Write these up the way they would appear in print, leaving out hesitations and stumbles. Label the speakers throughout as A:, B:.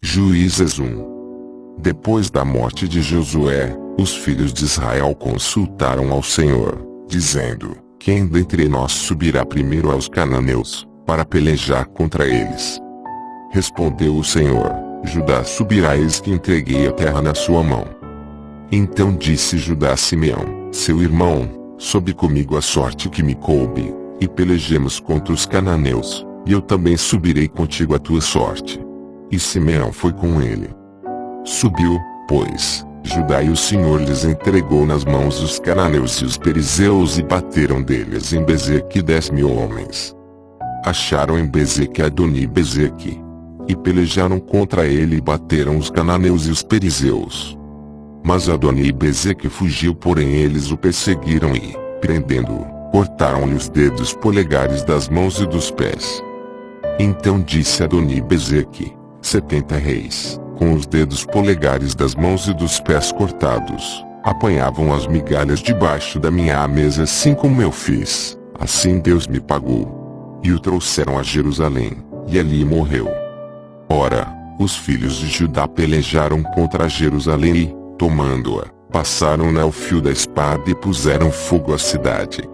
A: Juízes 1. Depois da morte de Josué, os filhos de Israel consultaram ao Senhor, dizendo: quem dentre nós subirá primeiro aos cananeus, para pelejar contra eles? Respondeu o Senhor: Judá subirá, eis que entreguei a terra na sua mão. Então disse Judá a Simeão, seu irmão: sobe comigo a sorte que me coube, e pelejemos contra os cananeus, e eu também subirei contigo a tua sorte. E Simeão foi com ele. Subiu, pois, Judá, e o Senhor lhes entregou nas mãos os cananeus e os perizeus, e bateram deles em Bezeque 10.000 homens. Acharam em Bezeque Adoni-Bezeque, e pelejaram contra ele e bateram os cananeus e os perizeus. Mas Adoni-Bezeque fugiu, porém eles o perseguiram e, prendendo-o, cortaram-lhe os dedos polegares das mãos e dos pés. Então disse Adoni-Bezeque: 70 reis, com os dedos polegares das mãos e dos pés cortados, apanhavam as migalhas debaixo da minha mesa, assim como eu fiz, assim Deus me pagou. E o trouxeram a Jerusalém, e ali morreu. Ora, os filhos de Judá pelejaram contra Jerusalém e, tomando-a, passaram-na ao fio da espada e puseram fogo à cidade.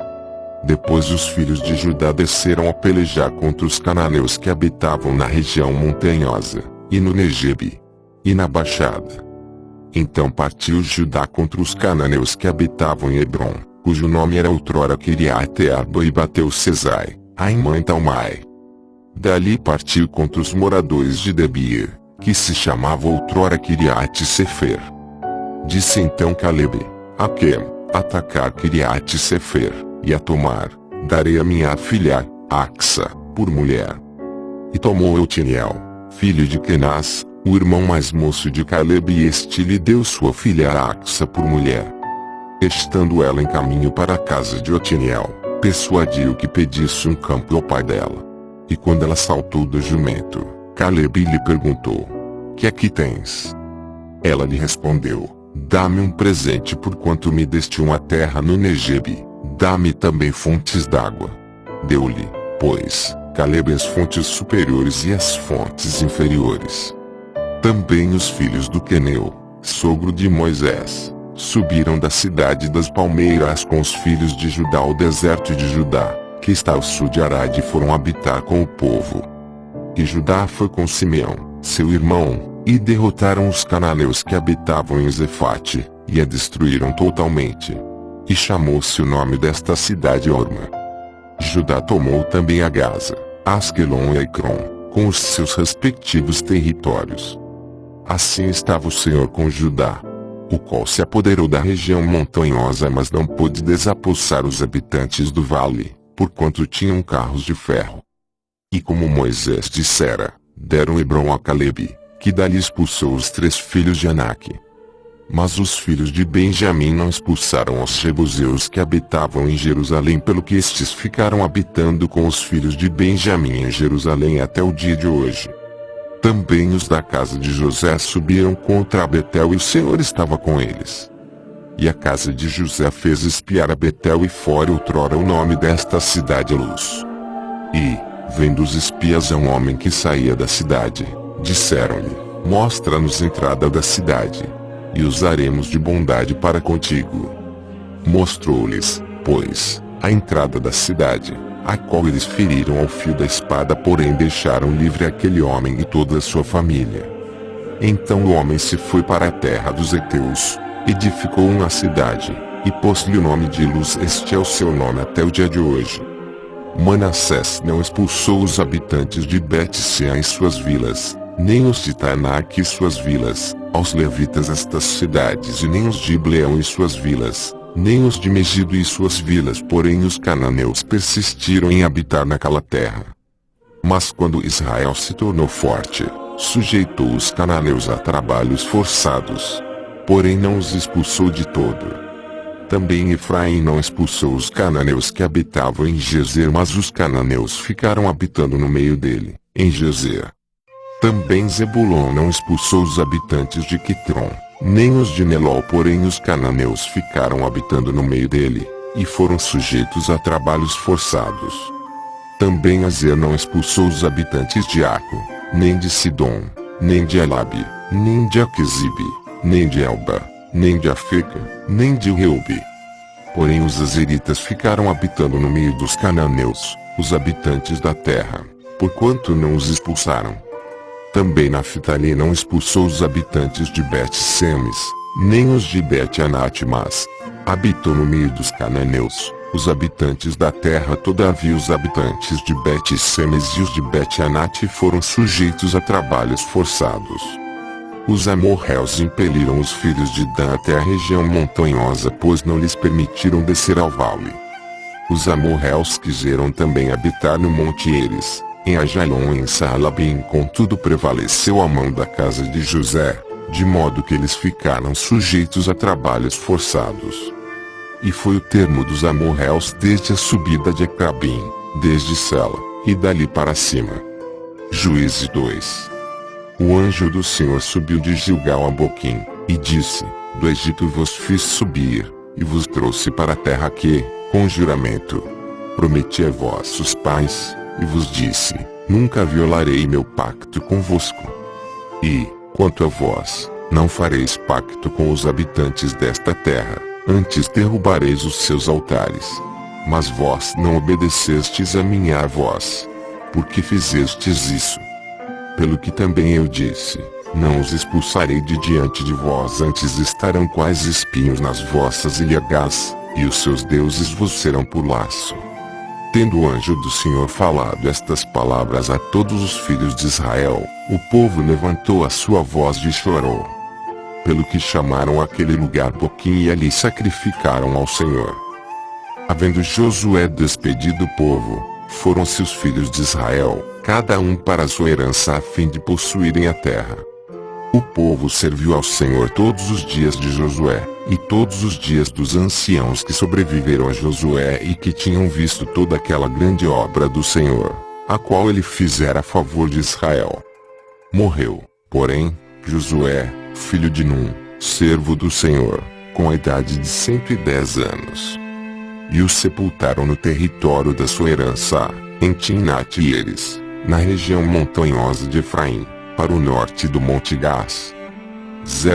A: Depois os filhos de Judá desceram a pelejar contra os cananeus que habitavam na região montanhosa, e no Neguebe, e na Baixada. Então partiu Judá contra os cananeus que habitavam em Hebrom, cujo nome era outrora Kiriate-Arba, e bateu Sesai, Aimã e Talmai. Dali partiu contra os moradores de Debir, que se chamava outrora Kiriate-Sefer. Disse então Calebe: a quem atacar Kiriate-Sefer, e a tomar, darei a minha filha, Axa, por mulher. E tomou Eutiniel, filho de Kenaz, o irmão mais moço de Calebe, e este lhe deu sua filha Axa por mulher. Estando ela em caminho para a casa de Otiniel, persuadiu que pedisse um campo ao pai dela. E quando ela saltou do jumento, Calebe lhe perguntou: que aqui tens? Ela lhe respondeu: dá-me um presente, porquanto me deste uma terra no Neguebe, dá-me também fontes d'água. Deu-lhe, pois, Calebe as fontes superiores e as fontes inferiores. Também os filhos do Queneu, sogro de Moisés, subiram da cidade das palmeiras com os filhos de Judá ao deserto de Judá, que está ao sul de Arade, e foram habitar com o povo. E Judá foi com Simeão, seu irmão, e derrotaram os cananeus que habitavam em Zefate, e a destruíram totalmente. E chamou-se o nome desta cidade Orma. Judá tomou também a Gaza, Asquelon e Ecrom, com os seus respectivos territórios. Assim estava o Senhor com Judá, o qual se apoderou da região montanhosa, mas não pôde desapossar os habitantes do vale, porquanto tinham carros de ferro. E como Moisés dissera, deram Hebrom a Calebe, que dali expulsou os 3 filhos de Anak. Mas os filhos de Benjamim não expulsaram os jebuseus que habitavam em Jerusalém, pelo que estes ficaram habitando com os filhos de Benjamim em Jerusalém até o dia de hoje. Também os da casa de José subiram contra Betel, e o Senhor estava com eles. E a casa de José fez espiar a Betel, e fora outrora o nome desta cidade Luz. E, vendo os espias a um homem que saía da cidade, disseram-lhe: mostra-nos a entrada da cidade, e usaremos de bondade para contigo. Mostrou-lhes, pois, a entrada da cidade, a qual eles feriram ao fio da espada, porém deixaram livre aquele homem e toda a sua família. Então o homem se foi para a terra dos heteus, edificou uma cidade, e pôs-lhe o nome de Luz. Este é o seu nome até o dia de hoje. Manassés não expulsou os habitantes de Bet-Sean e suas vilas, nem os de Taanac e suas vilas, aos levitas estas cidades, e nem os de Ibleão e suas vilas, nem os de Megido e suas vilas, porém os cananeus persistiram em habitar naquela terra. Mas quando Israel se tornou forte, sujeitou os cananeus a trabalhos forçados, porém não os expulsou de todo. Também Efraim não expulsou os cananeus que habitavam em Gezer, mas os cananeus ficaram habitando no meio dele, em Gezer. Também Zebulon não expulsou os habitantes de Quitron, nem os de Neló, porém os cananeus ficaram habitando no meio dele, e foram sujeitos a trabalhos forçados. Também Azer não expulsou os habitantes de Aco, nem de Sidom, nem de Elabe, nem de Aquisibe, nem de Elba, nem de Afeca, nem de Reube. Porém os azeritas ficaram habitando no meio dos cananeus, os habitantes da terra, porquanto não os expulsaram. Também Naftali não expulsou os habitantes de Bet-Semes, nem os de Bet-Anate, mas habitou no meio dos cananeus, os habitantes da terra. Todavia os habitantes de Bet-Semes e os de Bet-Anate foram sujeitos a trabalhos forçados. Os amorreus impeliram os filhos de Dan até a região montanhosa, pois não lhes permitiram descer ao vale. Os amorreus quiseram também habitar no monte Eres, em Ajalon e em Saalabim, contudo prevaleceu a mão da casa de José, de modo que eles ficaram sujeitos a trabalhos forçados. E foi o termo dos amorreus desde a subida de Acrabim, desde Sela, e dali para cima. Juízes 2. O anjo do Senhor subiu de Gilgal a Boquim, e disse: Do Egito vos fiz subir, e vos trouxe para a terra que, com juramento, prometi a vossos pais, e vos disse: Nunca violarei meu pacto convosco. E, quanto a vós, não fareis pacto com os habitantes desta terra, antes derrubareis os seus altares. Mas vós não obedecestes a minha voz. Por que fizestes isso? Pelo que também eu disse: Não os expulsarei de diante de vós, antes estarão quais espinhos nas vossas ilhas, e os seus deuses vos serão por laço. Tendo o anjo do Senhor falado estas palavras a todos os filhos de Israel, o povo levantou a sua voz e chorou. Pelo que chamaram aquele lugar Boquim e ali sacrificaram ao Senhor. Havendo Josué despedido o povo, foram-se os filhos de Israel, cada um para a sua herança, a fim de possuírem a terra. O povo serviu ao Senhor todos os dias de Josué, e todos os dias dos anciãos que sobreviveram a Josué e que tinham visto toda aquela grande obra do Senhor, a qual ele fizera a favor de Israel. Morreu, porém, Josué, filho de Num, servo do Senhor, com a idade de 110 anos. E o sepultaram no território da sua herança, em Timnat e Eres, na região montanhosa de Efraim, para o norte do Monte Gás.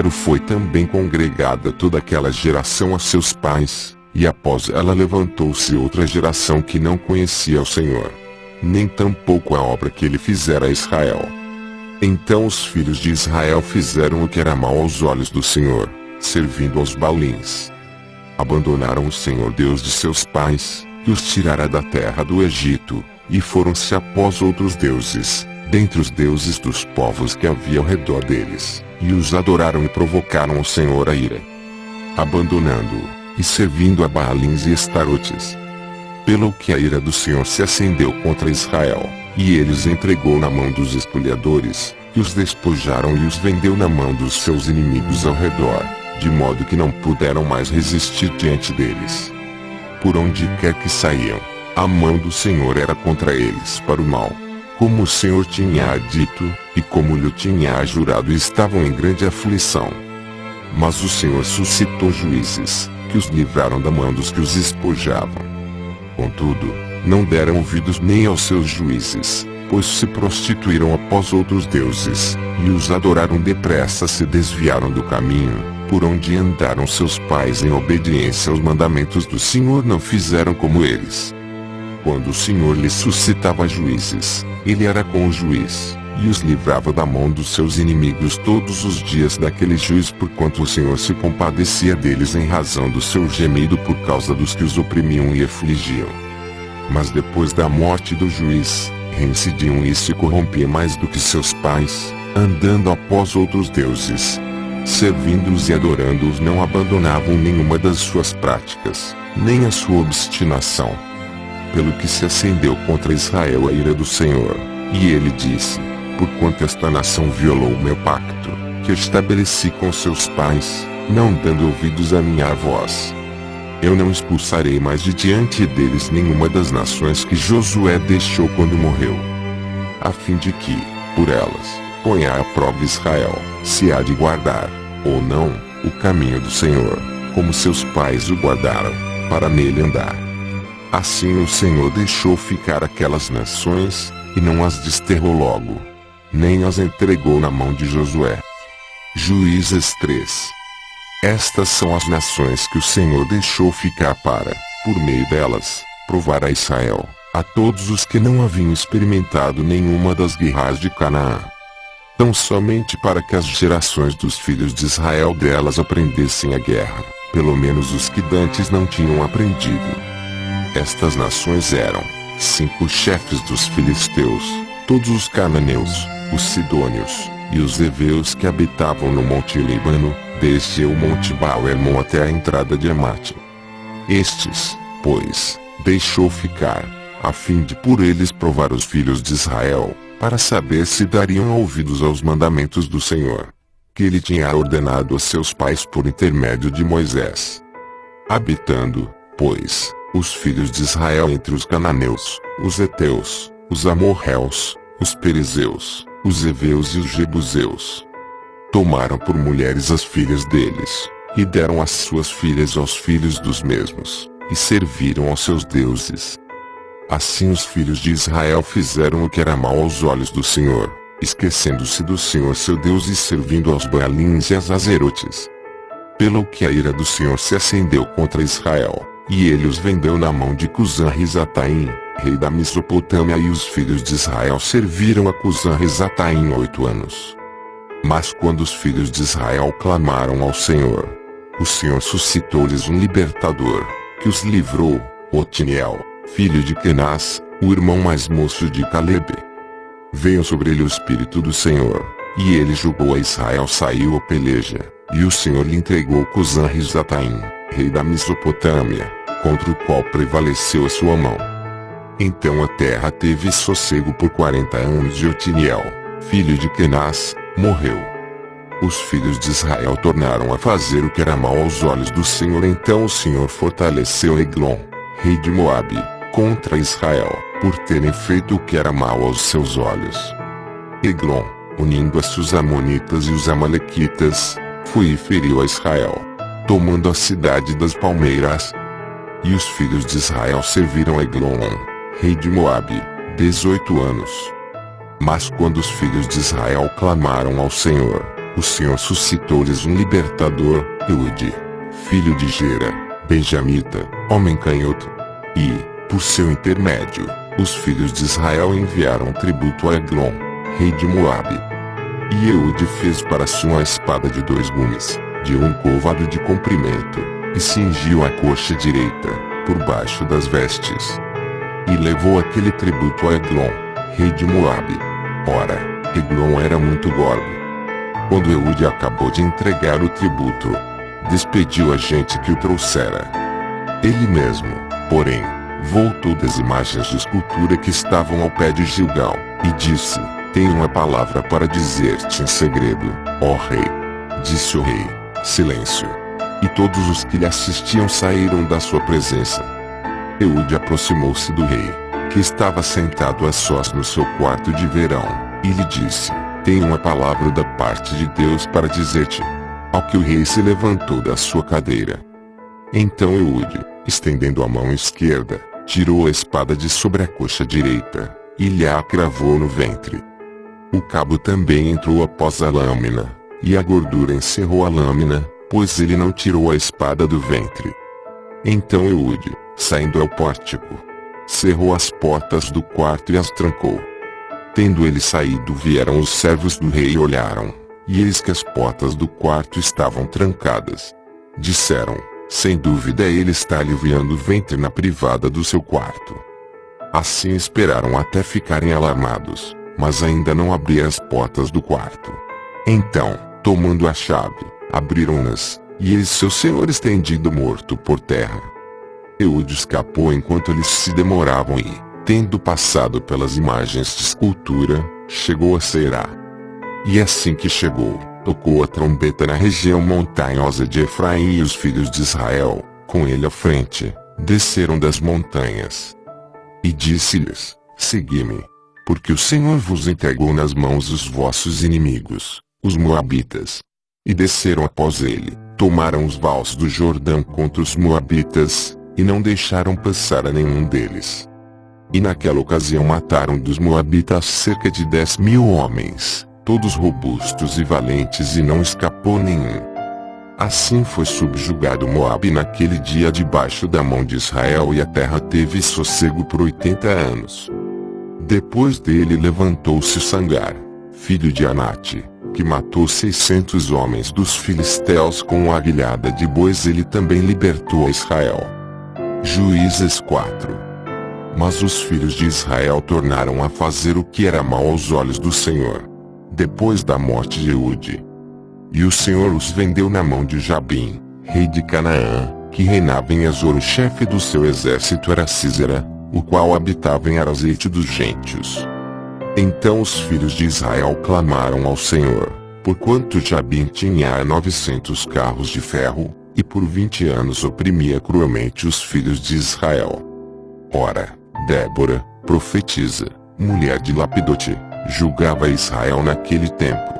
A: Foi também congregada toda aquela geração a seus pais, e após ela levantou-se outra geração que não conhecia o Senhor, nem tampouco a obra que ele fizera a Israel. Então os filhos de Israel fizeram o que era mau aos olhos do Senhor, servindo aos Baalins. Abandonaram o Senhor Deus de seus pais, que os tirara da terra do Egito, e foram-se após outros deuses, dentre os deuses dos povos que havia ao redor deles, e os adoraram e provocaram o Senhor a ira, abandonando-o, e servindo a Baalins e Estarotes. Pelo que a ira do Senhor se acendeu contra Israel, e ele os entregou na mão dos espoliadores, que os despojaram e os vendeu na mão dos seus inimigos ao redor, de modo que não puderam mais resistir diante deles. Por onde quer que saíam, a mão do Senhor era contra eles para o mal, como o Senhor tinha dito, e como lhe tinha jurado, estavam em grande aflição. Mas o Senhor suscitou juízes, que os livraram da mão dos que os espojavam. Contudo, não deram ouvidos nem aos seus juízes, pois se prostituíram após outros deuses, e os adoraram depressa, se desviaram do caminho, por onde andaram seus pais em obediência aos mandamentos do Senhor, não fizeram como eles. Quando o Senhor lhes suscitava juízes, ele era com o juiz, e os livrava da mão dos seus inimigos todos os dias daquele juiz, porquanto o Senhor se compadecia deles em razão do seu gemido por causa dos que os oprimiam e afligiam. Mas depois da morte do juiz, reincidiam e se corrompiam mais do que seus pais, andando após outros deuses. Servindo-os e adorando-os, não abandonavam nenhuma das suas práticas, nem a sua obstinação. Pelo que se acendeu contra Israel a ira do Senhor, e ele disse: Porquanto esta nação violou o meu pacto, que estabeleci com seus pais, não dando ouvidos à minha voz, eu não expulsarei mais de diante deles nenhuma das nações que Josué deixou quando morreu, a fim de que, por elas, ponha à prova Israel, se há de guardar, ou não, o caminho do Senhor, como seus pais o guardaram, para nele andar. Assim o Senhor deixou ficar aquelas nações, e não as desterrou logo. nem as entregou na mão de Josué. Juízes 3. Estas são as nações que o Senhor deixou ficar para, por meio delas, provar a Israel, a todos os que não haviam experimentado nenhuma das guerras de Canaã. Tão somente para que as gerações dos filhos de Israel delas aprendessem a guerra, pelo menos os que dantes não tinham aprendido. Estas nações eram 5 chefes dos filisteus, todos os cananeus, os sidônios, e os heveus que habitavam no monte Líbano, desde o monte Baal-Hermon até a entrada de Amate. Estes, pois, deixou ficar, a fim de por eles provar os filhos de Israel, para saber se dariam ouvidos aos mandamentos do Senhor, que ele tinha ordenado a seus pais por intermédio de Moisés. Habitando, pois, os filhos de Israel entre os cananeus, os heteus, os amorreus, os perizeus, os heveus e os jebuseus. Tomaram por mulheres as filhas deles, e deram as suas filhas aos filhos dos mesmos, e serviram aos seus deuses. Assim os filhos de Israel fizeram o que era mal aos olhos do Senhor, esquecendo-se do Senhor seu Deus e servindo aos Baalins e às Azerotes. Pelo que a ira do Senhor se acendeu contra Israel, e ele os vendeu na mão de Cusã-Risataim, rei da Mesopotâmia, e os filhos de Israel serviram a Cusã-Risataim 8 anos. Mas quando os filhos de Israel clamaram ao Senhor, o Senhor suscitou-lhes um libertador, que os livrou, Otiniel, filho de Kenaz, o irmão mais moço de Caleb. Veio sobre ele o Espírito do Senhor, e ele julgou a Israel, saiu a peleja, e o Senhor lhe entregou Cusã-Risataim, rei da Mesopotâmia, contra o qual prevaleceu a sua mão. Então a terra teve sossego por 40 anos e Otiniel, filho de Kenaz, morreu. Os filhos de Israel tornaram a fazer o que era mal aos olhos do Senhor. Então o Senhor fortaleceu Eglon, rei de Moabe, contra Israel, por terem feito o que era mal aos seus olhos. Eglon, unindo-se os amonitas e os amalequitas, foi e feriu a Israel, tomando a cidade das palmeiras. E os filhos de Israel serviram Eglon, rei de Moabe, 18 anos. Mas quando os filhos de Israel clamaram ao Senhor, o Senhor suscitou-lhes um libertador, Eude, filho de Gera, benjamita, homem canhoto. E, por seu intermédio, os filhos de Israel enviaram tributo a Eglon, rei de Moabe. E Eude fez para si uma espada de 2 gumes, de 1 côvado de comprimento, e cingiu a coxa direita, por baixo das vestes. E levou aquele tributo a Eglon, rei de Moabe. Ora, Eglon era muito gordo. Quando Eude acabou de entregar o tributo, despediu a gente que o trouxera. Ele mesmo, porém, voltou das imagens de escultura que estavam ao pé de Gilgal, e disse: Tenho uma palavra para dizer-te em segredo, ó rei. Disse o rei: Silêncio. E todos os que lhe assistiam saíram da sua presença. Eude aproximou-se do rei, que estava sentado a sós no seu quarto de verão, e lhe disse: Tenho uma palavra da parte de Deus para dizer-te. Ao que o rei se levantou da sua cadeira. Então Eude, estendendo a mão esquerda, tirou a espada de sobre a coxa direita, e lhe a cravou no ventre. O cabo também entrou após a lâmina, e a gordura encerrou a lâmina, pois ele não tirou a espada do ventre. Então Eude, saindo ao pórtico, cerrou as portas do quarto e as trancou. Tendo ele saído, vieram os servos do rei e olharam, e eis que as portas do quarto estavam trancadas. Disseram: Sem dúvida ele está aliviando o ventre na privada do seu quarto. Assim esperaram até ficarem alarmados, mas ainda não abriam as portas do quarto. Então, tomando a chave, abriram-nas, e eis seu senhor estendido morto por terra. Eude escapou enquanto eles se demoravam e, tendo passado pelas imagens de escultura, chegou a Seirá. E assim que chegou, tocou a trombeta na região montanhosa de Efraim, e os filhos de Israel, com ele à frente, desceram das montanhas. E disse-lhes: Segui-me, porque o Senhor vos entregou nas mãos dos vossos inimigos, os moabitas. E desceram após ele, tomaram os vales do Jordão contra os moabitas, e não deixaram passar a nenhum deles. E naquela ocasião mataram dos moabitas cerca de 10.000 homens, todos robustos e valentes, e não escapou nenhum. Assim foi subjugado Moabe naquele dia debaixo da mão de Israel, e a terra teve sossego por 80 anos. Depois dele levantou-se Sangar, filho de Anate, que matou 600 homens dos filisteus com uma aguilhada de bois. Ele também libertou a Israel. Juízes 4. Mas os filhos de Israel tornaram a fazer o que era mal aos olhos do Senhor, depois da morte de Eude. E o Senhor os vendeu na mão de Jabim, rei de Canaã, que reinava em Azor. O chefe do seu exército era Sísera, o qual habitava em Arazete dos gentios. Então os filhos de Israel clamaram ao Senhor, porquanto Jabim tinha 900 carros de ferro, e por 20 anos oprimia cruelmente os filhos de Israel. Ora, Débora, profetisa, mulher de Lapidote, julgava Israel naquele tempo.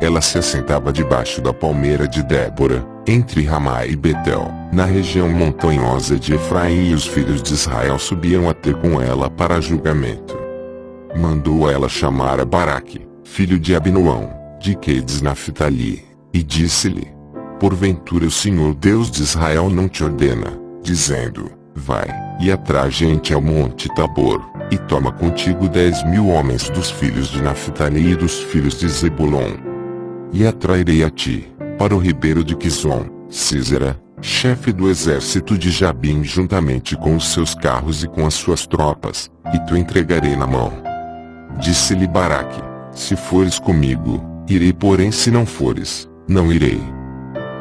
A: Ela se assentava debaixo da palmeira de Débora, entre Ramá e Betel, na região montanhosa de Efraim, e os filhos de Israel subiam a ter com ela para julgamento. Mandou ela chamar a Baraque, filho de Abinoão, de Quedes Naftali, e disse-lhe: porventura o Senhor Deus de Israel não te ordena, dizendo: vai, e atrai gente ao monte Tabor, e toma contigo 10.000 homens dos filhos de Naftali e dos filhos de Zebulon. E atrairei a ti, para o ribeiro de Quizon, Sísera, chefe do exército de Jabim, juntamente com os seus carros e com as suas tropas, e tu entregarei na mão. Disse-lhe Baraque: se fores comigo, irei, porém se não fores, não irei.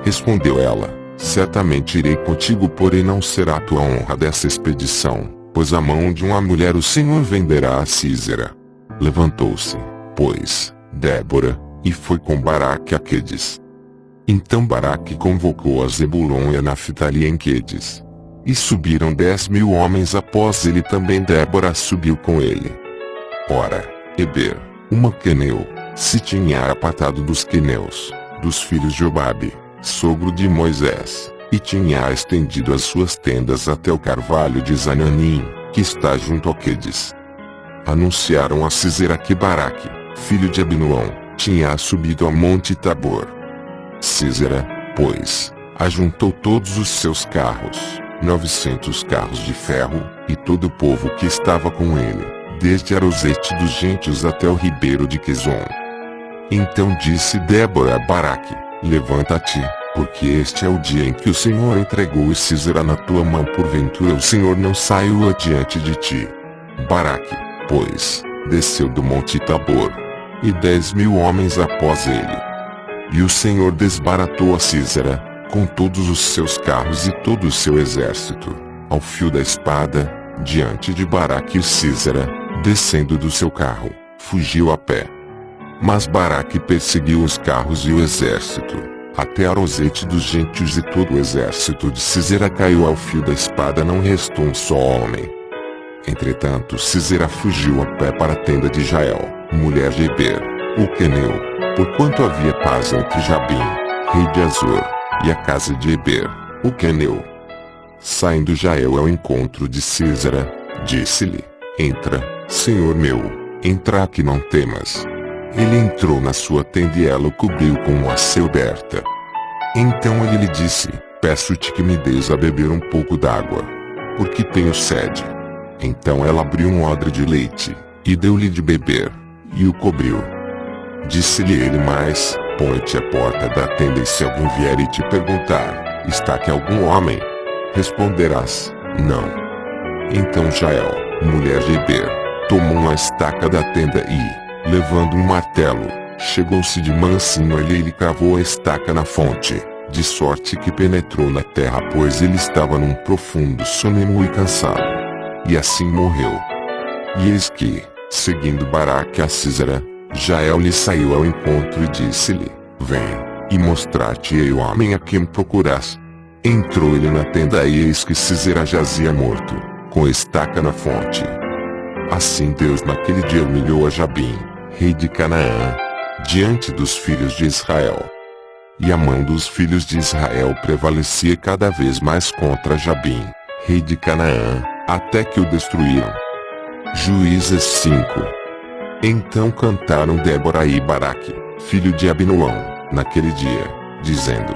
A: Respondeu ela: certamente irei contigo, porém não será a tua honra dessa expedição, pois a mão de uma mulher o Senhor venderá a Sísera. Levantou-se, pois, Débora, e foi com Baraque a Quedes. Então Baraque convocou a Zebulon e a Naftali em Quedes. E subiram 10.000 homens após ele. Também Débora subiu com ele. Ora, Eber, uma queneu, se tinha apartado dos queneus, dos filhos de Jobabe, sogro de Moisés, e tinha estendido as suas tendas até o carvalho de Zananim, que está junto ao Quedes. Anunciaram a Sísera que Baraque, filho de Abinoão, tinha subido ao monte Tabor. Sísera, pois, ajuntou todos os seus carros, 900 carros de ferro, e todo o povo que estava com ele, desde Aroezete dos gentios até o ribeiro de Quizon. Então disse Débora a Baraque: levanta-te, porque este é o dia em que o Senhor entregou Sísera na tua mão. Porventura o Senhor não saiu adiante de ti. Baraque, pois, desceu do monte Tabor, e 10.000 homens após ele. E o Senhor desbaratou a Sísera, com todos os seus carros e todo o seu exército, ao fio da espada, diante de Baraque. E Sísera, descendo do seu carro, fugiu a pé. Mas Baraque perseguiu os carros e o exército, até Aroezete dos gentios, e todo o exército de Sísera caiu ao fio da espada, não restou um só homem. Entretanto Sísera fugiu a pé para a tenda de Jael, mulher de Eber, o queneu, porquanto havia paz entre Jabim, rei de Azor, e a casa de Eber, o queneu. Saindo Jael ao encontro de Sísera, disse-lhe: entra, senhor meu, entra aqui, não temas. Ele entrou na sua tenda e ela o cobriu com uma coberta. Então ele lhe disse: peço-te que me des a beber um pouco d'água, porque tenho sede. Então ela abriu um odre de leite, e deu-lhe de beber, e o cobriu. Disse-lhe ele mais: põe-te à porta da tenda, e se alguém vier e te perguntar: está aqui algum homem? Responderás: não. Então Jael, mulher de Eber, tomou uma estaca da tenda e, levando um martelo, chegou-se de mansinho a ele e lhe cravou a estaca na fonte, de sorte que penetrou na terra, pois ele estava num profundo sono e cansado. E assim morreu. E eis que, seguindo Baraque a Sísera, Jael lhe saiu ao encontro e disse-lhe: vem, e mostrar-te-ei o homem a quem procuras. Entrou ele na tenda, e eis que Sísera jazia morto, com estaca na fonte. Assim Deus naquele dia humilhou a Jabim, rei de Canaã, diante dos filhos de Israel. E a mão dos filhos de Israel prevalecia cada vez mais contra Jabim, rei de Canaã, até que o destruíram. Juízes 5. Então cantaram Débora e Baraque, filho de Abinoão, naquele dia, dizendo: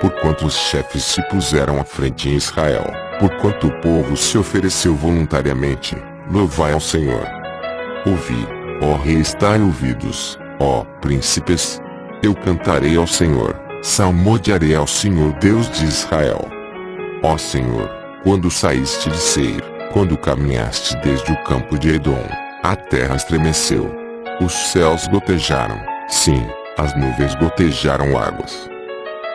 A: porquanto os chefes se puseram à frente em Israel, porquanto o povo se ofereceu voluntariamente, louvai ao Senhor. Ouvi, ó reis, dai ouvidos, ó príncipes. Eu cantarei ao Senhor, salmodiarei ao Senhor Deus de Israel. Ó Senhor, quando saíste de Seir, quando caminhaste desde o campo de Edom, a terra estremeceu. Os céus gotejaram, sim, as nuvens gotejaram águas.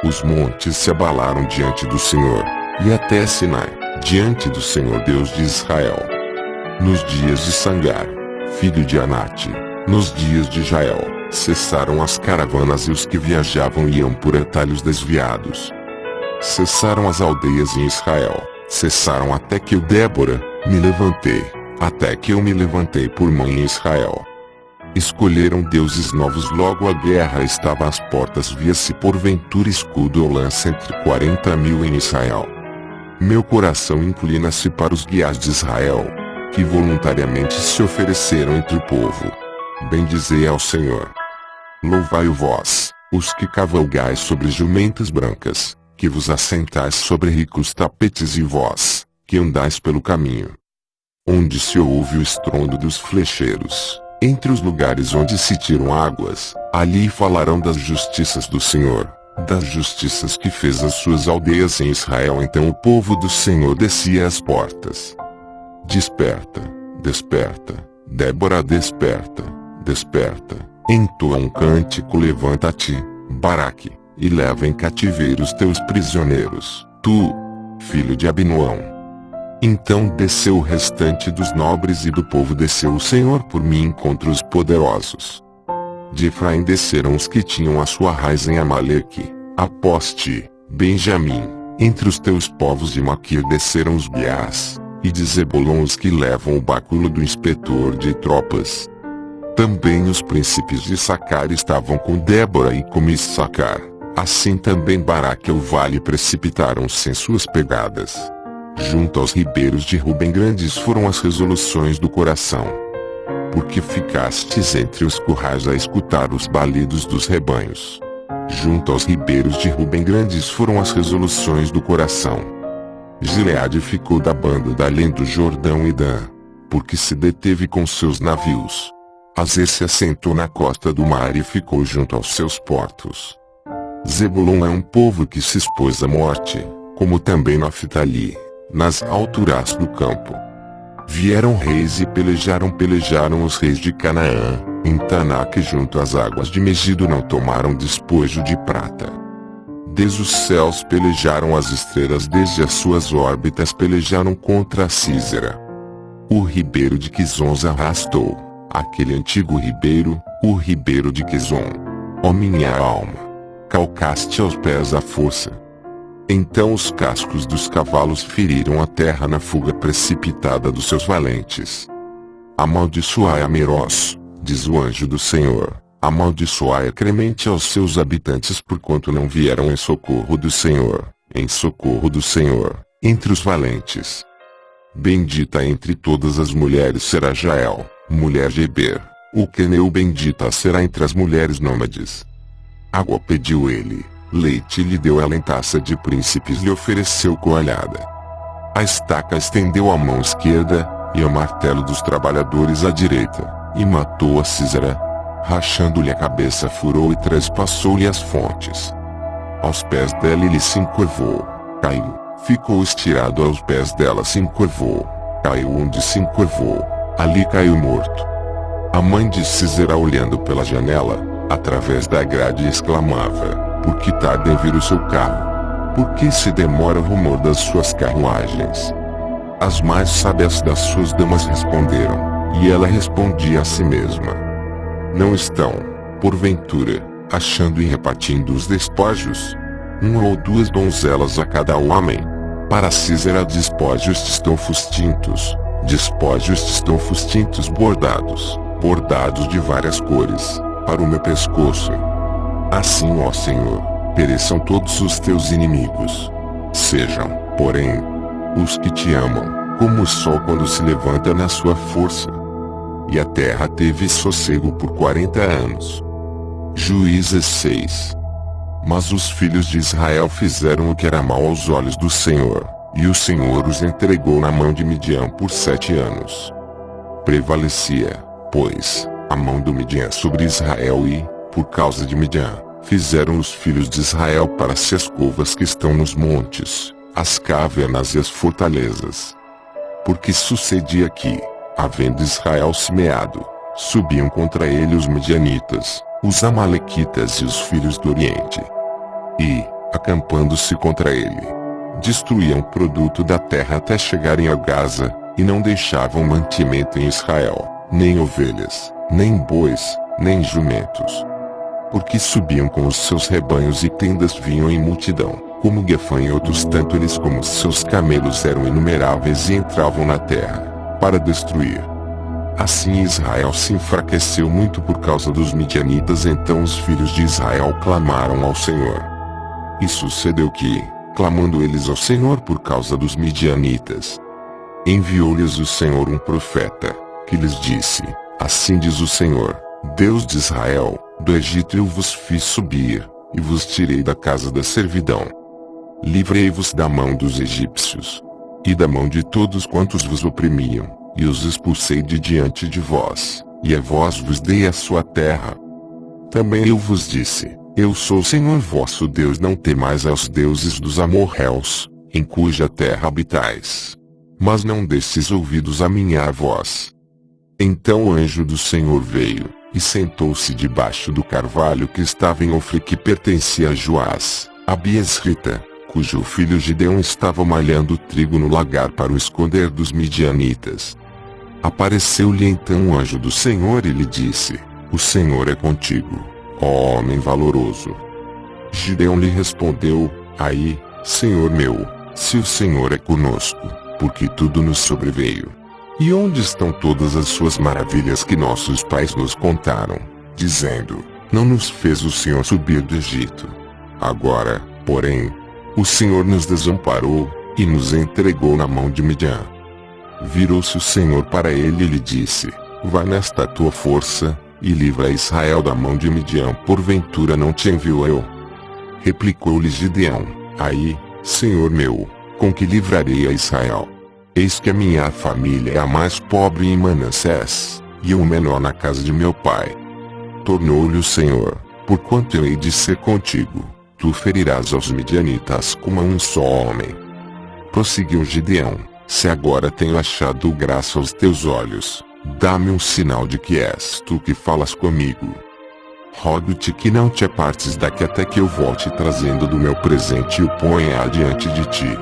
A: Os montes se abalaram diante do Senhor, e até Sinai, diante do Senhor Deus de Israel. Nos dias de Sangar, filho de Anate, nos dias de Jael, cessaram as caravanas e os que viajavam iam por atalhos desviados. Cessaram as aldeias em Israel, cessaram até que eu, Débora, me levantei, até que eu me levantei por mãe em Israel. Escolheram deuses novos, logo a guerra estava às portas, via-se porventura escudo ou lança entre 40.000 em Israel. Meu coração inclina-se para os guias de Israel, que voluntariamente se ofereceram entre o povo. Bendizei ao Senhor. Louvai-o vós, os que cavalgais sobre jumentas brancas, que vos assentais sobre ricos tapetes, e vós, que andais pelo caminho onde se ouve o estrondo dos flecheiros, entre os lugares onde se tiram águas, ali falarão das justiças do Senhor, das justiças que fez as suas aldeias em Israel. Então o povo do Senhor descia às portas. Desperta, desperta, Débora, desperta, desperta, entoa um cântico, levanta-te, Baraque, e leva em cativeiro os teus prisioneiros, tu, filho de Abinoão. Então desceu o restante dos nobres e do povo, desceu o Senhor por mim contra os poderosos. De Efraim desceram os que tinham a sua raiz em Amaleque, após ti, Benjamim, entre os teus povos de Maquir desceram os Guiás, e de Zebulon os que levam o báculo do inspetor de tropas. Também os príncipes de Issacar estavam com Débora e com Issacar, assim também Baraque e o vale precipitaram-se em suas pegadas. Junto aos ribeiros de Ruben grandes foram as resoluções do coração. Porque ficastes entre os currais a escutar os balidos dos rebanhos. Junto aos ribeiros de Ruben grandes foram as resoluções do coração. Gileade ficou da banda da além do Jordão, e Dan, porque se deteve com seus navios. Azer se assentou na costa do mar e ficou junto aos seus portos. Zebulon é um povo que se expôs à morte, como também Naftali, nas alturas do campo. Vieram reis e pelejaram os reis de Canaã, em Tanak junto às águas de Megido não tomaram despojo de prata. Desde os céus pelejaram as estrelas, desde as suas órbitas pelejaram contra a Císera. O ribeiro de Quizon arrastou, aquele antigo ribeiro, o ribeiro de Quizon. Ó minha alma, calcaste aos pés a força. Então os cascos dos cavalos feriram a terra na fuga precipitada dos seus valentes. Amaldiçoai a Meroz, diz o anjo do Senhor, amaldiçoai a Cremente aos seus habitantes, porquanto não vieram em socorro do Senhor, entre os valentes. Bendita entre todas as mulheres será Jael, mulher de Eber, o queneu, bendita será entre as mulheres nômades. Água pediu ele, leite lhe deu ela, em taça de príncipes lhe ofereceu coalhada. A estaca estendeu a mão esquerda, e o martelo dos trabalhadores à direita, e matou a Císera. Rachando-lhe a cabeça furou e trespassou-lhe as fontes. Aos pés dela ele se encurvou, caiu, ficou estirado aos pés dela, se encurvou, caiu onde se encurvou, ali caiu morto. A mãe de Císera, olhando pela janela, através da grade, exclamava: por que tarda em vir o seu carro? Por que se demora o rumor das suas carruagens? As mais sábias das suas damas responderam, e ela respondia a si mesma: não estão, porventura, achando e repartindo os despojos? Uma ou duas donzelas a cada homem? Para Císera despojos estão fustintos, bordados de várias cores, para o meu pescoço. Assim, ó Senhor, pereçam todos os teus inimigos. Sejam, porém, os que te amam, como o sol quando se levanta na sua força. E a terra teve sossego por 40 anos. Juízes 6. Mas os filhos de Israel fizeram o que era mal aos olhos do Senhor, e o Senhor os entregou na mão de Midian por 7 anos. Prevalecia, pois, a mão do Midian sobre Israel e, por causa de Midian, fizeram os filhos de Israel para si as covas que estão nos montes, as cavernas e as fortalezas. Porque sucedia que, havendo Israel semeado, subiam contra ele os midianitas, os amalequitas e os filhos do Oriente. E, acampando-se contra ele, destruíam o produto da terra até chegarem a Gaza, e não deixavam mantimento em Israel, nem ovelhas, nem bois, nem jumentos. Porque subiam com os seus rebanhos e tendas vinham em multidão, como gafanhotos, tanto eles como os seus camelos eram inumeráveis e entravam na terra, para destruir. Assim Israel se enfraqueceu muito por causa dos midianitas. Então os filhos de Israel clamaram ao Senhor. E sucedeu que, clamando eles ao Senhor por causa dos midianitas, enviou-lhes o Senhor um profeta, que lhes disse: Assim diz o Senhor, Deus de Israel, do Egito eu vos fiz subir, e vos tirei da casa da servidão. Livrei-vos da mão dos egípcios, e da mão de todos quantos vos oprimiam, e os expulsei de diante de vós, e a vós vos dei a sua terra. Também eu vos disse: Eu sou o Senhor vosso Deus, não temais aos deuses dos amorreus, em cuja terra habitais. Mas não destes ouvidos a minha voz. Então o anjo do Senhor veio, e sentou-se debaixo do carvalho que estava em Ofre, que pertencia a Joás, a Biesrita, cujo filho Gideão estava malhando trigo no lagar para o esconder dos midianitas. Apareceu-lhe então o anjo do Senhor e lhe disse: O Senhor é contigo, ó homem valoroso. Gideão lhe respondeu: Aí, Senhor meu, se o Senhor é conosco, porque tudo nos sobreveio. E onde estão todas as suas maravilhas que nossos pais nos contaram, dizendo: Não nos fez o Senhor subir do Egito? Agora, porém, o Senhor nos desamparou, e nos entregou na mão de Midian. Virou-se o Senhor para ele e lhe disse: Vai nesta tua força, e livra Israel da mão de Midian, porventura não te envio eu? Replicou-lhe Gideão: Aí, Senhor meu, com que livrarei a Israel? Eis que a minha família é a mais pobre em Manassés, e eu o menor na casa de meu pai. Tornou-lhe o Senhor: Porquanto eu hei de ser contigo, tu ferirás aos midianitas como a um só homem. Prosseguiu Gideão: Se agora tenho achado graça aos teus olhos, dá-me um sinal de que és tu que falas comigo. Rogo-te que não te apartes daqui até que eu volte trazendo do meu presente e o ponha adiante de ti.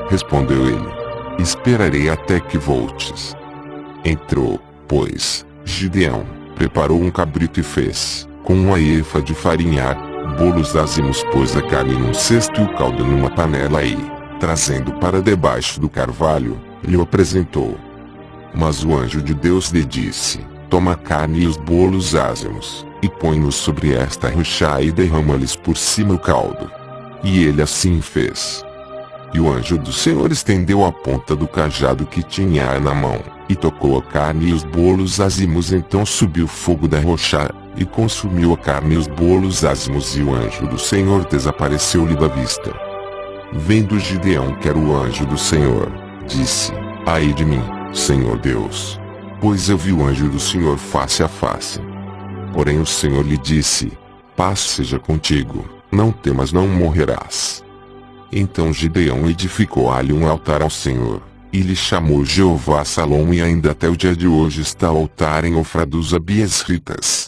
A: Respondeu ele: Esperarei até que voltes. Entrou, pois, Gideão, preparou um cabrito e fez, com uma efa de farinha, bolos ázimos, pôs a carne num cesto e o caldo numa panela e, trazendo para debaixo do carvalho, lhe o apresentou. Mas o anjo de Deus lhe disse: Toma a carne e os bolos ázimos, e põe-nos sobre esta rocha e derrama-lhes por cima o caldo. E ele assim fez. E o anjo do Senhor estendeu a ponta do cajado que tinha na mão, e tocou a carne e os bolos ázimos. Então subiu fogo da rocha, e consumiu a carne e os bolos ázimos, e o anjo do Senhor desapareceu-lhe da vista. Vendo Gideão que era o anjo do Senhor, disse: Ai de mim, Senhor Deus, pois eu vi o anjo do Senhor face a face. Porém o Senhor lhe disse: Paz seja contigo, não temas, não morrerás. Então Gideão edificou ali um altar ao Senhor, e lhe chamou Jeová Salom, e ainda até o dia de hoje está o altar em Ofra dos Abiesritas.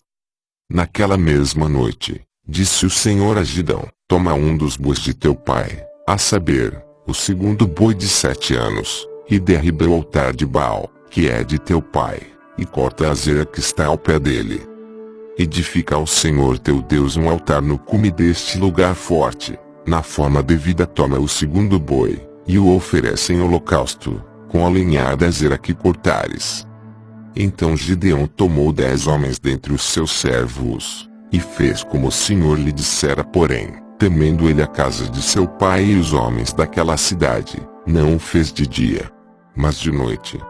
A: Naquela mesma noite, disse o Senhor a Gideão: Toma um dos bois de teu pai, a saber, o segundo boi de 7 anos, e derriba o altar de Baal, que é de teu pai, e corta a azera que está ao pé dele. Edifica ao Senhor teu Deus um altar no cume deste lugar forte. Na forma devida toma o segundo boi, e o oferece em holocausto, com a lenha da azera que cortares. Então Gideão tomou 10 homens dentre os seus servos, e fez como o Senhor lhe dissera, porém, temendo ele a casa de seu pai e os homens daquela cidade, não o fez de dia. mas de noite.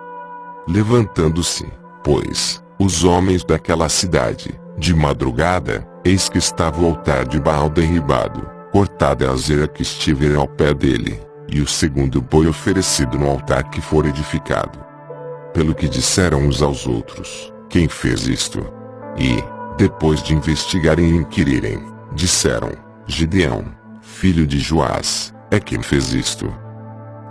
A: Levantando-se, pois, os homens daquela cidade, de madrugada, eis que estava o altar de Baal derribado, cortada a azeira que estivera ao pé dele, e o segundo boi oferecido no altar que for edificado. Pelo que disseram uns aos outros: quem fez isto? E, depois de investigarem e inquirirem, disseram: Gideão, filho de Joás, é quem fez isto.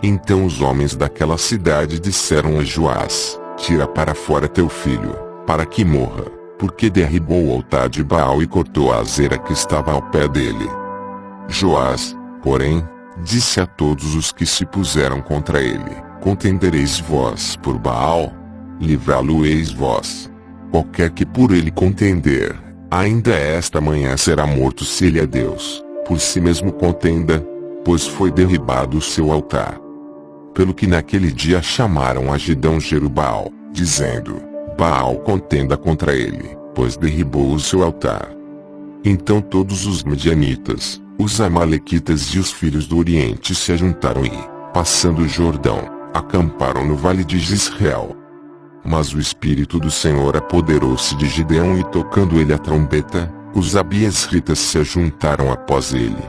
A: Então os homens daquela cidade disseram a Joás: tira para fora teu filho, para que morra, porque derribou o altar de Baal e cortou a azeira que estava ao pé dele. Joás, porém, disse a todos os que se puseram contra ele: contendereis vós por Baal? Livrá-lo-eis vós. Qualquer que por ele contender, ainda esta manhã será morto se ele é Deus, por si mesmo contenda, pois foi derribado o seu altar. Pelo que naquele dia chamaram a Gideão Jerubbaal, dizendo: Baal contenda contra ele, pois derribou o seu altar. Então todos os medianitas, os amalequitas e os filhos do Oriente se ajuntaram e, passando o Jordão, acamparam no vale de Jezreel. Mas o Espírito do Senhor apoderou-se de Gideão e tocando ele a trombeta, os abiesritas se ajuntaram após ele.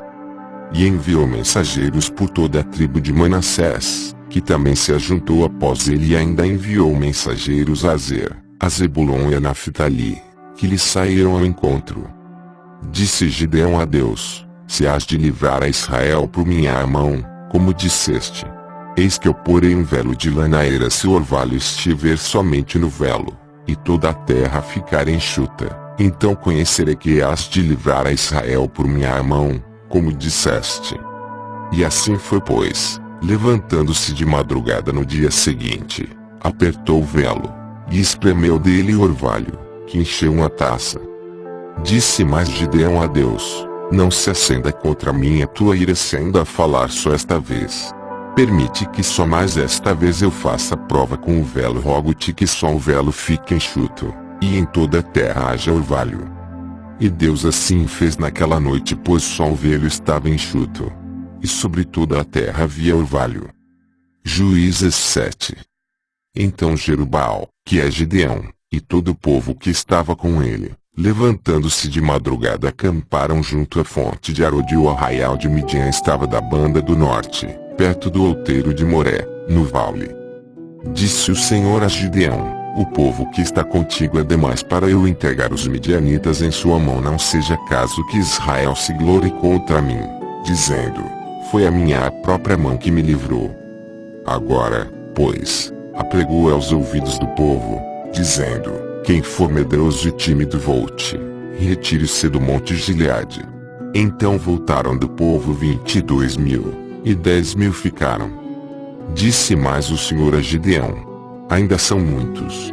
A: E enviou mensageiros por toda a tribo de Manassés, que também se ajuntou após ele, e ainda enviou mensageiros a Azer, a Zebulon e a Naphtali, que lhe saíram ao encontro. Disse Gideão a Deus: se has de livrar a Israel por minha mão, como disseste, eis que eu porei um velo de lã na eira se o orvalho estiver somente no velo, e toda a terra ficar enxuta, então conhecerei que has de livrar a Israel por minha mão, como disseste. E assim foi, pois, levantando-se de madrugada no dia seguinte, apertou o velo, e espremeu dele o orvalho, que encheu uma taça. Disse mais Gideão a Deus: não se acenda contra mim a tua ira se ainda falar só esta vez. Permite que só mais esta vez eu faça prova com o velo. Rogo-te que só o velo fique enxuto, e em toda a terra haja orvalho. E Deus assim fez naquela noite, pois só o velo estava enxuto, e sobre toda a terra havia orvalho. Juízes 7. Então Jerubbaal, que é Gideão, e todo o povo que estava com ele, levantando-se de madrugada, acamparam junto à fonte de Arode. O arraial de Midian estava da banda do norte, perto do outeiro de Moré, no vale. Disse o Senhor a Gideão: o povo que está contigo é demais para eu entregar os midianitas em sua mão. Não seja caso que Israel se glorie contra mim, dizendo: foi a minha própria mão que me livrou. Agora, pois, apregou aos ouvidos do povo, dizendo: quem for medroso e tímido volte, e retire-se do monte Gileade. Então voltaram do povo 22.000, e 10.000 ficaram. Disse mais o Senhor a Gideão: ainda são muitos.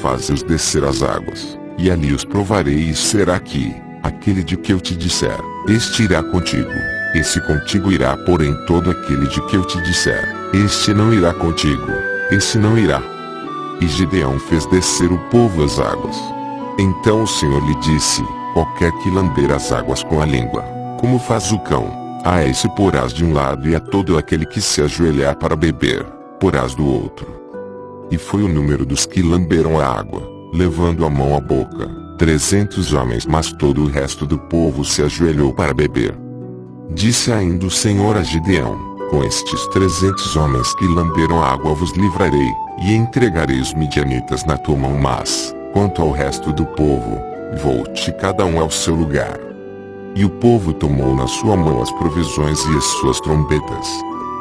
A: Faze-os descer às águas, e ali os provarei, e será que, aquele de que eu te disser, este irá contigo, esse contigo irá, porém todo aquele de que eu te disser, este não irá contigo, esse não irá. E Gideão fez descer o povo às águas. Então o Senhor lhe disse: qualquer que lamber as águas com a língua, como faz o cão, a esse porás de um lado, e a todo aquele que se ajoelhar para beber, porás do outro. E foi o número dos que lamberam a água, levando a mão à boca, 300 homens, mas todo o resto do povo se ajoelhou para beber. Disse ainda o Senhor a Gideão: com estes 300 homens que lamberam a água vos livrarei, e entregarei os midianitas na tua mão, mas, quanto ao resto do povo, volte cada um ao seu lugar. E o povo tomou na sua mão as provisões e as suas trombetas.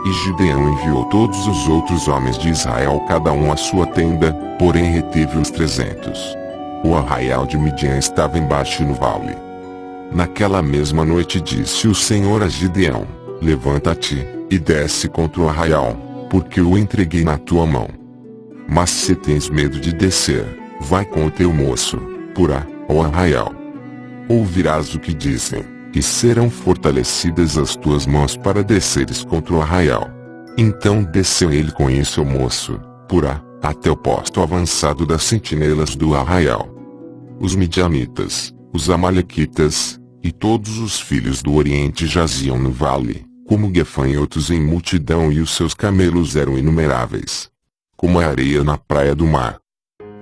A: E Gideão enviou todos os outros homens de Israel, cada um à sua tenda, porém reteve os 300. O arraial de Midian estava embaixo no vale. Naquela mesma noite disse o Senhor a Gideão: levanta-te, e desce contra o arraial, porque o entreguei na tua mão. Mas se tens medo de descer, vai com o teu moço, porá, ao arraial. Ouvirás o que dizem, e serão fortalecidas as tuas mãos para desceres contra o arraial. Então desceu ele com isso o moço, porá, até o posto avançado das sentinelas do arraial. Os midianitas, os amalequitas, e todos os filhos do Oriente jaziam no vale, como gafanhotos em multidão, e os seus camelos eram inumeráveis. como a areia na praia do mar.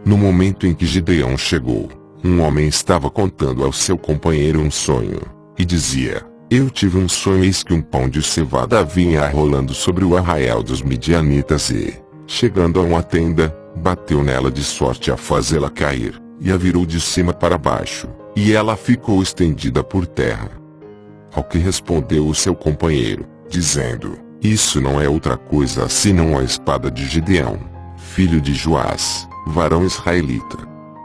A: No momento em que Gideão chegou, um homem estava contando ao seu companheiro um sonho, e dizia: eu tive um sonho, eis que um pão de cevada vinha rolando sobre o arraial dos midianitas e, chegando a uma tenda, bateu nela de sorte a fazê-la cair, e a virou de cima para baixo, e ela ficou estendida por terra. Ao que respondeu o seu companheiro, dizendo: isso não é outra coisa senão a espada de Gideão, filho de Joás, varão israelita.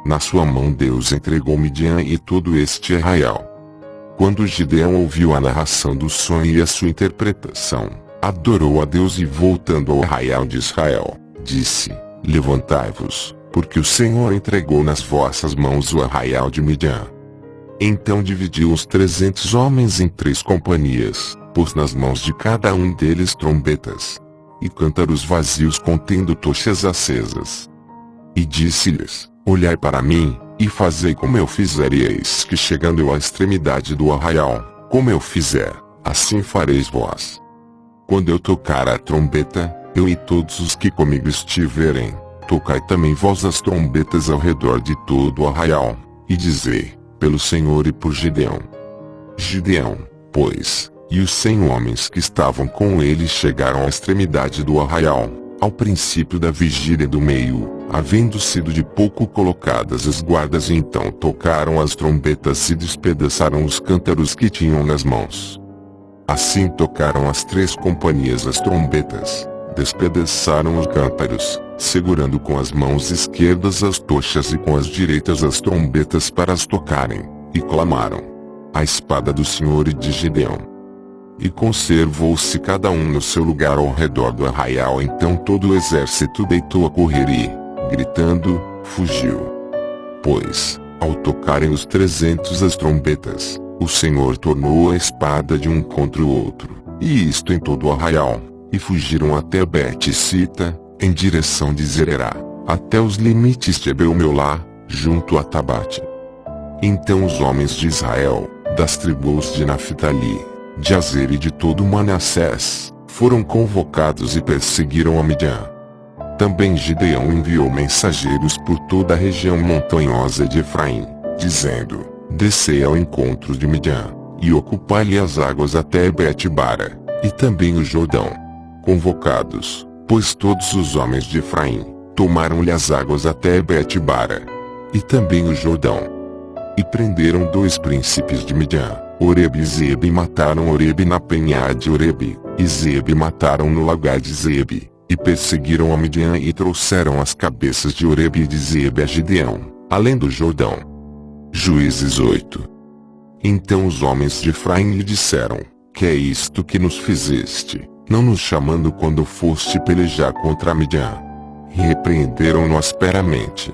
A: Na sua mão Deus entregou Midian e todo este arraial. Quando Gideão ouviu a narração do sonho e a sua interpretação, adorou a Deus e, voltando ao arraial de Israel, disse: levantai-vos, porque o Senhor entregou nas vossas mãos o arraial de Midian. Então dividiu os 300 homens em 3 companhias, pôs nas mãos de cada um deles trombetas e cântaros vazios contendo tochas acesas. E disse-lhes: olhai para mim, e fazei como eu fizer, e eis que chegando eu à extremidade do arraial, como eu fizer, assim fareis vós. Quando eu tocar a trombeta, eu e todos os que comigo estiverem, tocai também vós as trombetas ao redor de todo o arraial, e dizei: pelo Senhor e por Gideão. Gideão, pois, e os 100 homens que estavam com ele chegaram à extremidade do arraial, ao princípio da vigília do meio, havendo sido de pouco colocadas as guardas, e então tocaram as trombetas e despedaçaram os cântaros que tinham nas mãos. Assim tocaram as 3 companhias as trombetas, despedaçaram os cântaros, segurando com as mãos esquerdas as tochas e com as direitas as trombetas para as tocarem, e clamaram: a espada do Senhor e de Gideão. E conservou-se cada um no seu lugar ao redor do arraial. Então todo o exército deitou a correr e, gritando, fugiu. Pois, ao tocarem os 300 as trombetas, o Senhor tornou a espada de um contra o outro, e isto em todo o arraial, e fugiram até Bet-sita, em direção de Zererá, até os limites de Ebel-meolá, junto a Tabate. Então os homens de Israel, das tribos de Naphtali, de Azer e de todo Manassés, foram convocados e perseguiram a Midian. Também Gideão enviou mensageiros por toda a região montanhosa de Efraim, dizendo: descei ao encontro de Midian, e ocupai-lhe as águas até Bet-bara, e também o Jordão. Convocados, pois, todos os homens de Efraim, tomaram-lhe as águas até Bet-bara, e também o Jordão. E prenderam 2 príncipes de Midian, Oreb e Zebe, e mataram Oreb na penhá de Oreb, e Zebe mataram no lagar de Zebe, e perseguiram a Midian e trouxeram as cabeças de Oreb e de Zebe a Gideão, além do Jordão. Juízes 8. Então os homens de Efraim lhe disseram: que é isto que nos fizeste, não nos chamando quando foste pelejar contra a Midian? E repreenderam-no asperamente.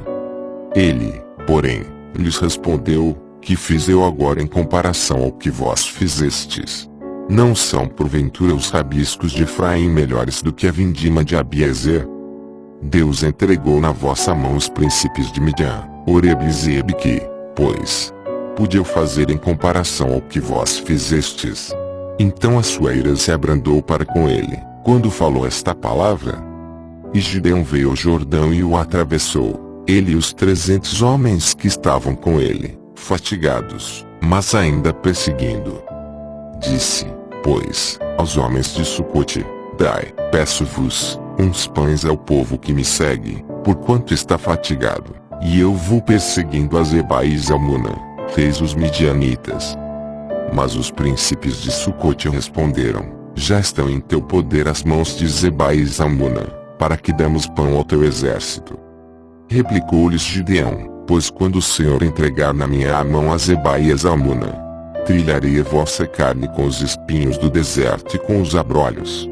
A: Ele, porém, lhes respondeu: que fiz eu agora em comparação ao que vós fizestes? Não são porventura os rabiscos de Efraim melhores do que a vindima de Abiezer? Deus entregou na vossa mão os príncipes de Midian, Oreb e Zebe, que, pois, pude eu fazer em comparação ao que vós fizestes? Então a sua ira se abrandou para com ele, quando falou esta palavra. E Gideão veio ao Jordão e o atravessou, ele e os 300 homens que estavam com ele, fatigados, mas ainda perseguindo. Disse, pois, aos homens de Sucote: dai, peço-vos, uns pães ao povo que me segue, porquanto está fatigado, e eu vou perseguindo a Zeba e Zalmuna, reis os midianitas. Mas os príncipes de Sucote responderam: já estão em teu poder as mãos de Zeba e Zalmuna, para que demos pão ao teu exército. Replicou-lhes Gideão: pois quando o Senhor entregar na minha mão a Zeba e a Zalmuna, trilharei a vossa carne com os espinhos do deserto e com os abrolhos.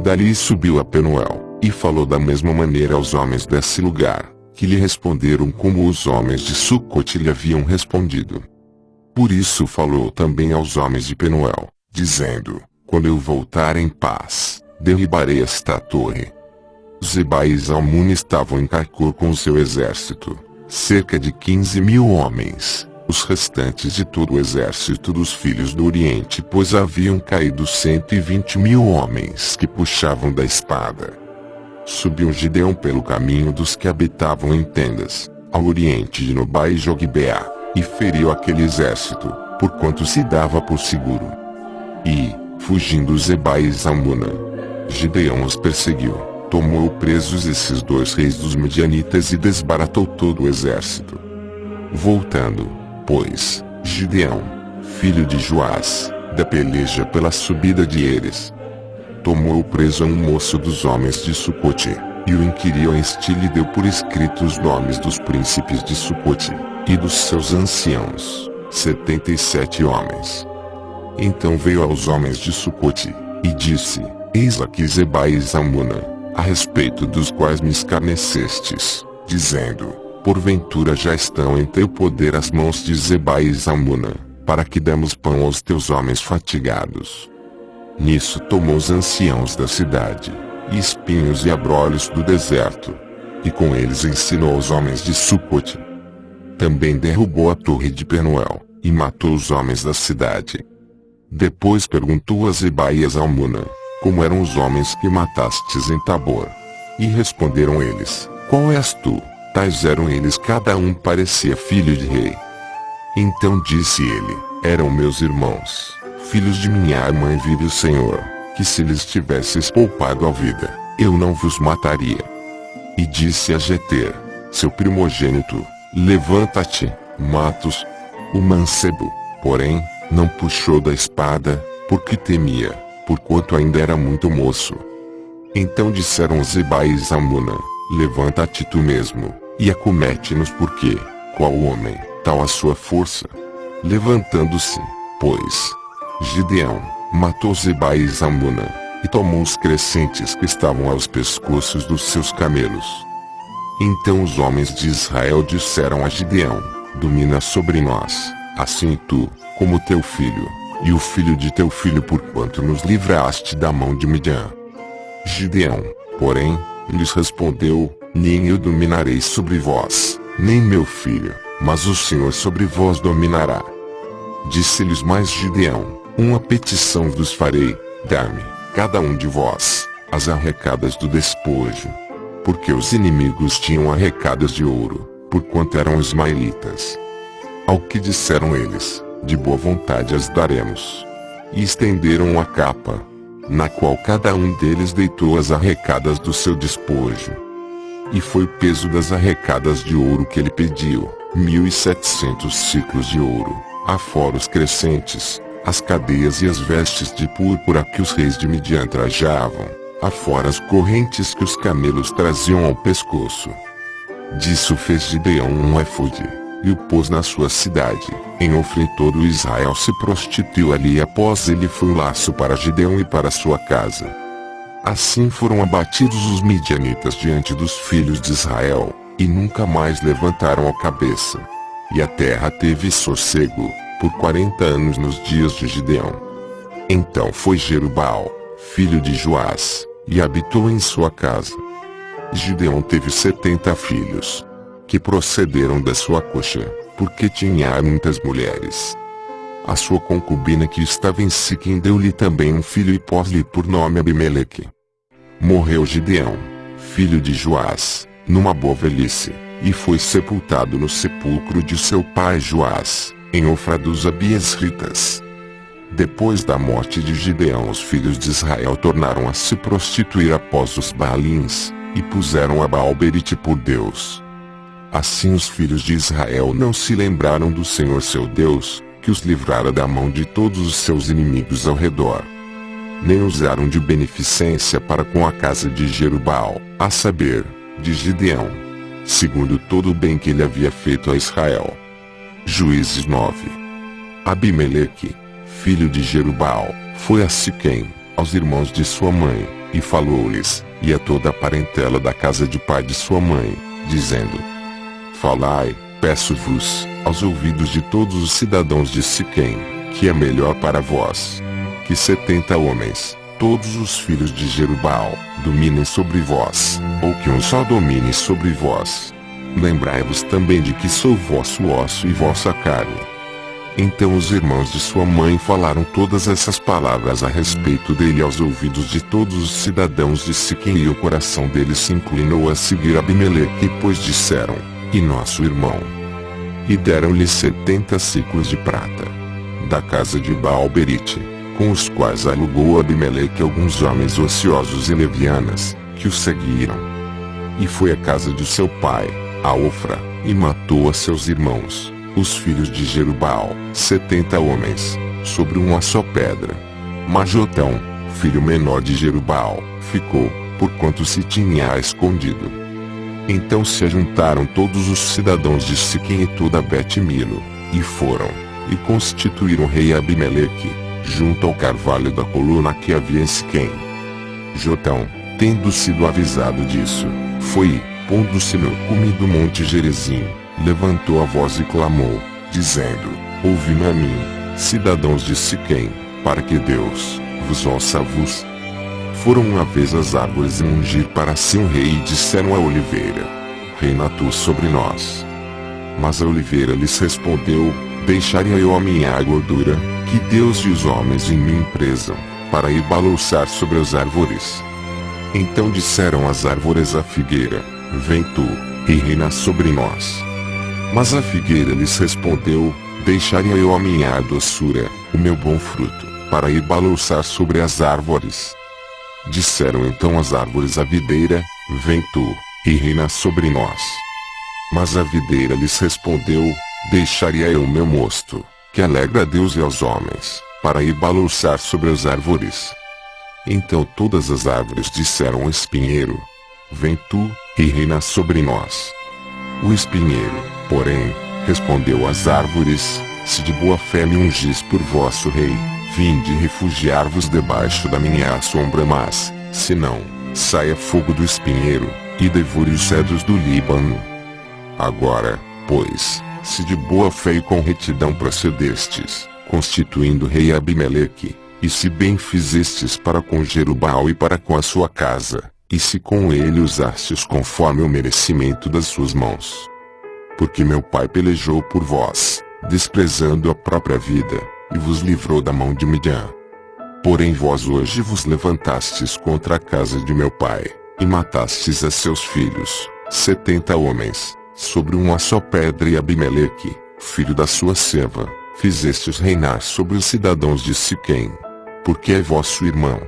A: Dali subiu a Penuel, e falou da mesma maneira aos homens desse lugar, que lhe responderam como os homens de Sucote lhe haviam respondido. Por isso falou também aos homens de Penuel, dizendo: quando eu voltar em paz, derribarei esta torre. Zeba e Zalmuna estavam em Carcor com o seu exército, cerca de 15.000 homens, os restantes de todo o exército dos filhos do Oriente, pois haviam caído 120.000 homens que puxavam da espada. Subiu Gideão pelo caminho dos que habitavam em tendas, ao oriente de Nobá e Jogbeá, e feriu aquele exército, porquanto se dava por seguro. E, fugindo os Zebá e Zalmuna, Gideão os perseguiu, tomou presos esses 2 reis dos Midianitas e desbaratou todo o exército. Voltando, pois, Gideão, filho de Joás, da peleja pela subida de Eres, tomou preso um moço dos homens de Sucote, e o inquiriu em Estile e deu por escrito os nomes dos príncipes de Sucote, e dos seus anciãos, 77 homens. Então veio aos homens de Sucote, e disse: Eis aqui Zebá e Zalmuna, a respeito dos quais me escarnecestes, dizendo: porventura já estão em teu poder as mãos de Zebá e Zalmuna, para que demos pão aos teus homens fatigados. Nisso tomou os anciãos da cidade, e espinhos e abrolhos do deserto, e com eles ensinou aos homens de Sucote. Também derrubou a torre de Penuel, e matou os homens da cidade. Depois perguntou a Zebá e a Zalmuna, como eram os homens que matastes em Tabor. E responderam eles: Qual és tu? Tais eram eles, cada um parecia filho de rei. Então disse ele: Eram meus irmãos, filhos de minha irmã, e vive o Senhor, que se lhes tivesses poupado a vida, eu não vos mataria. E disse a Jeter, seu primogênito: Levanta-te, mata-os. O mancebo, porém, não puxou da espada, porque temia, porquanto ainda era muito moço. Então disseram Zebá e Zalmuna: Levanta-te tu mesmo, e acomete-nos, porque, qual homem, tal a sua força? Levantando-se, pois, Gideão, matou Zebá e Zalmuna, e tomou os crescentes que estavam aos pescoços dos seus camelos. Então os homens de Israel disseram a Gideão: Domina sobre nós, assim tu, como teu filho, e o filho de teu filho, porquanto nos livraste da mão de Midian. Gideão, porém, lhes respondeu: Nem eu dominarei sobre vós, nem meu filho, mas o Senhor sobre vós dominará. Disse-lhes mais Gideão: Uma petição vos farei: dá-me, cada um de vós, as arrecadas do despojo. Porque os inimigos tinham arrecadas de ouro, porquanto eram ismaelitas. Ao que disseram eles: De boa vontade as daremos. E estenderam a capa, na qual cada um deles deitou as arrecadas do seu despojo. E foi o peso das arrecadas de ouro que ele pediu, 1.700 ciclos de ouro, afora os crescentes, as cadeias e as vestes de púrpura que os reis de Midian trajavam, afora as correntes que os camelos traziam ao pescoço. Disso fez Gideão um éfode, e o pôs na sua cidade. Em Ofra todo Israel se prostituiu ali, e após ele foi um laço para Gideão e para sua casa. Assim foram abatidos os midianitas diante dos filhos de Israel, e nunca mais levantaram a cabeça. E a terra teve sossego, por 40 anos nos dias de Gideão. Então foi Jerubaal, filho de Joás, e habitou em sua casa. Gideão teve 70 filhos, que procederam da sua coxa, porque tinha muitas mulheres. A sua concubina que estava em Siquém deu-lhe também um filho e pôs-lhe por nome Abimeleque. Morreu Gideão, filho de Joás, numa boa velhice, e foi sepultado no sepulcro de seu pai Joás, em Ofra dos Abiesritas. Depois da morte de Gideão, os filhos de Israel tornaram a se prostituir após os Baalins, e puseram a Baal-berite por Deus. Assim os filhos de Israel não se lembraram do Senhor seu Deus, que os livrara da mão de todos os seus inimigos ao redor. Nem usaram de beneficência para com a casa de Jerubaal, a saber, de Gideão, segundo todo o bem que ele havia feito a Israel. Juízes 9. Abimeleque, filho de Jerubaal, foi a Siquém, aos irmãos de sua mãe, e falou-lhes, e a toda a parentela da casa de pai de sua mãe, dizendo: Falai, peço-vos, aos ouvidos de todos os cidadãos de Siquém, que é melhor para vós que 70 homens, todos os filhos de Jerubaal, dominem sobre vós, ou que um só domine sobre vós. Lembrai-vos também de que sou vosso osso e vossa carne. Então os irmãos de sua mãe falaram todas essas palavras a respeito dele aos ouvidos de todos os cidadãos de Siquém, e o coração deles se inclinou a seguir Abimeleque, pois disseram: e nosso irmão? E deram-lhe 70 ciclos de prata da casa de Baal-Berite, com os quais alugou Abimeleque alguns homens ociosos e levianas, que o seguiram. E foi à casa de seu pai, a Ofra, e matou a seus irmãos, os filhos de Jerubbaal, 70 homens, sobre uma só pedra. Mas Jotão, filho menor de Jerubbaal, ficou, porquanto se tinha escondido. Então se ajuntaram todos os cidadãos de Siquém e toda Bet-Milo, e foram, e constituíram rei Abimeleque, junto ao carvalho da coluna que havia em Siquém. Jotão, tendo sido avisado disso, foi, pondo-se no cume do monte Gerizim, levantou a voz e clamou, dizendo: ouvi-me a mim, cidadãos de Siquém, para que Deus vos ouça-vos. Foram uma vez as árvores ungir para si um rei, e disseram à oliveira: reina tu sobre nós. Mas a oliveira lhes respondeu: deixaria eu a minha gordura, que Deus e os homens em mim prezam, para ir balouçar sobre as árvores. Então disseram as árvores à figueira: vem tu, e reina sobre nós. Mas a figueira lhes respondeu: deixaria eu a minha doçura, o meu bom fruto, para ir balouçar sobre as árvores. Disseram então as árvores à videira: vem tu, e reina sobre nós. Mas a videira lhes respondeu: deixaria eu o meu mosto, que alegra a Deus e aos homens, para ir balouçar sobre as árvores. Então todas as árvores disseram ao espinheiro: vem tu, e reina sobre nós. O espinheiro, porém, respondeu às árvores: se de boa fé me ungis por vosso rei, vinde refugiar-vos debaixo da minha sombra, mas, se não, saia fogo do espinheiro, e devore os cedros do Líbano. Agora, pois, se de boa fé e com retidão procedestes, constituindo rei Abimeleque, e se bem fizestes para com Jerubbaal e para com a sua casa, e se com ele usastes conforme o merecimento das suas mãos. Porque meu pai pelejou por vós, desprezando a própria vida, e vos livrou da mão de Midian. Porém vós hoje vos levantastes contra a casa de meu pai, e matastes a seus filhos, 70 homens, sobre uma só pedra, e Abimeleque, filho da sua serva, fizestes reinar sobre os cidadãos de Siquém, porque é vosso irmão.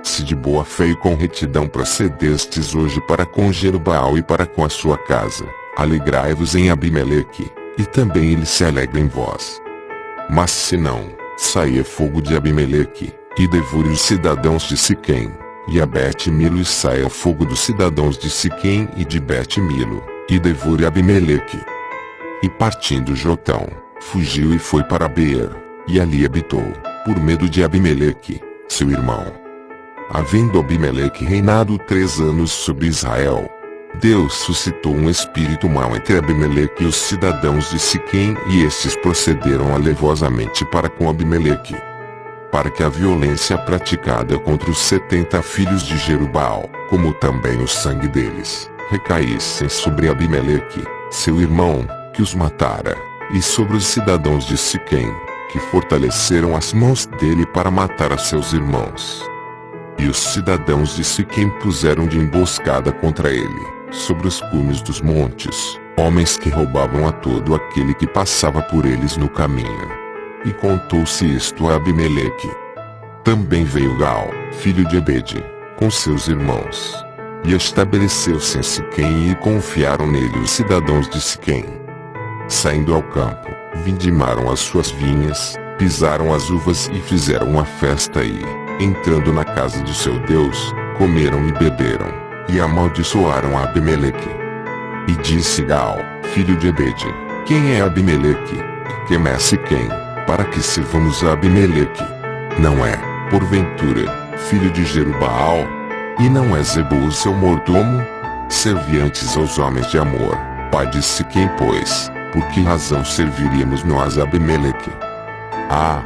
A: Se de boa fé e com retidão procedestes hoje para com Jerubbaal e para com a sua casa, alegrai-vos em Abimeleque, e também ele se alegra em vós. Mas se não, saia fogo de Abimeleque, e devore os cidadãos de Siquém, e a Bet-Milo, e saia fogo dos cidadãos de Siquém e de Bet-Milo, e devore Abimeleque. E partindo Jotão, fugiu e foi para Beer, e ali habitou, por medo de Abimeleque, seu irmão. Havendo Abimeleque reinado 3 anos sobre Israel, Deus suscitou um espírito mau entre Abimeleque e os cidadãos de Siquém, e estes procederam alevosamente para com Abimeleque, para que a violência praticada contra os 70 filhos de Jerubbaal, como também o sangue deles, recaíssem sobre Abimeleque, seu irmão, que os matara, e sobre os cidadãos de Siquém, que fortaleceram as mãos dele para matar a seus irmãos. E os cidadãos de Siquém puseram de emboscada contra ele, sobre os cumes dos montes, homens que roubavam a todo aquele que passava por eles no caminho. E contou-se isto a Abimeleque. Também veio Gal, filho de Ebede, com seus irmãos, e estabeleceu-se em Siquém, e confiaram nele os cidadãos de Siquém. Saindo ao campo, vindimaram as suas vinhas, pisaram as uvas e fizeram uma festa, e, entrando na casa de seu Deus, comeram e beberam, e amaldiçoaram a Abimeleque. E disse Gal, filho de Ebede: quem é Abimeleque, que teme a Siquém, para que sirvamos a Abimeleque? Não é, porventura, filho de Jerubbaal? E não é Zebul seu mordomo? Servi antes aos homens de Amor, pai de Siquém, pois, por que razão serviríamos nós a Abimeleque? Ah!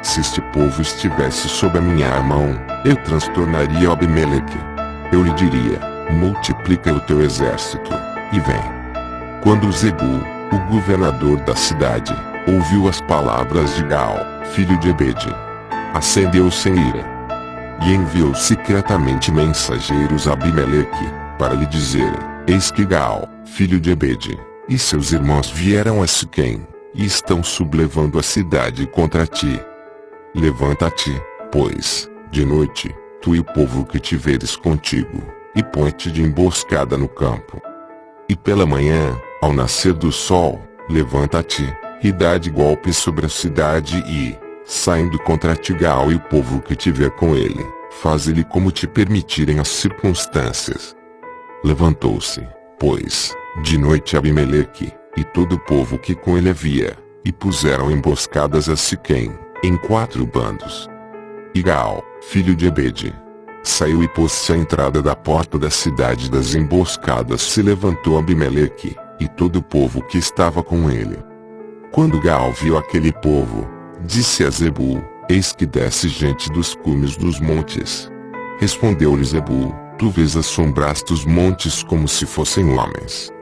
A: Se este povo estivesse sob a minha mão, eu transtornaria Abimeleque. Eu lhe diria: multiplica o teu exército, e vem. Quando Zebul, o governador da cidade, ouviu as palavras de Gaal, filho de Ebede. Acendeu-se em ira. E enviou secretamente mensageiros a Abimeleque, para lhe dizerem: Eis que Gaal, filho de Ebede, e seus irmãos vieram a Siquém, e estão sublevando a cidade contra ti. Levanta-te, pois, de noite, tu e o povo que te veres contigo, e põe-te de emboscada no campo. E pela manhã, ao nascer do sol, levanta-te, e dá de golpe sobre a cidade e, saindo contra ti Gaal e o povo que te ver com ele, faze-lhe como te permitirem as circunstâncias. Levantou-se, pois, de noite Abimeleque, e todo o povo que com ele havia, e puseram emboscadas a Siquém, em 4 bandos. E Gaal, filho de Ebede, saiu e pôs-se à entrada da porta da cidade das emboscadas. Se levantou Abimeleque, e todo o povo que estava com ele. Quando Gaal viu aquele povo, disse a Zebul: Eis que desce gente dos cumes dos montes. Respondeu-lhe Zebul: Tu vês assombraste os montes como se fossem homens.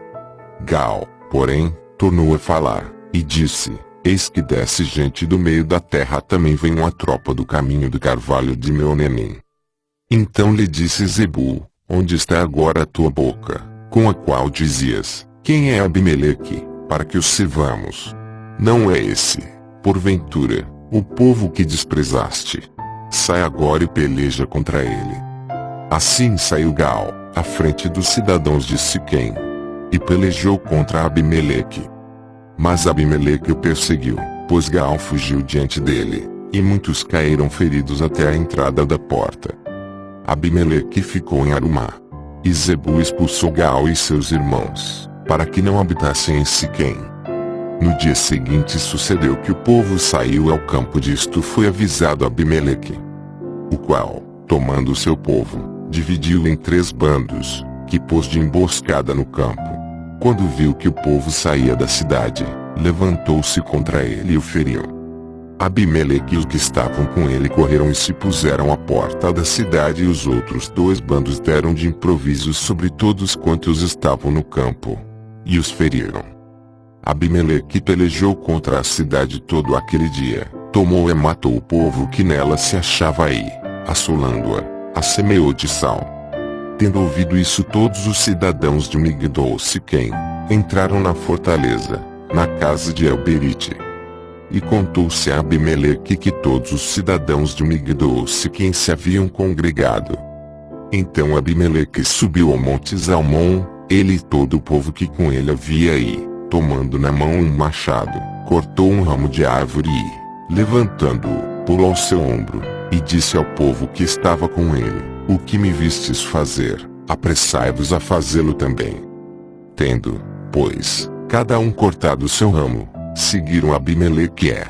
A: Gaal, porém, tornou a falar, e disse: Eis que desce gente do meio da terra, também vem uma tropa do caminho do carvalho de Meonenim. Então lhe disse Zebul: Onde está agora a tua boca, com a qual dizias: Quem é Abimeleque, para que o servamos? Não é esse, porventura, o povo que desprezaste? Sai agora e peleja contra ele. Assim saiu Gaal, à frente dos cidadãos de Siquém, e pelejou contra Abimeleque. Mas Abimeleque o perseguiu, pois Gaal fugiu diante dele, e muitos caíram feridos até a entrada da porta. Abimeleque ficou em Arumá. E Zebul expulsou Gaal e seus irmãos, para que não habitassem em Siquém. No dia seguinte sucedeu que o povo saiu ao campo, disto foi avisado Abimeleque, o qual, tomando o seu povo, dividiu em 3 bandos, que pôs de emboscada no campo. Quando viu que o povo saía da cidade, levantou-se contra ele e o feriu. Abimeleque e os que estavam com ele correram e se puseram à porta da cidade, e os outros 2 bandos deram de improviso sobre todos quantos estavam no campo, e os feriram. Abimeleque pelejou contra a cidade todo aquele dia, tomou e matou o povo que nela se achava e, assolando-a, a semeou de sal. Tendo ouvido isso, todos os cidadãos de Migdol Siquém entraram na fortaleza, na casa de Elberite. E contou-se a Abimeleque que todos os cidadãos de Migdol Siquém se haviam congregado. Então Abimeleque subiu ao monte Zalmon, ele e todo o povo que com ele havia, e, tomando na mão um machado, cortou um ramo de árvore e, levantando-o, pulou ao seu ombro, e disse ao povo que estava com ele: O que me vistes fazer, apressai-vos a fazê-lo também. Tendo, pois, cada um cortado o seu ramo, seguiram Abimeleque e,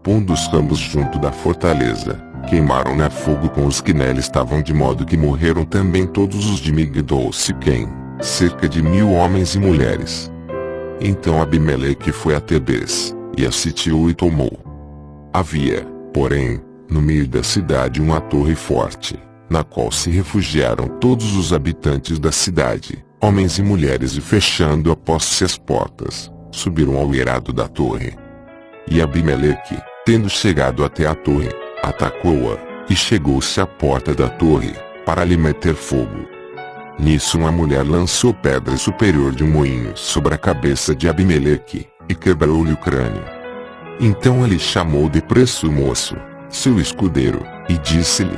A: pondo os ramos junto da fortaleza, queimaram-na a fogo com os que nela estavam, de modo que morreram também todos os de Migdol Siquém, cerca de 1000 homens e mulheres. Então Abimeleque foi a Tebes, e a sitiou e tomou. Havia, porém, no meio da cidade uma torre forte, na qual se refugiaram todos os habitantes da cidade, homens e mulheres, e fechando após si as portas, subiram ao eirado da torre. E Abimeleque, tendo chegado até a torre, atacou-a, e chegou-se à porta da torre, para lhe meter fogo. Nisso uma mulher lançou pedra superior de um moinho sobre a cabeça de Abimeleque, e quebrou-lhe o crânio. Então ele chamou depressa o moço, seu escudeiro, e disse-lhe: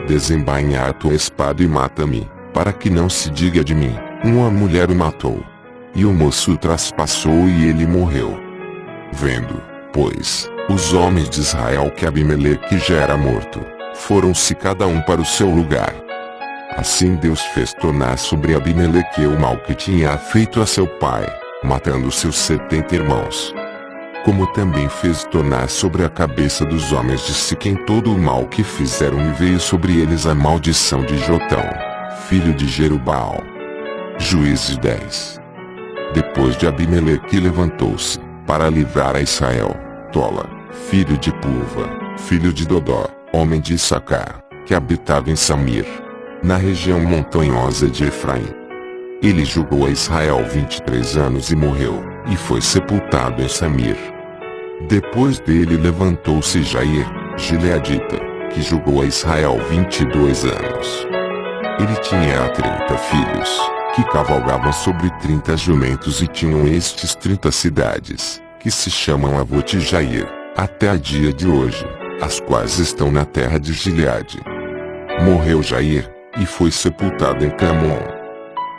A: Desembainha a tua espada e mata-me, para que não se diga de mim, uma mulher o matou. E o moço o traspassou e ele morreu. Vendo, pois, os homens de Israel que Abimeleque já era morto, foram-se cada um para o seu lugar. Assim Deus fez tornar sobre Abimeleque o mal que tinha feito a seu pai, matando seus 70 irmãos. Como também fez tornar sobre a cabeça dos homens de Siquém todo o mal que fizeram, e veio sobre eles a maldição de Jotão, filho de Jerubbaal. Juízes 10. Depois de Abimeleque levantou-se, para livrar a Israel, Tola, filho de Puva, filho de Dodó, homem de Issacar, que habitava em Samir, na região montanhosa de Efraim. Ele julgou a Israel 23 anos e morreu, e foi sepultado em Samir. Depois dele levantou-se Jair, gileadita, que julgou a Israel 22 anos. Ele tinha 30 filhos, que cavalgavam sobre 30 jumentos e tinham estes 30 cidades, que se chamam Avot Jair, até a dia de hoje, as quais estão na terra de Gileade. Morreu Jair, e foi sepultado em Camon.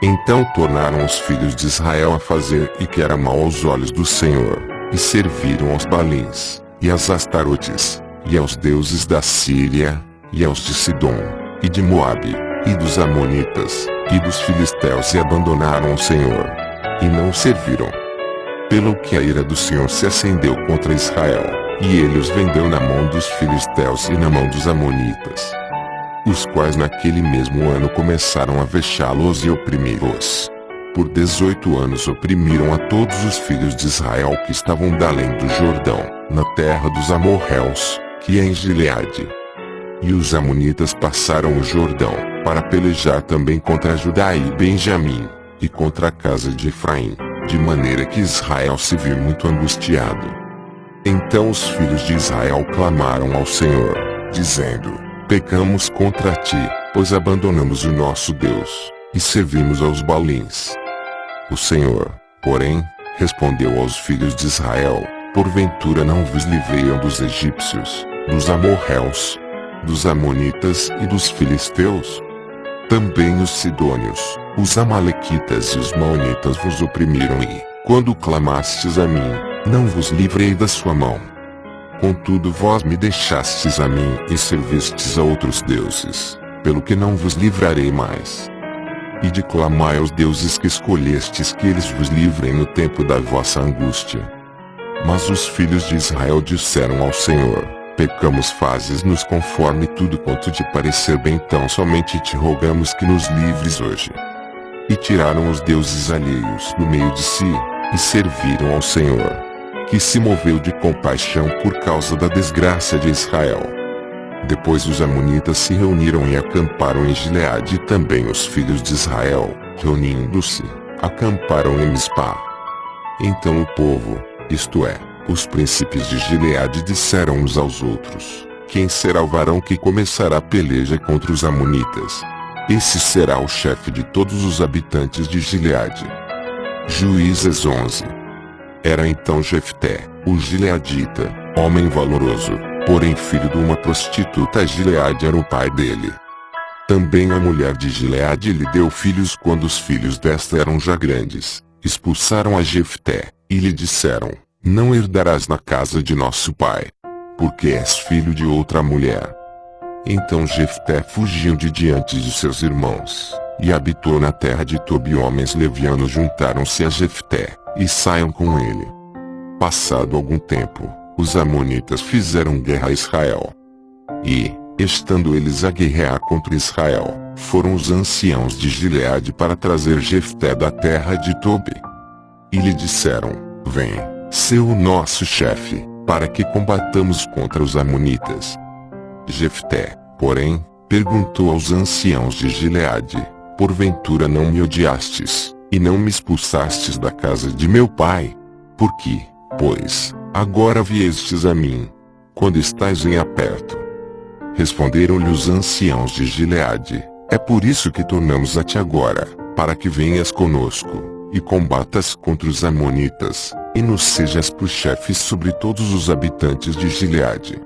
A: Então tornaram os filhos de Israel a fazer o que era mal aos olhos do Senhor, e serviram aos Balins, e às Astarotes, e aos deuses da Síria, e aos de Sidom, e de Moabe, e dos Amonitas, e dos Filisteus, e abandonaram o Senhor, e não o serviram. Pelo que a ira do Senhor se acendeu contra Israel, e ele os vendeu na mão dos Filisteus e na mão dos Amonitas, os quais naquele mesmo ano começaram a vexá-los e oprimi-los. Por 18 anos oprimiram a todos os filhos de Israel que estavam da além do Jordão, na terra dos amorreus, que é em Gileade. E os amonitas passaram o Jordão, para pelejar também contra Judá e Benjamim, e contra a casa de Efraim, de maneira que Israel se viu muito angustiado. Então os filhos de Israel clamaram ao Senhor, dizendo: pecamos contra ti, pois abandonamos o nosso Deus, e servimos aos Balins. O Senhor, porém, respondeu aos filhos de Israel: porventura não vos livrei dos egípcios, dos amorreus, dos amonitas e dos filisteus? Também os sidônios, os amalequitas e os maonitas vos oprimiram e, quando clamastes a mim, não vos livrei da sua mão. Contudo vós me deixastes a mim e servistes a outros deuses, pelo que não vos livrarei mais. E de clamai aos deuses que escolhestes que eles vos livrem no tempo da vossa angústia. Mas os filhos de Israel disseram ao Senhor: pecamos, fazes-nos conforme tudo quanto te parecer bem, então somente te rogamos que nos livres hoje. E tiraram os deuses alheios do meio de si, e serviram ao Senhor, que se moveu de compaixão por causa da desgraça de Israel. Depois os amonitas se reuniram e acamparam em Gileade, e também os filhos de Israel, reunindo-se, acamparam em Mispá. Então o povo, isto é, os príncipes de Gileade, disseram uns aos outros: quem será o varão que começará a peleja contra os amonitas? Esse será o chefe de todos os habitantes de Gileade. Juízes 11. Era então Jefté, o gileadita, homem valoroso, porém filho de uma prostituta. Gileade era o pai dele. Também a mulher de Gileade lhe deu filhos. Quando os filhos desta eram já grandes, expulsaram a Jefté, e lhe disseram: não herdarás na casa de nosso pai, porque és filho de outra mulher. Então Jefté fugiu de diante de seus irmãos, e habitou na terra de Tobi. Homens levianos juntaram-se a Jefté, e saiam com ele. Passado algum tempo, os amonitas fizeram guerra a Israel. E, estando eles a guerrear contra Israel, foram os anciãos de Gileade para trazer Jefté da terra de Tobi. E lhe disseram: vem, sê o nosso chefe, para que combatamos contra os amonitas. Jefté, porém, perguntou aos anciãos de Gileade: porventura não me odiastes, e não me expulsastes da casa de meu pai? Por que, pois, agora viestes a mim, quando estais em aperto? Responderam-lhe os anciãos de Gileade: é por isso que tornamos a ti agora, para que venhas conosco, e combatas contra os amonitas, e nos sejas por chefes sobre todos os habitantes de Gileade.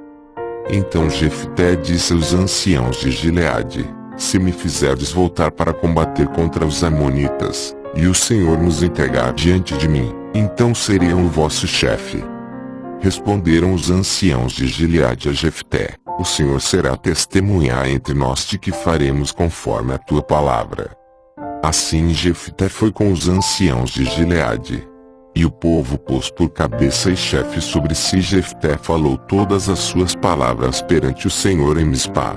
A: Então Jefté disse aos anciãos de Gileade: se me fizerdes voltar para combater contra os amonitas, e o Senhor nos entregar diante de mim, então serei eu o vosso chefe. Responderam os anciãos de Gileade a Jefté: o Senhor será testemunhar entre nós de que faremos conforme a tua palavra. Assim Jefté foi com os anciãos de Gileade. E o povo pôs por cabeça e chefe sobre si. Jefté falou todas as suas palavras perante o Senhor em Mispá.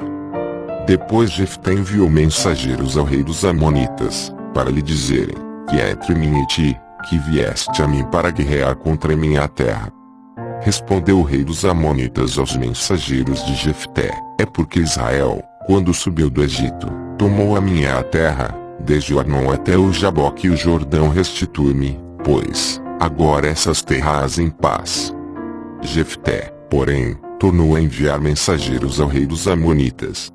A: Depois Jefté enviou mensageiros ao rei dos Amonitas, para lhe dizerem: que é entre mim e ti, que vieste a mim para guerrear contra a minha terra? Respondeu o rei dos Amonitas aos mensageiros de Jefté: é porque Israel, quando subiu do Egito, tomou a minha terra, desde o Arnon até o Jaboque e o Jordão. Restitui-me, pois, agora essas terras em paz. Jefté, porém, tornou a enviar mensageiros ao rei dos Amonitas,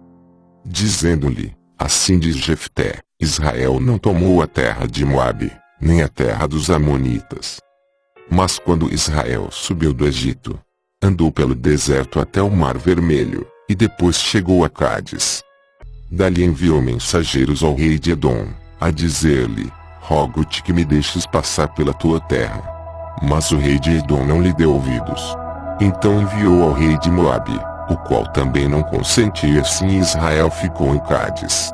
A: dizendo-lhe: assim diz Jefté, Israel não tomou a terra de Moabe, nem a terra dos Amonitas. Mas quando Israel subiu do Egito, andou pelo deserto até o Mar Vermelho, e depois chegou a Cádiz. Dali enviou mensageiros ao rei de Edom, a dizer-lhe: rogo-te que me deixes passar pela tua terra. Mas o rei de Edom não lhe deu ouvidos. Então enviou ao rei de Moabe, o qual também não consentiu, e assim Israel ficou em Cádiz.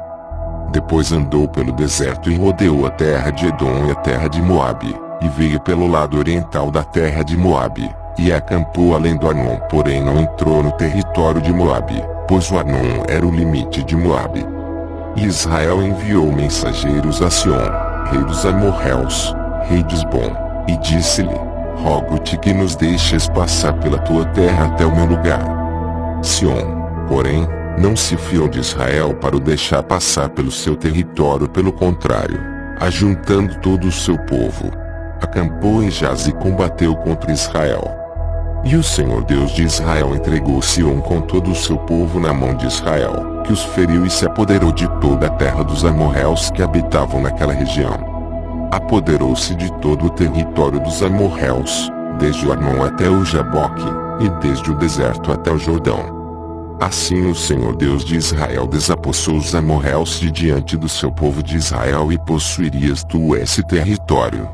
A: Depois andou pelo deserto e rodeou a terra de Edom e a terra de Moabe, e veio pelo lado oriental da terra de Moabe, e acampou além do Arnon, porém não entrou no território de Moabe, pois o Arnon era o limite de Moabe. E Israel enviou mensageiros a Sion, rei dos amorreus, rei de Esbom, e disse-lhe: rogo-te que nos deixes passar pela tua terra até o meu lugar. Sion, porém, não se fiou de Israel para o deixar passar pelo seu território, pelo contrário, ajuntando todo o seu povo, acampou em Jaz e combateu contra Israel. E o Senhor Deus de Israel entregou Sion com todo o seu povo na mão de Israel, que os feriu e se apoderou de toda a terra dos amorreus que habitavam naquela região. Apoderou-se de todo o território dos amorreus, desde o Arnon até o Jaboque, e desde o deserto até o Jordão. Assim o Senhor Deus de Israel desapossou os amorreus de diante do seu povo de Israel, e possuirias tu esse território.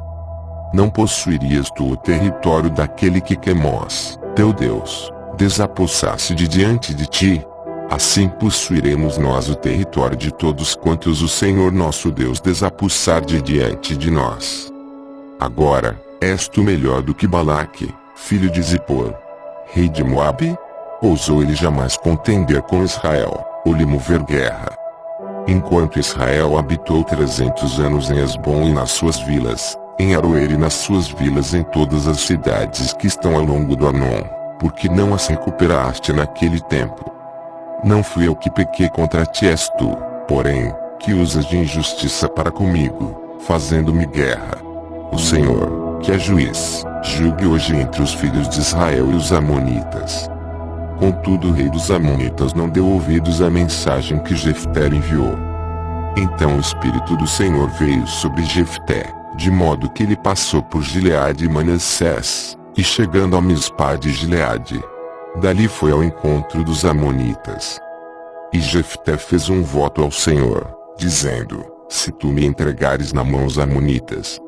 A: Não possuirias tu o território daquele que Quemos, teu Deus, desapossasse de diante de ti. Assim possuiremos nós o território de todos quantos o Senhor nosso Deus desapossar de diante de nós. Agora, és tu melhor do que Balaque, filho de Zippor, rei de Moabe? Ousou ele jamais contender com Israel, ou lhe mover guerra? Enquanto Israel habitou 300 anos em Esbom e nas suas vilas, em Aroer e nas suas vilas, em todas as cidades que estão ao longo do Arnon, porque não as recuperaste naquele tempo. Não fui eu que pequei contra ti, és tu, porém, que usas de injustiça para comigo, fazendo-me guerra. O Senhor, que é juiz, julgue hoje entre os filhos de Israel e os amonitas. Contudo o rei dos amonitas não deu ouvidos à mensagem que Jefté enviou. Então o Espírito do Senhor veio sobre Jefté, de modo que ele passou por Gileade e Manassés, e chegando a Mispa de Gileade, dali foi ao encontro dos amonitas. E Jefté fez um voto ao Senhor, dizendo: se tu me entregares na mão os amonitas,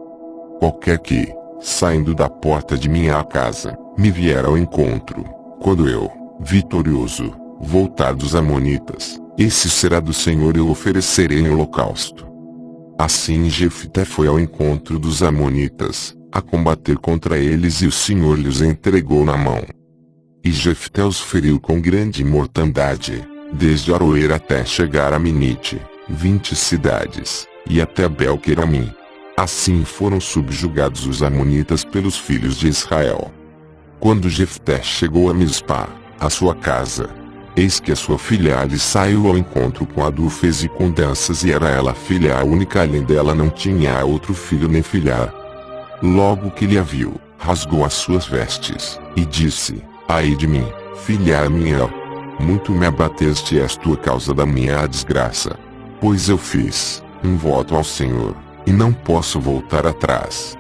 A: qualquer que, saindo da porta de minha casa, me vier ao encontro, quando eu, vitorioso, voltar dos amonitas, esse será do Senhor, e eu oferecerei em holocausto. Assim Jefté foi ao encontro dos amonitas, a combater contra eles, e o Senhor lhes entregou na mão. E Jefté os feriu com grande mortandade, desde Aroer até chegar a Minite, 20 cidades, e até Bel-Queramim. Assim foram subjugados os amonitas pelos filhos de Israel. Quando Jefté chegou a Mispa, a sua casa, eis que a sua filha lhe saiu ao encontro com adufes e com danças, e era ela filha única, além dela não tinha outro filho nem filha. Logo que lhe a viu, rasgou as suas vestes, e disse: ai de mim, filha minha! Muito me abateste, és tu a causa da minha desgraça. Pois eu fiz um voto ao Senhor, e não posso voltar atrás.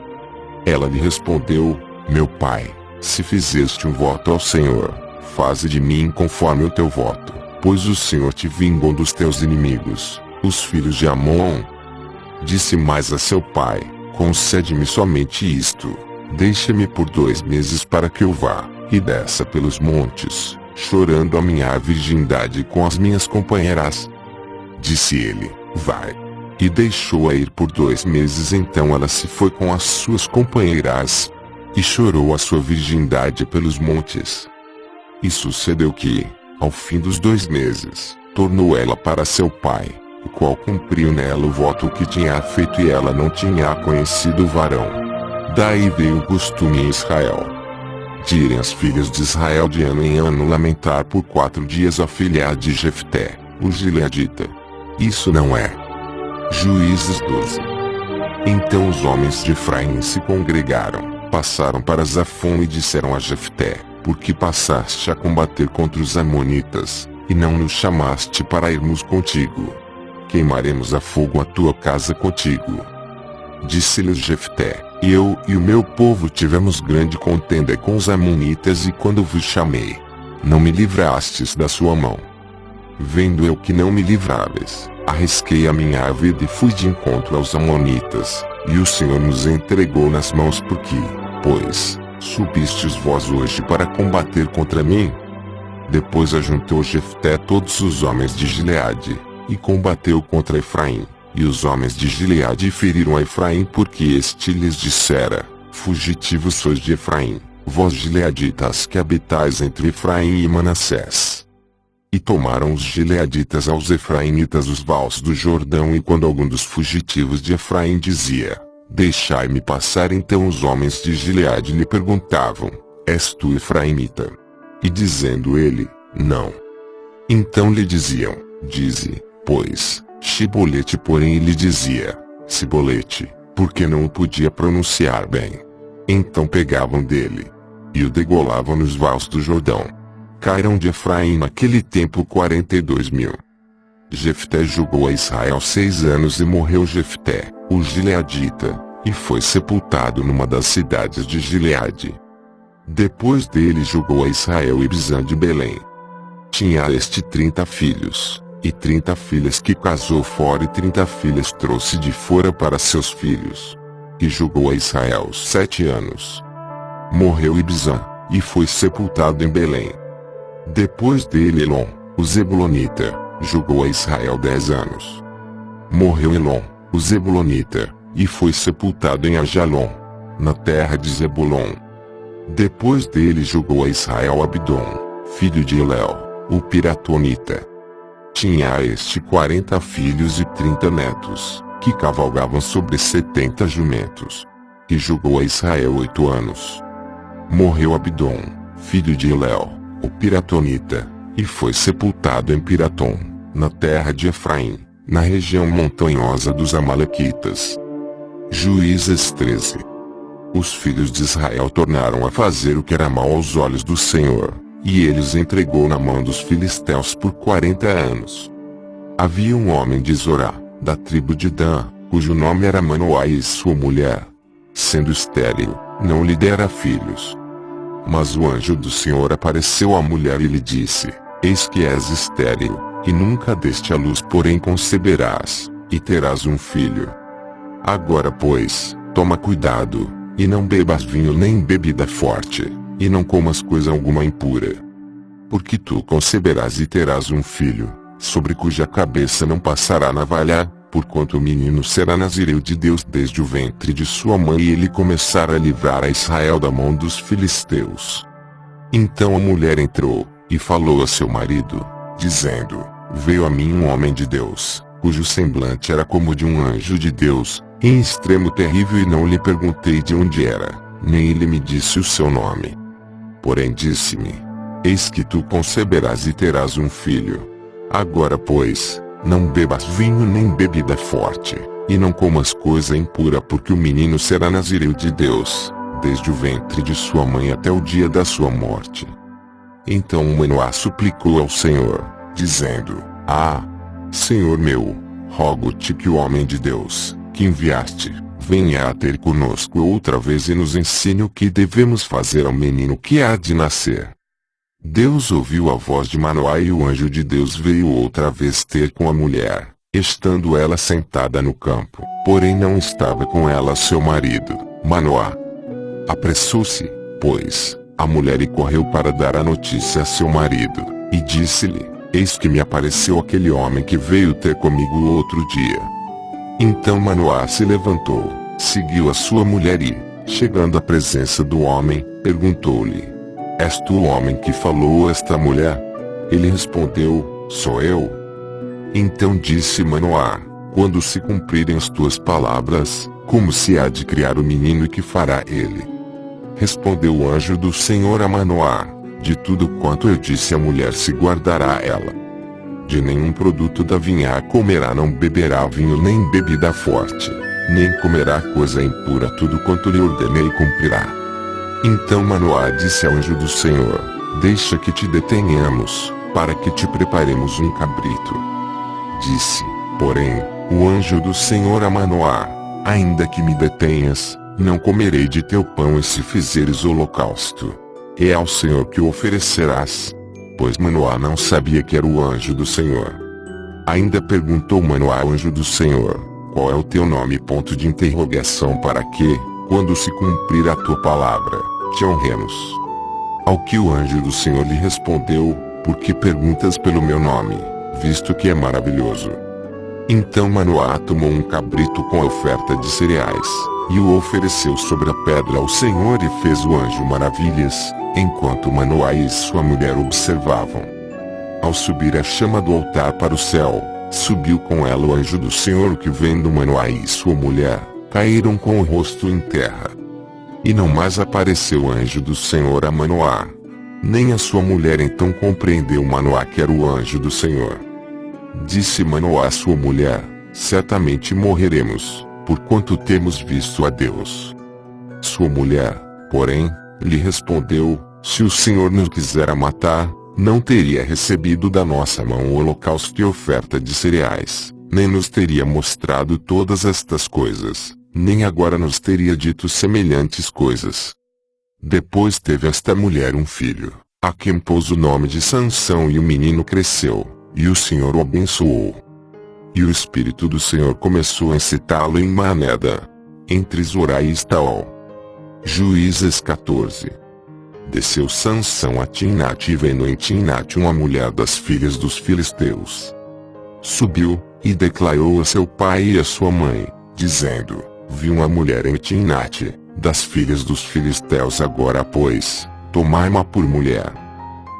A: Ela lhe respondeu: meu pai, se fizeste um voto ao Senhor, faze de mim conforme o teu voto, pois o Senhor te vingou dos teus inimigos, os filhos de Amon. Disse mais a seu pai: concede-me somente isto, deixa-me por 2 meses para que eu vá, e desça pelos montes, chorando a minha virgindade com as minhas companheiras. Disse ele: vai. E deixou-a ir por 2 meses. Então ela se foi com as suas companheiras, e chorou a sua virgindade pelos montes. E sucedeu que, ao fim dos 2 meses, tornou ela para seu pai, o qual cumpriu nela o voto que tinha feito, e ela não tinha conhecido o varão. Daí veio o costume em Israel de irem as filhas de Israel de ano em ano lamentar por 4 dias a filha de Jefté, o gileadita. Isso não é. Juízes 12. Então os homens de Efraim se congregaram, passaram para Zafon e disseram a Jefté: porque passaste a combater contra os amonitas, e não nos chamaste para irmos contigo. Queimaremos a fogo a tua casa contigo. Disse-lhes Jefté: eu e o meu povo tivemos grande contenda com os amonitas, e quando vos chamei, não me livrastes da sua mão. Vendo eu que não me livráveis, arrisquei a minha vida e fui de encontro aos amonitas, e o Senhor nos entregou nas mãos. Porque, pois, subistes vós hoje para combater contra mim? Depois ajuntou Jefté todos os homens de Gileade, e combateu contra Efraim. E os homens de Gileade feriram a Efraim, porque este lhes dissera: fugitivos sois de Efraim, vós gileaditas que habitais entre Efraim e Manassés. E tomaram os gileaditas aos efraimitas os vales do Jordão, e quando algum dos fugitivos de Efraim dizia: deixai-me passar, então os homens de Gileade lhe perguntavam: és tu efraimita? E dizendo ele: não. Então lhe diziam: dize, pois, Shibolete. Porém ele dizia: Sibolete, porque não o podia pronunciar bem. Então pegavam dele, e o degolavam nos vales do Jordão. Caíram de Efraim naquele tempo 42.000. Jefté julgou a Israel 6 anos, e morreu Jefté, o gileadita, e foi sepultado numa das cidades de Gileade. Depois dele julgou a Israel Ibzan de Belém. Tinha este 30 filhos, e 30 filhas que casou fora, e 30 filhas trouxe de fora para seus filhos. E julgou a Israel 7 anos. Morreu Ibzan, e foi sepultado em Belém. Depois dele Elon, o Zebulonita, julgou a Israel 10 anos. Morreu Elon, o Zebulonita, e foi sepultado em Ajalon, na terra de Zebulon. Depois dele julgou a Israel Abdon, filho de Elel, o Piratonita. Tinha este 40 filhos e 30 netos, que cavalgavam sobre 70 jumentos. E julgou a Israel 8 anos. Morreu Abdon, filho de Elel, o Piratonita, e foi sepultado em Piratom, na terra de Efraim, na região montanhosa dos Amalequitas. Juízes 13. Os filhos de Israel tornaram a fazer o que era mal aos olhos do Senhor, e ele os entregou na mão dos filisteus por 40 anos. Havia um homem de Zorá, da tribo de Dan, cujo nome era Manoá, e sua mulher, sendo estéril, não lhe dera filhos. Mas o anjo do Senhor apareceu à mulher e lhe disse: eis que és estéril, e nunca deste à luz, porém conceberás, e terás um filho. Agora pois, toma cuidado, e não bebas vinho nem bebida forte, e não comas coisa alguma impura. Porque tu conceberás e terás um filho, sobre cuja cabeça não passará navalha, porquanto o menino será nazireu de Deus desde o ventre de sua mãe, e ele começará a livrar a Israel da mão dos filisteus. Então a mulher entrou, e falou a seu marido, dizendo: veio a mim um homem de Deus, cujo semblante era como de um anjo de Deus, em extremo terrível, e não lhe perguntei de onde era, nem ele me disse o seu nome. Porém disse-me: eis que tu conceberás e terás um filho. Agora pois, não bebas vinho nem bebida forte, e não comas coisa impura, porque o menino será nazireu de Deus, desde o ventre de sua mãe até o dia da sua morte. Então Manoá suplicou ao Senhor, dizendo: Senhor meu, rogo-te que o homem de Deus, que enviaste, venha a ter conosco outra vez e nos ensine o que devemos fazer ao menino que há de nascer. Deus ouviu a voz de Manoá, e o anjo de Deus veio outra vez ter com a mulher, estando ela sentada no campo, porém não estava com ela seu marido, Manoá. Apressou-se, pois, a mulher e correu para dar a notícia a seu marido, e disse-lhe: eis que me apareceu aquele homem que veio ter comigo o outro dia. Então Manoá se levantou, seguiu a sua mulher e, chegando à presença do homem, perguntou-lhe: és tu o homem que falou a esta mulher? Ele respondeu: sou eu. Então disse Manoá: quando se cumprirem as tuas palavras, como se há de criar o menino e que fará ele? Respondeu o anjo do Senhor a Manoá: de tudo quanto eu disse a mulher se guardará ela. De nenhum produto da vinha comerá, não beberá vinho nem bebida forte, nem comerá coisa impura, tudo quanto lhe ordenei cumprirá. Então Manoá disse ao anjo do Senhor: deixa que te detenhamos, para que te preparemos um cabrito. Disse, porém, o anjo do Senhor a Manoá: ainda que me detenhas, não comerei de teu pão e se fizeres holocausto, é ao Senhor que o oferecerás. Pois Manoá não sabia que era o anjo do Senhor. Ainda perguntou Manoá ao anjo do Senhor: qual é o teu nome? Para que, quando se cumprir a tua palavra, te honremos. Ao que o anjo do Senhor lhe respondeu: por que perguntas pelo meu nome, visto que é maravilhoso? Então Manoá tomou um cabrito com a oferta de cereais, e o ofereceu sobre a pedra ao Senhor, e fez o anjo maravilhas, enquanto Manoá e sua mulher observavam. Ao subir a chama do altar para o céu, subiu com ela o anjo do Senhor, que vendo Manoá e sua mulher, caíram com o rosto em terra. E não mais apareceu o anjo do Senhor a Manoá. Nem a sua mulher então compreendeu Manoá que era o anjo do Senhor. Disse Manoá à sua mulher: certamente morreremos, porquanto temos visto a Deus. Sua mulher, porém, lhe respondeu: se o Senhor nos quisera matar, não teria recebido da nossa mão o holocausto e oferta de cereais, nem nos teria mostrado todas estas coisas, nem agora nos teria dito semelhantes coisas. Depois teve esta mulher um filho, a quem pôs o nome de Sansão, e o menino cresceu, e o Senhor o abençoou. E o Espírito do Senhor começou a incitá-lo em Maneda, entre Zorá e Estaol. Juízes 14. Desceu Sansão a Timnate, e vendo em Timnate uma mulher das filhas dos filisteus, subiu, e declarou a seu pai e a sua mãe, dizendo: vi uma mulher em Timnate, das filhas dos filisteus, agora pois, tomai-ma por mulher.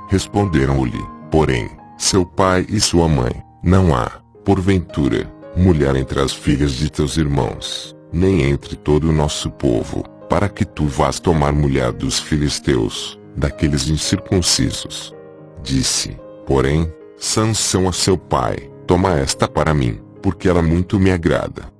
A: Responderam-lhe, porém, seu pai e sua mãe: não há, porventura, mulher entre as filhas de teus irmãos, nem entre todo o nosso povo, para que tu vás tomar mulher dos filisteus, daqueles incircuncisos. Disse, porém, Sansão a seu pai: toma esta para mim, porque ela muito me agrada.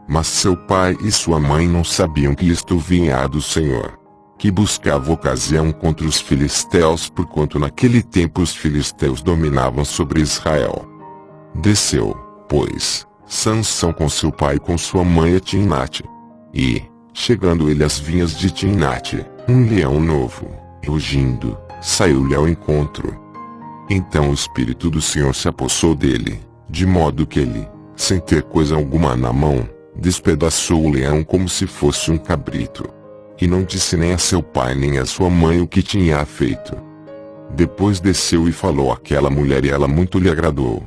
A: Mas seu pai e sua mãe não sabiam que isto vinha do Senhor, que buscava ocasião contra os filisteus, porquanto naquele tempo os filisteus dominavam sobre Israel. Desceu, pois, Sansão com seu pai e com sua mãe a Timnate. E, chegando ele às vinhas de Timnate, um leão novo, rugindo, saiu-lhe ao encontro. Então o Espírito do Senhor se apossou dele, de modo que ele, sem ter coisa alguma na mão, despedaçou o leão como se fosse um cabrito. E não disse nem a seu pai nem a sua mãe o que tinha feito. Depois desceu e falou àquela mulher, e ela muito lhe agradou.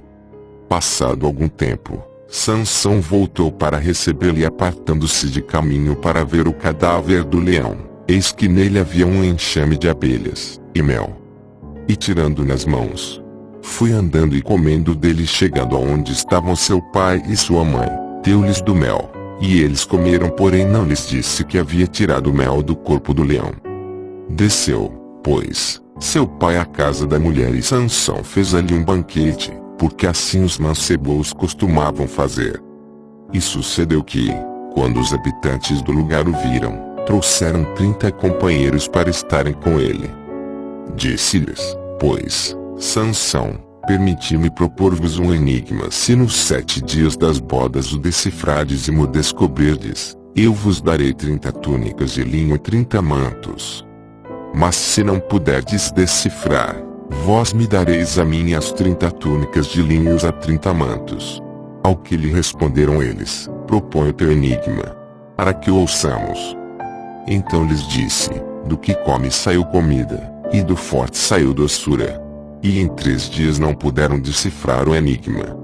A: Passado algum tempo, Sansão voltou para recebê-lo, e apartando-se de caminho para ver o cadáver do leão, eis que nele havia um enxame de abelhas, e mel. E tirando nas mãos, foi andando e comendo dele, chegando aonde estavam seu pai e sua mãe, deu-lhes do mel, e eles comeram, porém não lhes disse que havia tirado o mel do corpo do leão. Desceu, pois, seu pai à casa da mulher, e Sansão fez ali um banquete, porque assim os mancebos costumavam fazer. E sucedeu que, quando os habitantes do lugar o viram, trouxeram 30 companheiros para estarem com ele. Disse-lhes, pois, Sansão: permiti-me propor-vos um enigma. Se nos 7 dias das bodas o decifrardes e mo descobrirdes, eu vos darei 30 túnicas de linho e 30 mantos. Mas se não puderdes decifrar, vós me dareis a mim as 30 túnicas de linho e os 30 mantos. Ao que lhe responderam eles: propõe o teu enigma, para que o ouçamos. Então lhes disse: do que come saiu comida, e do forte saiu doçura. E em 3 dias não puderam decifrar o enigma.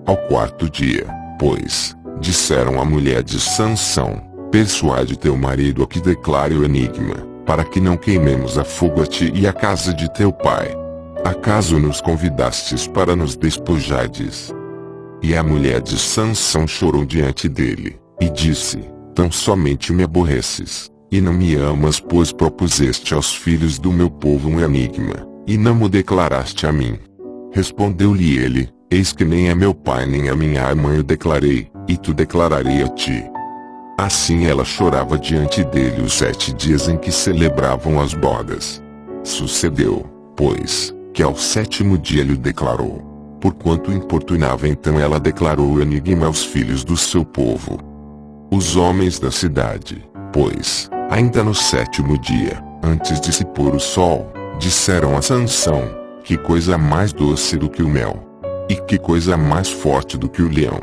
A: Ao 4º dia, pois, disseram à mulher de Sansão: persuade teu marido a que declare o enigma, para que não queimemos a fogo a ti e a casa de teu pai. Acaso nos convidastes para nos despojardes? E a mulher de Sansão chorou diante dele, e disse: tão somente me aborreces, e não me amas, pois propuseste aos filhos do meu povo um enigma, e não mo declaraste a mim. Respondeu-lhe ele: eis que nem a meu pai nem a minha mãe o declarei, e tu declararei a ti. Assim ela chorava diante dele os 7 dias em que celebravam as bodas. Sucedeu, pois, que ao 7º dia lhe declarou. Porquanto importunava, então ela declarou o enigma aos filhos do seu povo. Os homens da cidade, pois, ainda no 7º dia, antes de se pôr o sol, disseram a Sansão: que coisa mais doce do que o mel! E que coisa mais forte do que o leão!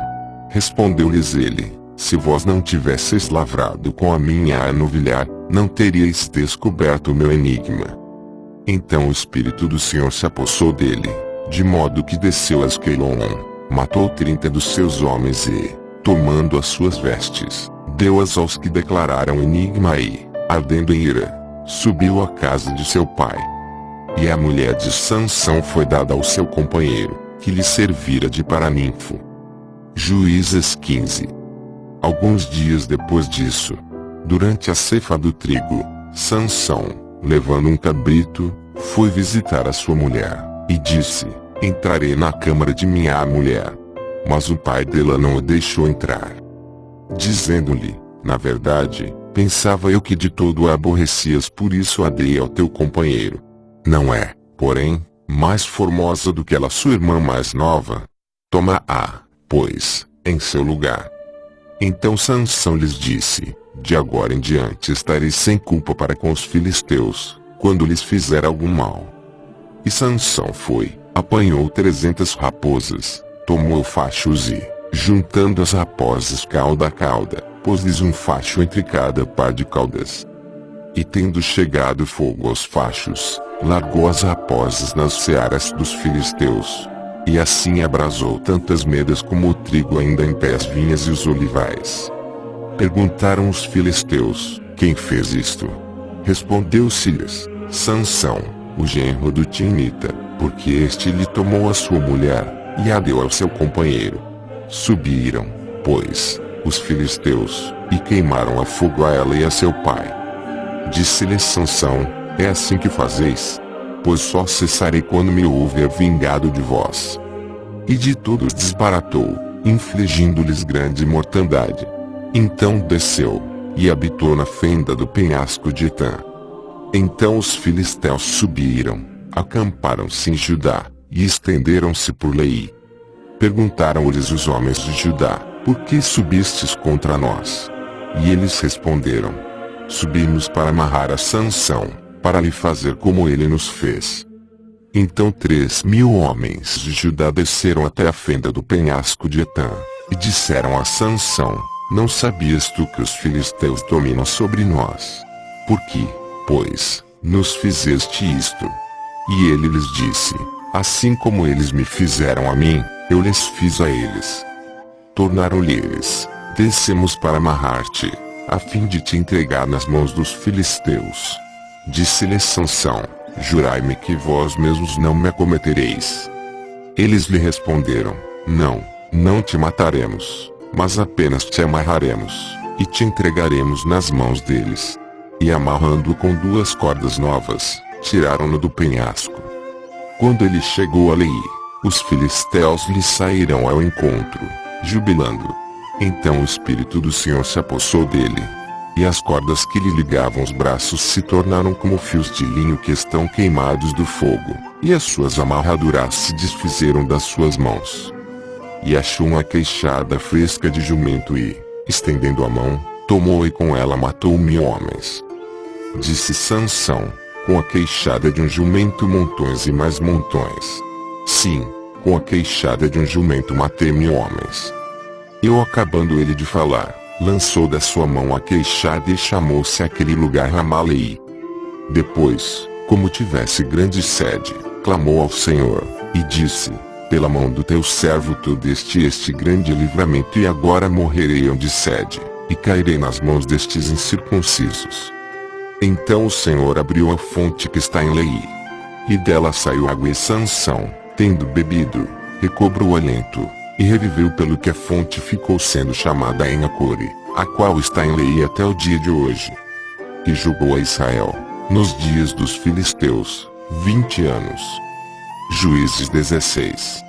A: Respondeu-lhes ele: se vós não tivesseis lavrado com a minha novilhar, não teríeis descoberto o meu enigma. Então o Espírito do Senhor se apossou dele, de modo que desceu a Asquelon, matou 30 dos seus homens e, tomando as suas vestes, deu-as aos que declararam o enigma e, ardendo em ira, subiu à casa de seu pai. E a mulher de Sansão foi dada ao seu companheiro, que lhe servira de paraninfo. Juízes 15. Alguns dias depois disso, durante a ceifa do trigo, Sansão, levando um cabrito, foi visitar a sua mulher, e disse: entrarei na câmara de minha mulher. Mas o pai dela não o deixou entrar, dizendo-lhe: na verdade, pensava eu que de todo a aborrecias, por isso a dei ao teu companheiro. Não é, porém, mais formosa do que ela sua irmã mais nova? Toma-a, pois, em seu lugar. Então Sansão lhes disse: de agora em diante estareis sem culpa para com os filisteus, quando lhes fizer algum mal. E Sansão foi, apanhou 300 raposas, tomou fachos e, juntando as raposas cauda a cauda, pôs-lhes um facho entre cada par de caudas. E tendo chegado fogo aos fachos, largou as raposas nas searas dos filisteus. E assim abrasou tantas medas como o trigo ainda em pé, as vinhas e os olivais. Perguntaram os filisteus: quem fez isto? Respondeu-se-lhes: Sansão, o genro do Timnita, porque este lhe tomou a sua mulher, e a deu ao seu companheiro. Subiram, pois, os filisteus, e queimaram a fogo a ela e a seu pai. Disse-lhes Sansão: é assim que fazeis? Pois só cessarei quando me houver vingado de vós. E de todos desbaratou, infligindo-lhes grande mortandade. Então desceu, e habitou na fenda do penhasco de Etã. Então os filisteus subiram, acamparam-se em Judá, e estenderam-se por Leí. Perguntaram-lhes os homens de Judá: por que subistes contra nós? E eles responderam: subimos para amarrar a Sansão, para lhe fazer como ele nos fez. Então 3.000 homens de Judá desceram até a fenda do penhasco de Etã, e disseram a Sansão: não sabias tu que os filisteus dominam sobre nós? Por que, pois, nos fizeste isto? E ele lhes disse: assim como eles me fizeram a mim, eu lhes fiz a eles. Tornaram-lhe eles: descemos para amarrar-te, a fim de te entregar nas mãos dos filisteus. Disse-lhes Sansão: jurai-me que vós mesmos não me acometereis. Eles lhe responderam: não, não te mataremos, mas apenas te amarraremos, e te entregaremos nas mãos deles. E amarrando-o com 2 cordas novas, tiraram-no do penhasco. Quando ele chegou a Leí, os filisteus lhe saíram ao encontro, jubilando. Então o Espírito do Senhor se apossou dele, e as cordas que lhe ligavam os braços se tornaram como fios de linho que estão queimados do fogo, e as suas amarraduras se desfizeram das suas mãos. E achou uma queixada fresca de jumento e, estendendo a mão, tomou e com ela matou 1.000 homens. Disse Sansão: com a queixada de um jumento montões e mais montões. Sim, com a queixada de um jumento matei 1.000 homens. E acabando ele de falar, lançou da sua mão a queixada e chamou-se aquele lugar Ramá-Leí. Depois, como tivesse grande sede, clamou ao Senhor, e disse: pela mão do teu servo tu deste este grande livramento, e agora morrerei eu de sede, e cairei nas mãos destes incircuncisos. Então o Senhor abriu a fonte que está em Leí, e dela saiu água, e Sansão, tendo bebido, recobrou o alento, e reviveu, pelo que a fonte ficou sendo chamada Enhacore, a qual está em Leí até o dia de hoje. E julgou a Israel, nos dias dos filisteus, 20 anos. Juízes 16.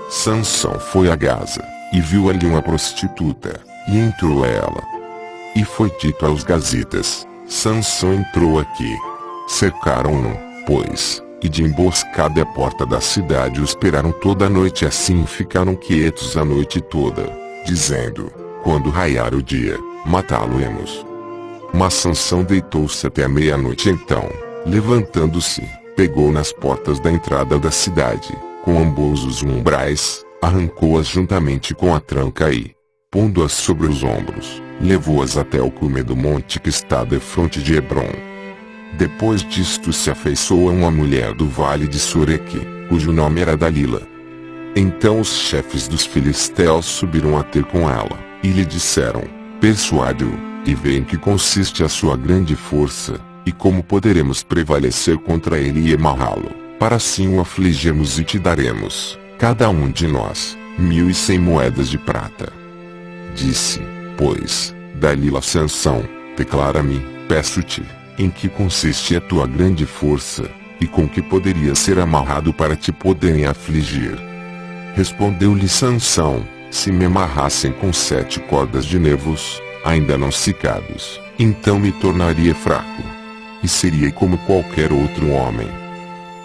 A: Sansão foi a Gaza, e viu ali uma prostituta, e entrou ela. E foi dito aos gazitas: Sansão entrou aqui. Cercaram-no, pois, e de emboscada à porta da cidade o esperaram toda a noite, e assim ficaram quietos a noite toda, dizendo: quando raiar o dia, matá-lo-emos. Mas Sansão deitou-se até a meia-noite. Então, levantando-se, pegou nas portas da entrada da cidade, com ambos os umbrais, arrancou-as juntamente com a tranca e, pondo-as sobre os ombros, levou-as até o cume do monte que está defronte de Hebrom. Depois disto se afeiçoou a uma mulher do vale de Soreque, cujo nome era Dalila. Então os chefes dos filisteus subiram a ter com ela, e lhe disseram: persuade-o, e vê em que consiste a sua grande força, e como poderemos prevalecer contra ele e amarrá-lo, para assim o afligirmos, e te daremos, cada um de nós, 1.100 moedas de prata. Disse, pois, Dalila a Sansão: declara-me, peço-te, em que consiste a tua grande força, e com que poderia ser amarrado para te poderem afligir. Respondeu-lhe Sansão: se me amarrassem com 7 cordas de nervos, ainda não cicados, então me tornaria fraco, e seria como qualquer outro homem.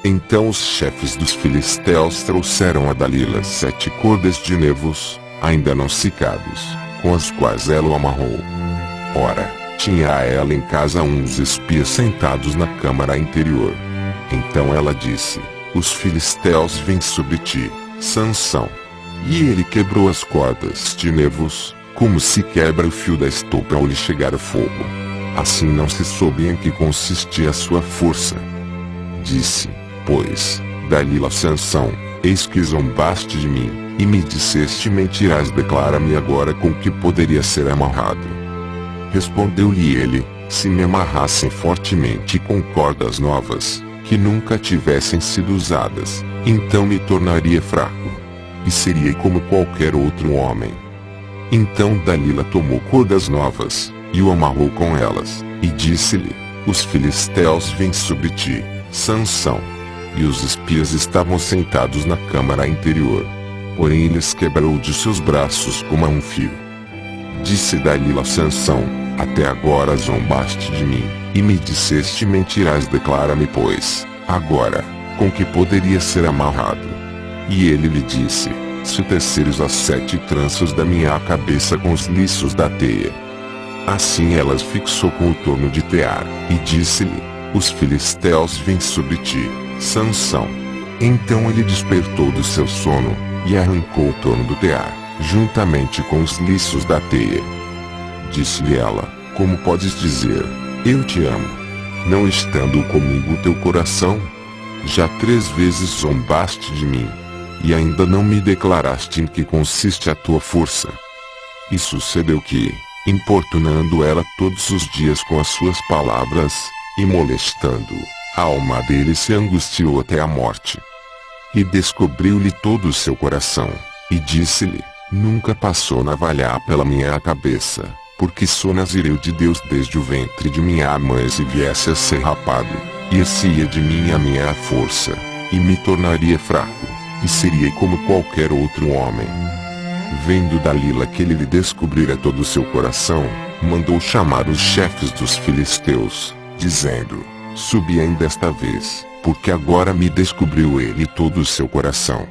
A: Então os chefes dos filisteus trouxeram a Dalila 7 cordas de nervos, ainda não cicados, com as quais ela o amarrou. Ora, tinha a ela em casa uns espias sentados na câmara interior. Então ela disse: os filisteus vêm sobre ti, Sansão. E ele quebrou as cordas de nervos, como se quebra o fio da estopa ao lhe chegar o fogo. Assim não se soube em que consistia a sua força. Disse, pois, Dalila a Sansão: eis que zombaste de mim, e me disseste mentiras, declara-me agora com que poderia ser amarrado. Respondeu-lhe ele: se me amarrassem fortemente com cordas novas, que nunca tivessem sido usadas, então me tornaria fraco, e seria como qualquer outro homem. Então Dalila tomou cordas novas, e o amarrou com elas, e disse-lhe: os filisteus vêm sobre ti, Sansão. E os espias estavam sentados na câmara interior. Porém ele os quebrou de seus braços como a um fio. Disse Dalila a Sansão: até agora zombaste de mim, e me disseste mentiras, declara-me pois, agora, com que poderia ser amarrado. E ele lhe disse: se teceres as 7 tranças da minha cabeça com os liços da teia. Assim ela as fixou com o torno de tear, e disse-lhe: os filisteus vêm sobre ti, Sansão. Então ele despertou do seu sono, e arrancou o torno do tear, juntamente com os liços da teia. Disse-lhe ela: como podes dizer, eu te amo, não estando comigo o teu coração? Já 3 vezes zombaste de mim, e ainda não me declaraste em que consiste a tua força. E sucedeu que, importunando ela todos os dias com as suas palavras, e molestando, a alma dele se angustiou até a morte. E descobriu-lhe todo o seu coração, e disse-lhe: nunca passou navalha pela minha cabeça, porque sou nazireu de Deus desde o ventre de minha mãe. Se viesse a ser rapado, ir-se-ia de mim a minha força, e me tornaria fraco, e seria como qualquer outro homem. Vendo Dalila que ele lhe descobrira todo o seu coração, mandou chamar os chefes dos filisteus, dizendo: subi ainda esta vez, porque agora me descobriu ele todo o seu coração.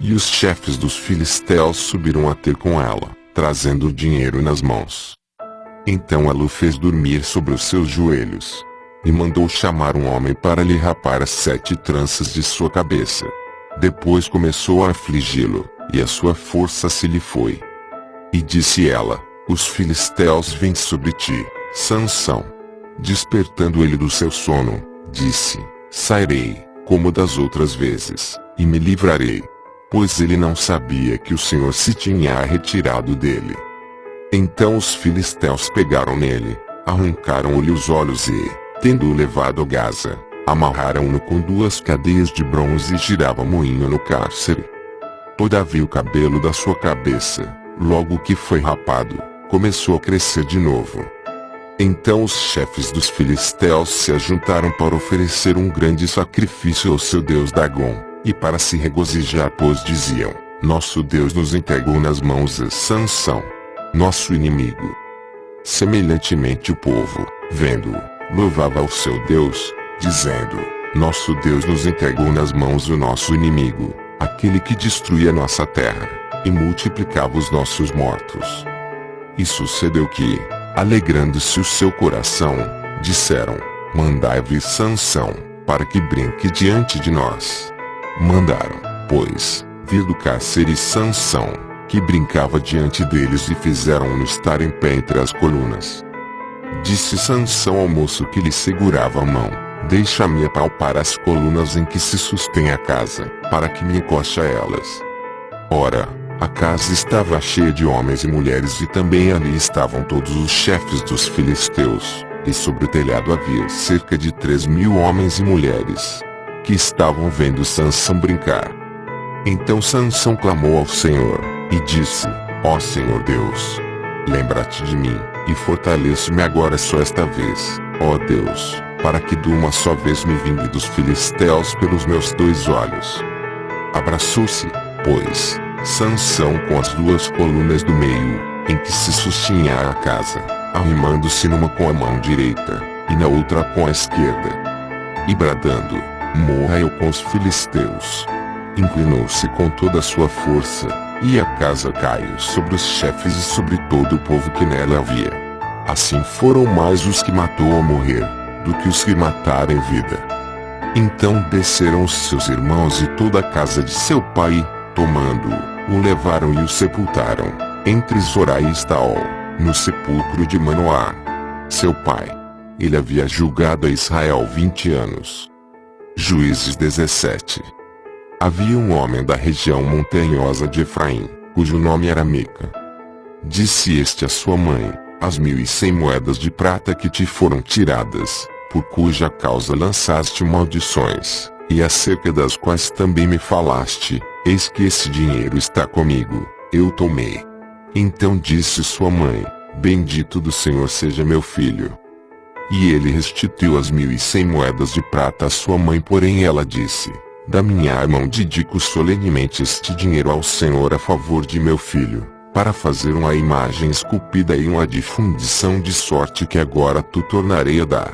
A: E os chefes dos filisteus subiram a ter com ela, trazendo o dinheiro nas mãos. Então ela o fez dormir sobre os seus joelhos, e mandou chamar um homem para lhe rapar as 7 tranças de sua cabeça. Depois começou a afligi-lo, e a sua força se lhe foi. E disse ela: os filisteus vêm sobre ti, Sansão. Despertando ele do seu sono, disse: sairei, como das outras vezes, e me livrarei. Pois ele não sabia que o Senhor se tinha retirado dele. Então os filisteus pegaram nele, arrancaram-lhe os olhos e, tendo-o levado a Gaza, amarraram-no com 2 cadeias de bronze e girava moinho no cárcere. Todavia o cabelo da sua cabeça, logo que foi rapado, começou a crescer de novo. Então os chefes dos filisteus se ajuntaram para oferecer um grande sacrifício ao seu deus Dagom, e para se regozijar, pois diziam: nosso Deus nos entregou nas mãos de Sansão, nosso inimigo. Semelhantemente o povo, vendo-o, louvava ao seu Deus, dizendo: Nosso Deus nos entregou nas mãos do nosso inimigo, aquele que destruía nossa terra, e multiplicava os nossos mortos. E sucedeu que, alegrando-se o seu coração, disseram: Mandai vir Sansão, para que brinque diante de nós. Mandaram, pois, vir do cárcere Sansão, que brincava diante deles, e fizeram-no estar em pé entre as colunas. Disse Sansão ao moço que lhe segurava a mão: Deixa-me apalpar as colunas em que se sustém a casa, para que me encoste a elas. Ora, a casa estava cheia de homens e mulheres, e também ali estavam todos os chefes dos filisteus, e sobre o telhado havia cerca de 3.000 homens e mulheres, que estavam vendo Sansão brincar. Então Sansão clamou ao Senhor, e disse: Ó Senhor Deus, lembra-te de mim, e fortalece-me agora só esta vez, ó Deus, para que de uma só vez me vingue dos filisteus pelos meus 2 olhos. Abraçou-se, pois, Sansão com as 2 colunas do meio, em que se sustinha a casa, arrimando-se numa com a mão direita, e na outra com a esquerda. E bradando: Morra eu com os filisteus! Inclinou-se com toda a sua força, e a casa caiu sobre os chefes e sobre todo o povo que nela havia. Assim foram mais os que matou ao morrer, do que os que mataram em vida. Então desceram os seus irmãos e toda a casa de seu pai, tomando-o, o levaram e o sepultaram, entre Zorá e Estaol, no sepulcro de Manoá, seu pai. Ele havia julgado a Israel 20 anos. Juízes 17. Havia um homem da região montanhosa de Efraim, cujo nome era Mica. Disse este à sua mãe: As 1.100 moedas de prata que te foram tiradas, por cuja causa lançaste maldições, e acerca das quais também me falaste, eis que esse dinheiro está comigo, eu tomei. Então disse sua mãe: Bendito do Senhor seja meu filho. E ele restituiu as 1.100 moedas de prata à sua mãe, porém ela disse: Da minha mão dedico solenemente este dinheiro ao Senhor a favor de meu filho, para fazer uma imagem esculpida e uma de fundição, de sorte que agora tu tornarei a dar.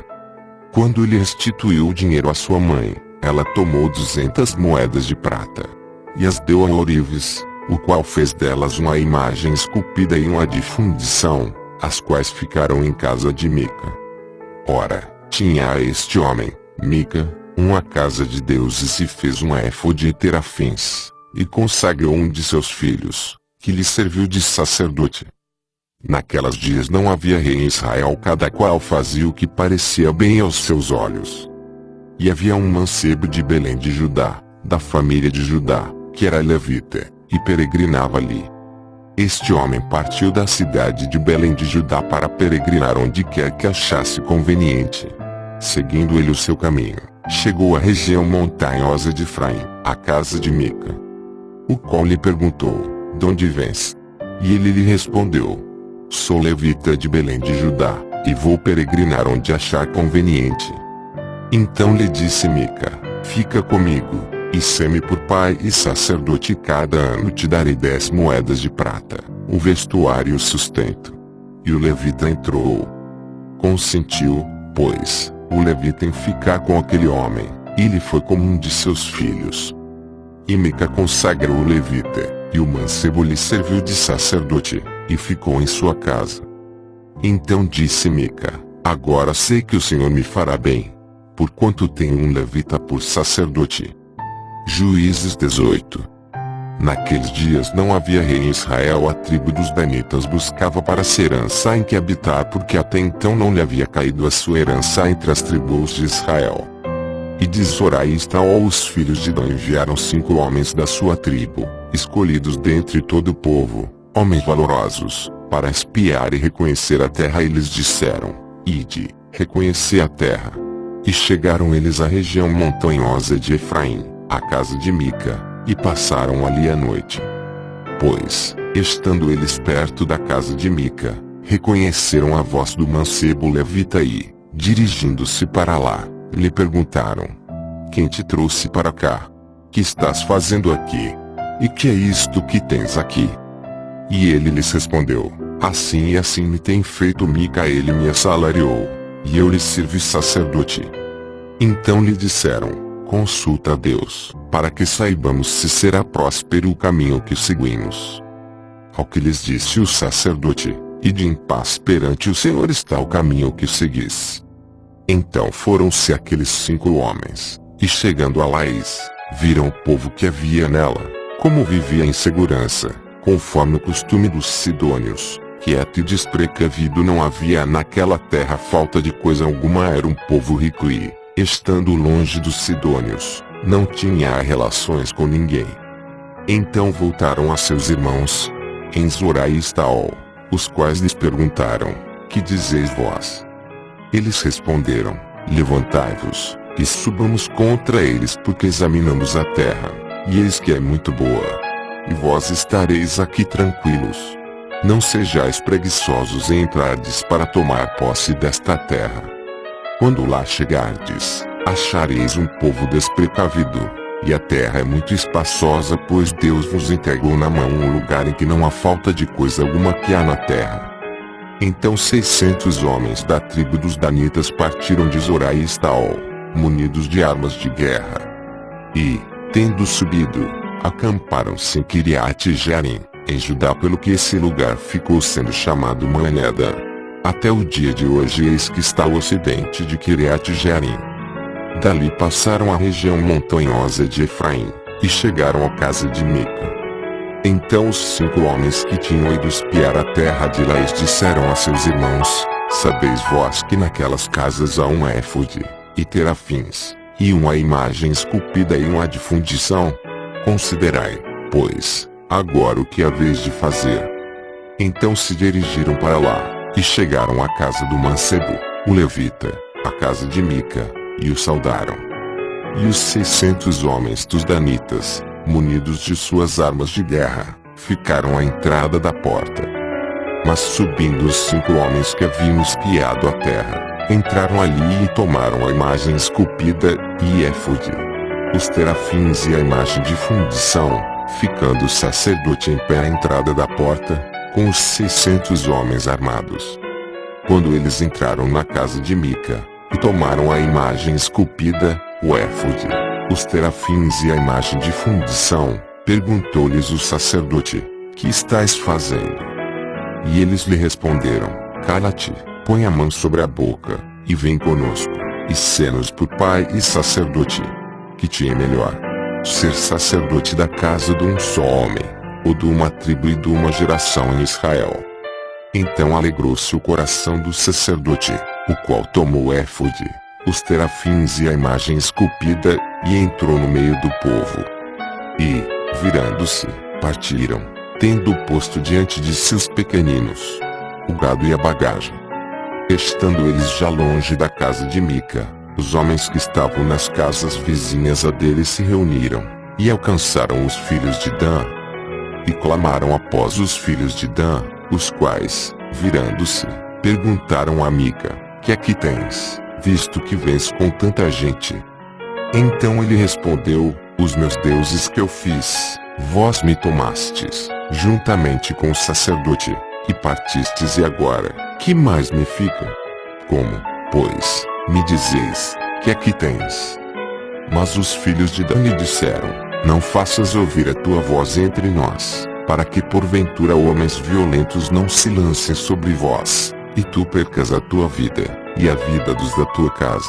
A: Quando ele restituiu o dinheiro à sua mãe, ela tomou 200 moedas de prata, e as deu a Orives, o qual fez delas uma imagem esculpida e uma de fundição, as quais ficaram em casa de Mica. Ora, tinha este homem, Mica, uma casa de deuses, e fez um éfode e terafins, e consagrou um de seus filhos, que lhe serviu de sacerdote. Naquelas dias não havia rei em Israel, cada qual fazia o que parecia bem aos seus olhos. E havia um mancebo de Belém de Judá, da família de Judá, que era levita, e peregrinava ali. Este homem partiu da cidade de Belém de Judá para peregrinar onde quer que achasse conveniente. Seguindo ele o seu caminho, chegou à região montanhosa de Efraim, à casa de Mica, o qual lhe perguntou: De onde vens? E ele lhe respondeu: Sou levita de Belém de Judá, e vou peregrinar onde achar conveniente. Então lhe disse Mica: Fica comigo, e sê-me por pai e sacerdote, e cada ano te darei 10 moedas de prata, o vestuário e o sustento. E o levita entrou. Consentiu, pois, o levita em ficar com aquele homem, e lhe foi como um de seus filhos. E Mica consagrou o levita, e o mancebo lhe serviu de sacerdote, e ficou em sua casa. Então disse Mica: Agora sei que o Senhor me fará bem, porquanto tenho um levita por sacerdote. Juízes 18. Naqueles dias não havia rei em Israel. A tribo dos danitas buscava para si herança em que habitar, porque até então não lhe havia caído a sua herança entre as tribos de Israel. E de Zorá e Estaol os filhos de Dan enviaram 5 homens da sua tribo, escolhidos dentre todo o povo, homens valorosos, para espiar e reconhecer a terra, e lhes disseram: Ide, reconhecer a terra. E chegaram eles à região montanhosa de Efraim, à casa de Mica, e passaram ali a noite. Pois, estando eles perto da casa de Mica, reconheceram a voz do mancebo levita e, dirigindo-se para lá, lhe perguntaram: Quem te trouxe para cá? Que estás fazendo aqui? E que é isto que tens aqui? E ele lhes respondeu: Assim e assim me tem feito Mica. Ele me assalariou, e eu lhe servi sacerdote. Então lhe disseram: consulta a Deus, para que saibamos se será próspero o caminho que seguimos. Ao que lhes disse o sacerdote: ide em paz, perante o Senhor está o caminho que seguis. Então foram-se aqueles 5 homens, e chegando a Laís, viram o povo que havia nela, como vivia em segurança, conforme o costume dos sidônios, quieto e desprecavido. Não havia naquela terra falta de coisa alguma. Era um povo rico e, estando longe dos sidônios, não tinha relações com ninguém. Então voltaram a seus irmãos em Zorá e Estaol, os quais lhes perguntaram: que dizeis vós? Eles responderam: levantai-vos, e subamos contra eles, porque examinamos a terra, e eis que é muito boa. E vós estareis aqui tranquilos. Não sejais preguiçosos em entrardes para tomar posse desta terra. Quando lá chegardes, achareis um povo desprecavido, e a terra é muito espaçosa, pois Deus vos entregou na mão um lugar em que não há falta de coisa alguma que há na terra. Então 600 homens da tribo dos danitas partiram de Zorá e Estaol, munidos de armas de guerra. E, tendo subido, acamparam-se em Kiriat-Jearim, em Judá, pelo que esse lugar ficou sendo chamado Maneda. Até o dia de hoje eis que está ao ocidente de Kiriat-Jearim. Dali passaram a região montanhosa de Efraim, e chegaram à casa de Mica. Então os 5 homens que tinham ido espiar a terra de Laís disseram a seus irmãos: sabeis vós que naquelas casas há um éfode, e terafins, e uma imagem esculpida e uma de fundição? Considerai, pois, agora o que haveis de fazer. Então se dirigiram para lá, e chegaram à casa do mancebo, o levita, a casa de Mica, e o saudaram. E os 600 homens dos danitas, munidos de suas armas de guerra, ficaram à entrada da porta. Mas subindo os 5 homens que haviam espiado a terra, entraram ali e tomaram a imagem esculpida e éfode, os terafins e a imagem de fundição, ficando o sacerdote em pé à entrada da porta, com os 600 homens armados. Quando eles entraram na casa de Mica, e tomaram a imagem esculpida, o éfode, os terafins e a imagem de fundição, perguntou-lhes o sacerdote: que estáis fazendo? E eles lhe responderam: cala-te, põe a mão sobre a boca, e vem conosco, e sê-nos por pai e sacerdote. Que te é melhor? Ser sacerdote da casa de um só homem, ou de uma tribo e de uma geração em Israel? Então alegrou-se o coração do sacerdote, o qual tomou o éfode, os terafins e a imagem esculpida, e entrou no meio do povo. E, virando-se, partiram, tendo posto diante de si os pequeninos, o gado e a bagagem. Estando eles já longe da casa de Mica, os homens que estavam nas casas vizinhas a dele se reuniram, e alcançaram os filhos de Dan. E clamaram após os filhos de Dan, os quais, virando-se, perguntaram a Mica: que aqui tens, visto que vens com tanta gente? Então ele respondeu: os meus deuses que eu fiz, vós me tomastes, juntamente com o sacerdote, e partistes, e agora, que mais me fica? Como, pois, me dizeis, que aqui tens? Mas os filhos de Dan lhe disseram: não faças ouvir a tua voz entre nós, para que porventura homens violentos não se lancem sobre vós, e tu percas a tua vida, e a vida dos da tua casa.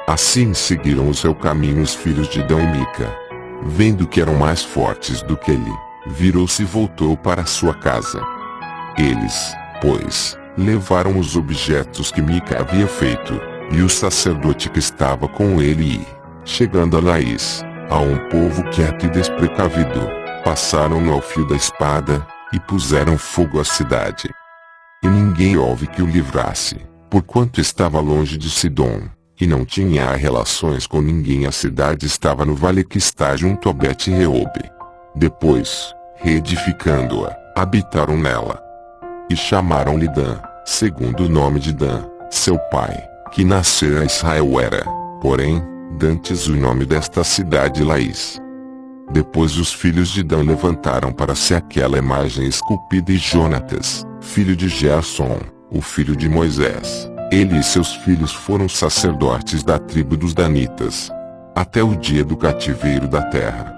A: Assim seguiram o seu caminho os filhos de Dan e Mica. Vendo que eram mais fortes do que ele, virou-se e voltou para a sua casa. Eles, pois, levaram os objetos que Mica havia feito, e o sacerdote que estava com ele e, chegando a Laís, a um povo quieto e desprecavido, passaram-no ao fio da espada, e puseram fogo à cidade. E ninguém houve que o livrasse, porquanto estava longe de Sidom, e não tinha relações com ninguém. A cidade estava no vale que está junto a Bet-Reobe. Depois, reedificando-a, habitaram nela. E chamaram-lhe Dan, segundo o nome de Dan, seu pai, que nascera a Israel era, porém, dantes o nome desta cidade Laís. Depois os filhos de Dan levantaram para si aquela imagem esculpida e Jonatas, filho de Gerson, o filho de Moisés, ele e seus filhos foram sacerdotes da tribo dos Danitas, até o dia do cativeiro da terra.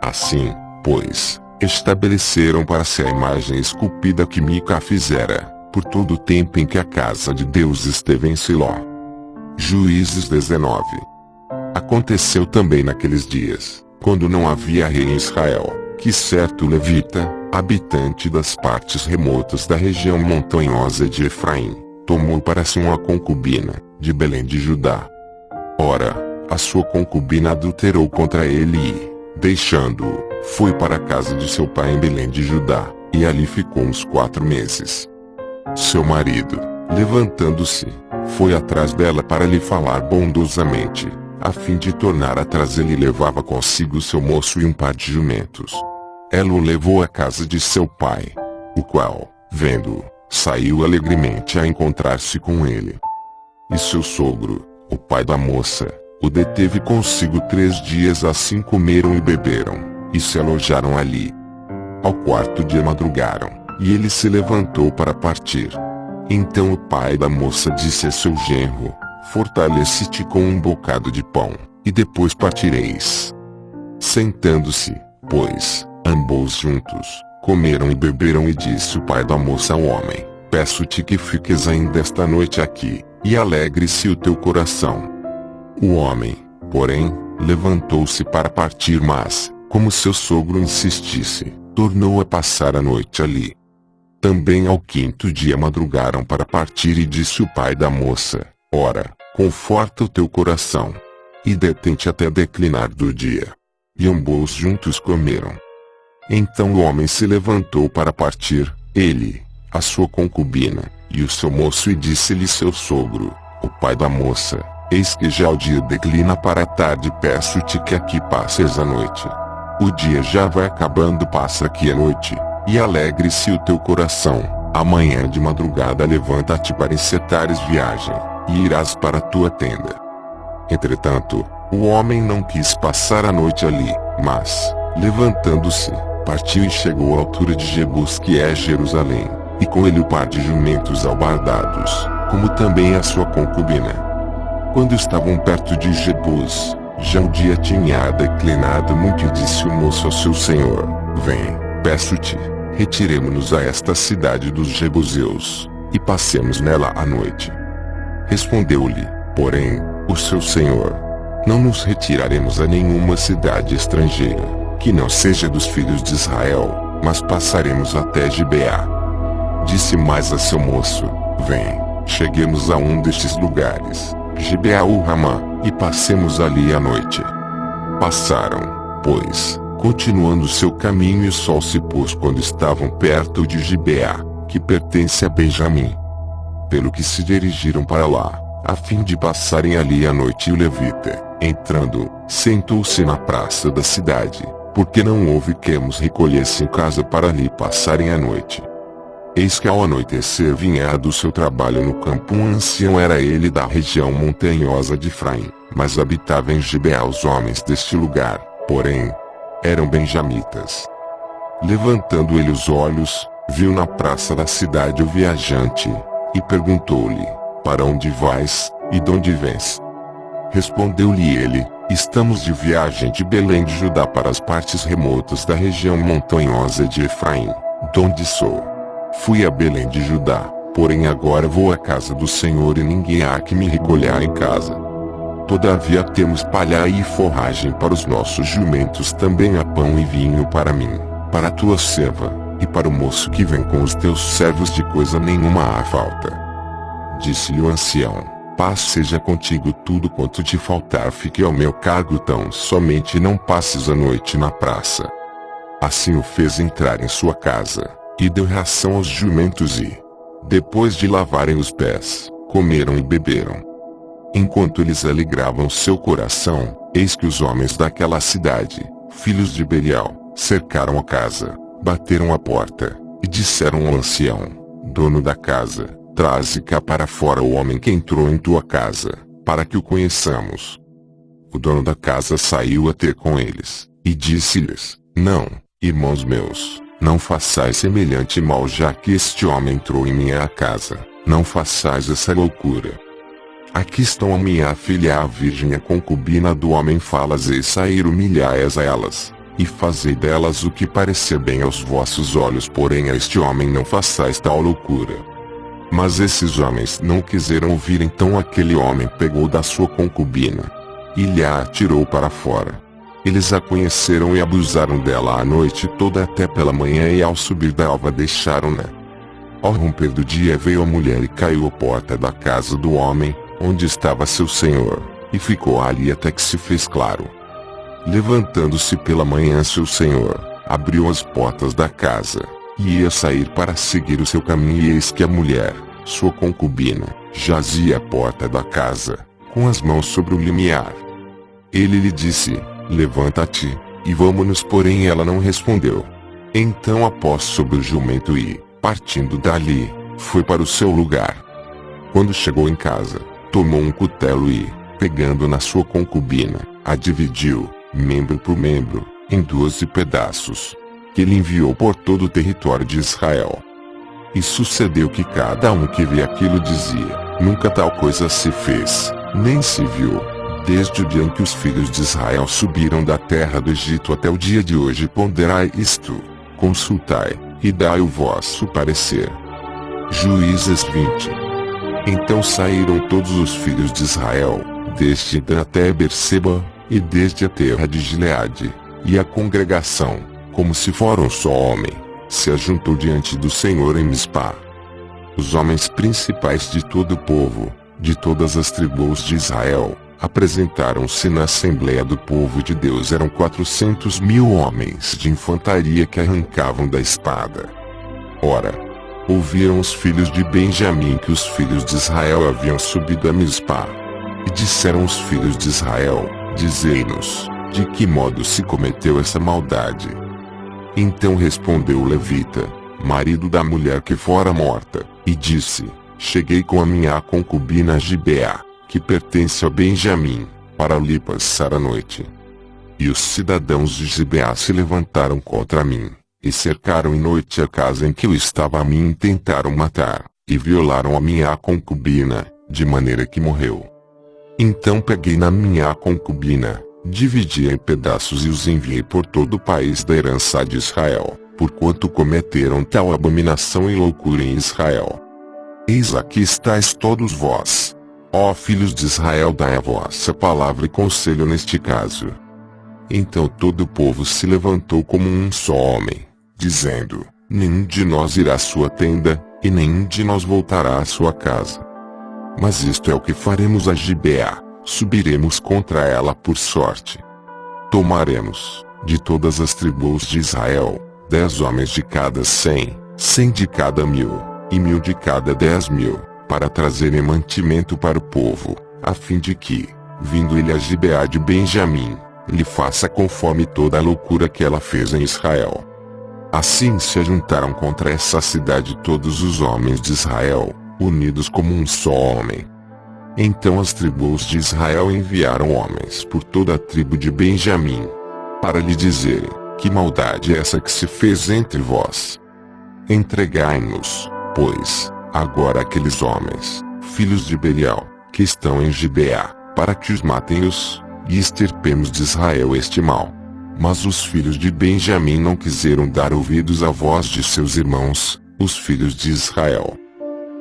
A: Assim, pois, estabeleceram para si a imagem esculpida que Mica fizera, por todo o tempo em que a casa de Deus esteve em Siló. Juízes 19. Aconteceu também naqueles dias, quando não havia rei em Israel, que certo levita, habitante das partes remotas da região montanhosa de Efraim, tomou para si uma concubina, de Belém de Judá. Ora, a sua concubina adulterou contra ele e, deixando-o, foi para a casa de seu pai em Belém de Judá, e ali ficou uns 4 meses. Seu marido, levantando-se, foi atrás dela para lhe falar bondosamente, a fim de tornar a trazê-la, e levava consigo seu moço e um par de jumentos. Ela o levou à casa de seu pai, o qual, vendo-o, saiu alegremente a encontrar-se com ele. E seu sogro, o pai da moça, o deteve consigo 3 dias, assim comeram e beberam, e se alojaram ali. Ao 4º dia madrugaram, e ele se levantou para partir. Então o pai da moça disse a seu genro: fortalece-te com um bocado de pão, e depois partireis. Sentando-se, pois, ambos juntos, comeram e beberam, e disse o pai da moça ao homem: peço-te que fiques ainda esta noite aqui, e alegre-se o teu coração. O homem, porém, levantou-se para partir, mas, como seu sogro insistisse, tornou a passar a noite ali. Também ao 5º dia madrugaram para partir, e disse o pai da moça: ora, conforta o teu coração, e detente até declinar do dia. E ambos juntos comeram. Então o homem se levantou para partir, ele, a sua concubina, e o seu moço, e disse-lhe seu sogro, o pai da moça: eis que já o dia declina para a tarde, peço-te que aqui passes a noite. O dia já vai acabando, passa aqui a noite, e alegre-se o teu coração. Amanhã de madrugada levanta-te para encetares viagem, e irás para a tua tenda. Entretanto, o homem não quis passar a noite ali, mas, levantando-se, partiu e chegou à altura de Jebus, que é Jerusalém, e com ele o par de jumentos albardados, como também a sua concubina. Quando estavam perto de Jebus, já o dia tinha declinado muito, e disse o moço ao seu senhor: vem, peço-te, retiremo-nos a esta cidade dos Jebuseus, e passemos nela a noite. Respondeu-lhe, porém, o seu senhor: não nos retiraremos a nenhuma cidade estrangeira, que não seja dos filhos de Israel, mas passaremos até Gibeá. Disse mais a seu moço: vem, cheguemos a um destes lugares, Gibeá ou Ramá, e passemos ali a noite. Passaram, pois, continuando seu caminho, e o sol se pôs quando estavam perto de Gibeá, que pertence a Benjamim. Pelo que se dirigiram para lá, a fim de passarem ali a noite. E o levita, entrando, sentou-se na praça da cidade, porque não houve quem os recolhesse em casa para ali passarem a noite. Eis que ao anoitecer vinha do seu trabalho no campo um ancião, era ele da região montanhosa de Efraim, mas habitava em Gibeá. Os homens deste lugar, porém, eram benjamitas. Levantando ele os olhos, viu na praça da cidade o viajante, e perguntou-lhe: para onde vais, e de onde vens? Respondeu-lhe ele: estamos de viagem de Belém de Judá para as partes remotas da região montanhosa de Efraim, donde sou. Fui a Belém de Judá, porém agora vou à casa do Senhor, e ninguém há que me recolher em casa. Todavia temos palha e forragem para os nossos jumentos, também há pão e vinho para mim, para a tua serva, e para o moço que vem com os teus servos, de coisa nenhuma há falta. Disse-lhe o ancião: paz seja contigo, tudo quanto te faltar fique ao meu cargo, tão somente não passes a noite na praça. Assim o fez entrar em sua casa, e deu ração aos jumentos, e, depois de lavarem os pés, comeram e beberam. Enquanto eles alegravam seu coração, eis que os homens daquela cidade, filhos de Belial, cercaram a casa, bateram a porta, e disseram ao ancião, dono da casa: traze cá para fora o homem que entrou em tua casa, para que o conheçamos. O dono da casa saiu a ter com eles, E disse-lhes: Não, irmãos meus, não façais semelhante mal, já que este homem entrou em minha casa, não façais essa loucura. Aqui estão a minha filha a virgem e a concubina do homem, fazei sair, humilhai-as a elas, e fazei delas o que parecer bem aos vossos olhos, porém a este homem não façais tal loucura. Mas esses homens não quiseram ouvir. Então aquele homem pegou da sua concubina, e lhe a atirou para fora. Eles a conheceram e abusaram dela a noite toda até pela manhã, e ao subir da alva deixaram-na. Ao romper do dia veio a mulher e caiu à porta da casa do homem, onde estava seu senhor, e ficou ali até que se fez claro. Levantando-se pela manhã seu senhor, abriu as portas da casa, e ia sair para seguir o seu caminho, e eis que a mulher, sua concubina, jazia à porta da casa, com as mãos sobre o limiar. Ele lhe disse: Levanta-te, e vamo-nos, porém ela não respondeu. Então a pôs sobre o jumento e, partindo dali, foi para o seu lugar. Quando chegou em casa, tomou um cutelo e, pegando na sua concubina, a dividiu, membro por membro, em 12 pedaços, que ele enviou por todo o território de Israel. E sucedeu que cada um que via aquilo dizia: Nunca tal coisa se fez, nem se viu, desde o dia em que os filhos de Israel subiram da terra do Egito até o dia de hoje. Ponderai isto, consultai, e dai o vosso parecer. Juízes 20. Então saíram todos os filhos de Israel, desde Dan até Berseba, e desde a terra de Gileade, e a congregação, como se fora um só homem, se ajuntou diante do Senhor em Mispá. Os homens principais de todo o povo, de todas as tribos de Israel, apresentaram-se na Assembleia do povo de Deus. Eram 400.000 homens de infantaria que arrancavam da espada. Ora, ouviram os filhos de Benjamim que os filhos de Israel haviam subido a Mispá. E disseram os filhos de Israel: Dizei-nos, de que modo se cometeu essa maldade? Então respondeu o levita, marido da mulher que fora morta, e disse: Cheguei com a minha concubina Gibeá, que pertence a Benjamim, para ali passar a noite. E os cidadãos de Gibeá se levantaram contra mim, e cercaram em noite a casa em que eu estava a mim, e tentaram matar, e violaram a minha concubina, de maneira que morreu. Então peguei na minha concubina, dividi em pedaços e os enviei por todo o país da herança de Israel, porquanto cometeram tal abominação e loucura em Israel. Eis aqui estáis todos vós, ó filhos de Israel, dai a vossa palavra e conselho neste caso. Então todo o povo se levantou como um só homem, dizendo: Nenhum de nós irá à sua tenda, e nenhum de nós voltará à sua casa. Mas isto é o que faremos a Gibeá: subiremos contra ela por sorte. Tomaremos, de todas as tribos de Israel, 10 homens de cada 100, 100 de cada 1000, e 1000 de cada 10.000, para trazerem mantimento para o povo, a fim de que, vindo ele a Gibeá de Benjamim, lhe faça conforme toda a loucura que ela fez em Israel. Assim se ajuntaram contra essa cidade todos os homens de Israel, unidos como um só homem. Então as tribos de Israel enviaram homens por toda a tribo de Benjamim, para lhe dizerem: Que maldade é essa que se fez entre vós? Entregai-nos, pois, agora aqueles homens, filhos de Belial, que estão em Gibeá, para que os matem-os, e extirpemos de Israel este mal. Mas os filhos de Benjamim não quiseram dar ouvidos à voz de seus irmãos, os filhos de Israel.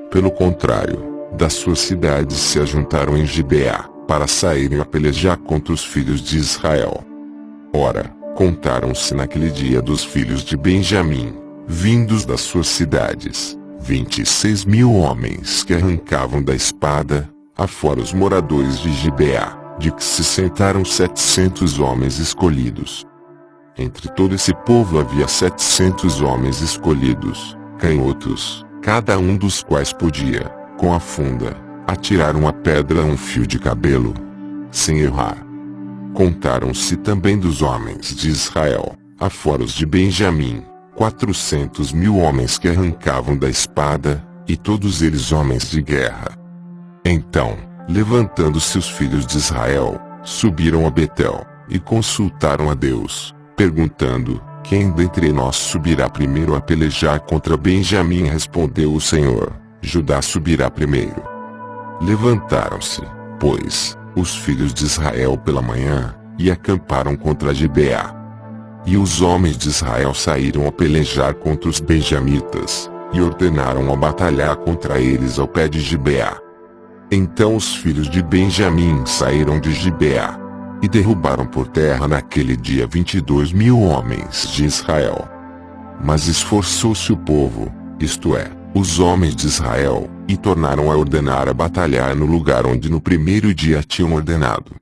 A: Pelo contrário, das suas cidades se ajuntaram em Gibeá, para saírem a pelejar contra os filhos de Israel. Ora, contaram-se naquele dia dos filhos de Benjamim, vindos das suas cidades, 26.000 homens que arrancavam da espada, afora os moradores de Gibeá, de que se sentaram 700 homens escolhidos. Entre todo esse povo havia 700 homens escolhidos, canhotos, cada um dos quais podia, com a funda, atirar uma pedra a um fio de cabelo, sem errar. Contaram-se também dos homens de Israel, afora os de Benjamim, 400.000 homens que arrancavam da espada, e todos eles homens de guerra. Então, levantando-se os filhos de Israel, subiram a Betel, e consultaram a Deus, perguntando: quem dentre nós subirá primeiro a pelejar contra Benjamim? Respondeu o Senhor: Judá subirá primeiro. Levantaram-se, pois, os filhos de Israel pela manhã, e acamparam contra Gibeá. E os homens de Israel saíram a pelejar contra os benjamitas, e ordenaram a batalhar contra eles ao pé de Gibeá. Então os filhos de Benjamim saíram de Gibeá, e derrubaram por terra naquele dia 22.000 homens de Israel. Mas esforçou-se o povo, isto é, os homens de Israel, e tornaram a ordenar a batalhar no lugar onde no primeiro dia tinham ordenado.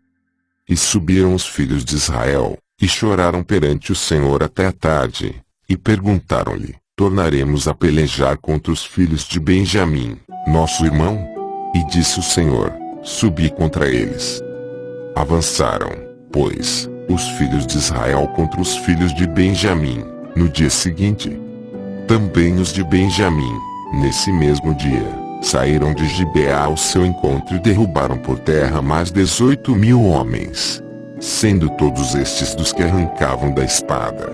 A: E subiram os filhos de Israel, e choraram perante o Senhor até a tarde, e perguntaram-lhe: tornaremos a pelejar contra os filhos de Benjamim, nosso irmão? E disse o Senhor: subi contra eles. Avançaram, pois, os filhos de Israel contra os filhos de Benjamim, no dia seguinte. Também os de Benjamim, nesse mesmo dia, saíram de Gibeá ao seu encontro e derrubaram por terra mais 18.000 homens, sendo todos estes dos que arrancavam da espada.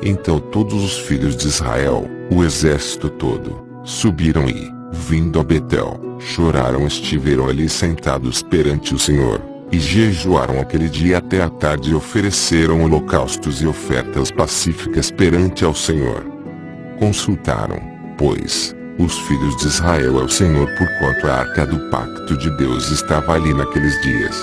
A: Então todos os filhos de Israel, o exército todo, subiram e, vindo a Betel, choraram. Estiveram ali sentados perante o Senhor, e jejuaram aquele dia até a tarde e ofereceram holocaustos e ofertas pacíficas perante ao Senhor. Consultaram, pois, os filhos de Israel ao Senhor, porquanto a arca do pacto de Deus estava ali naqueles dias.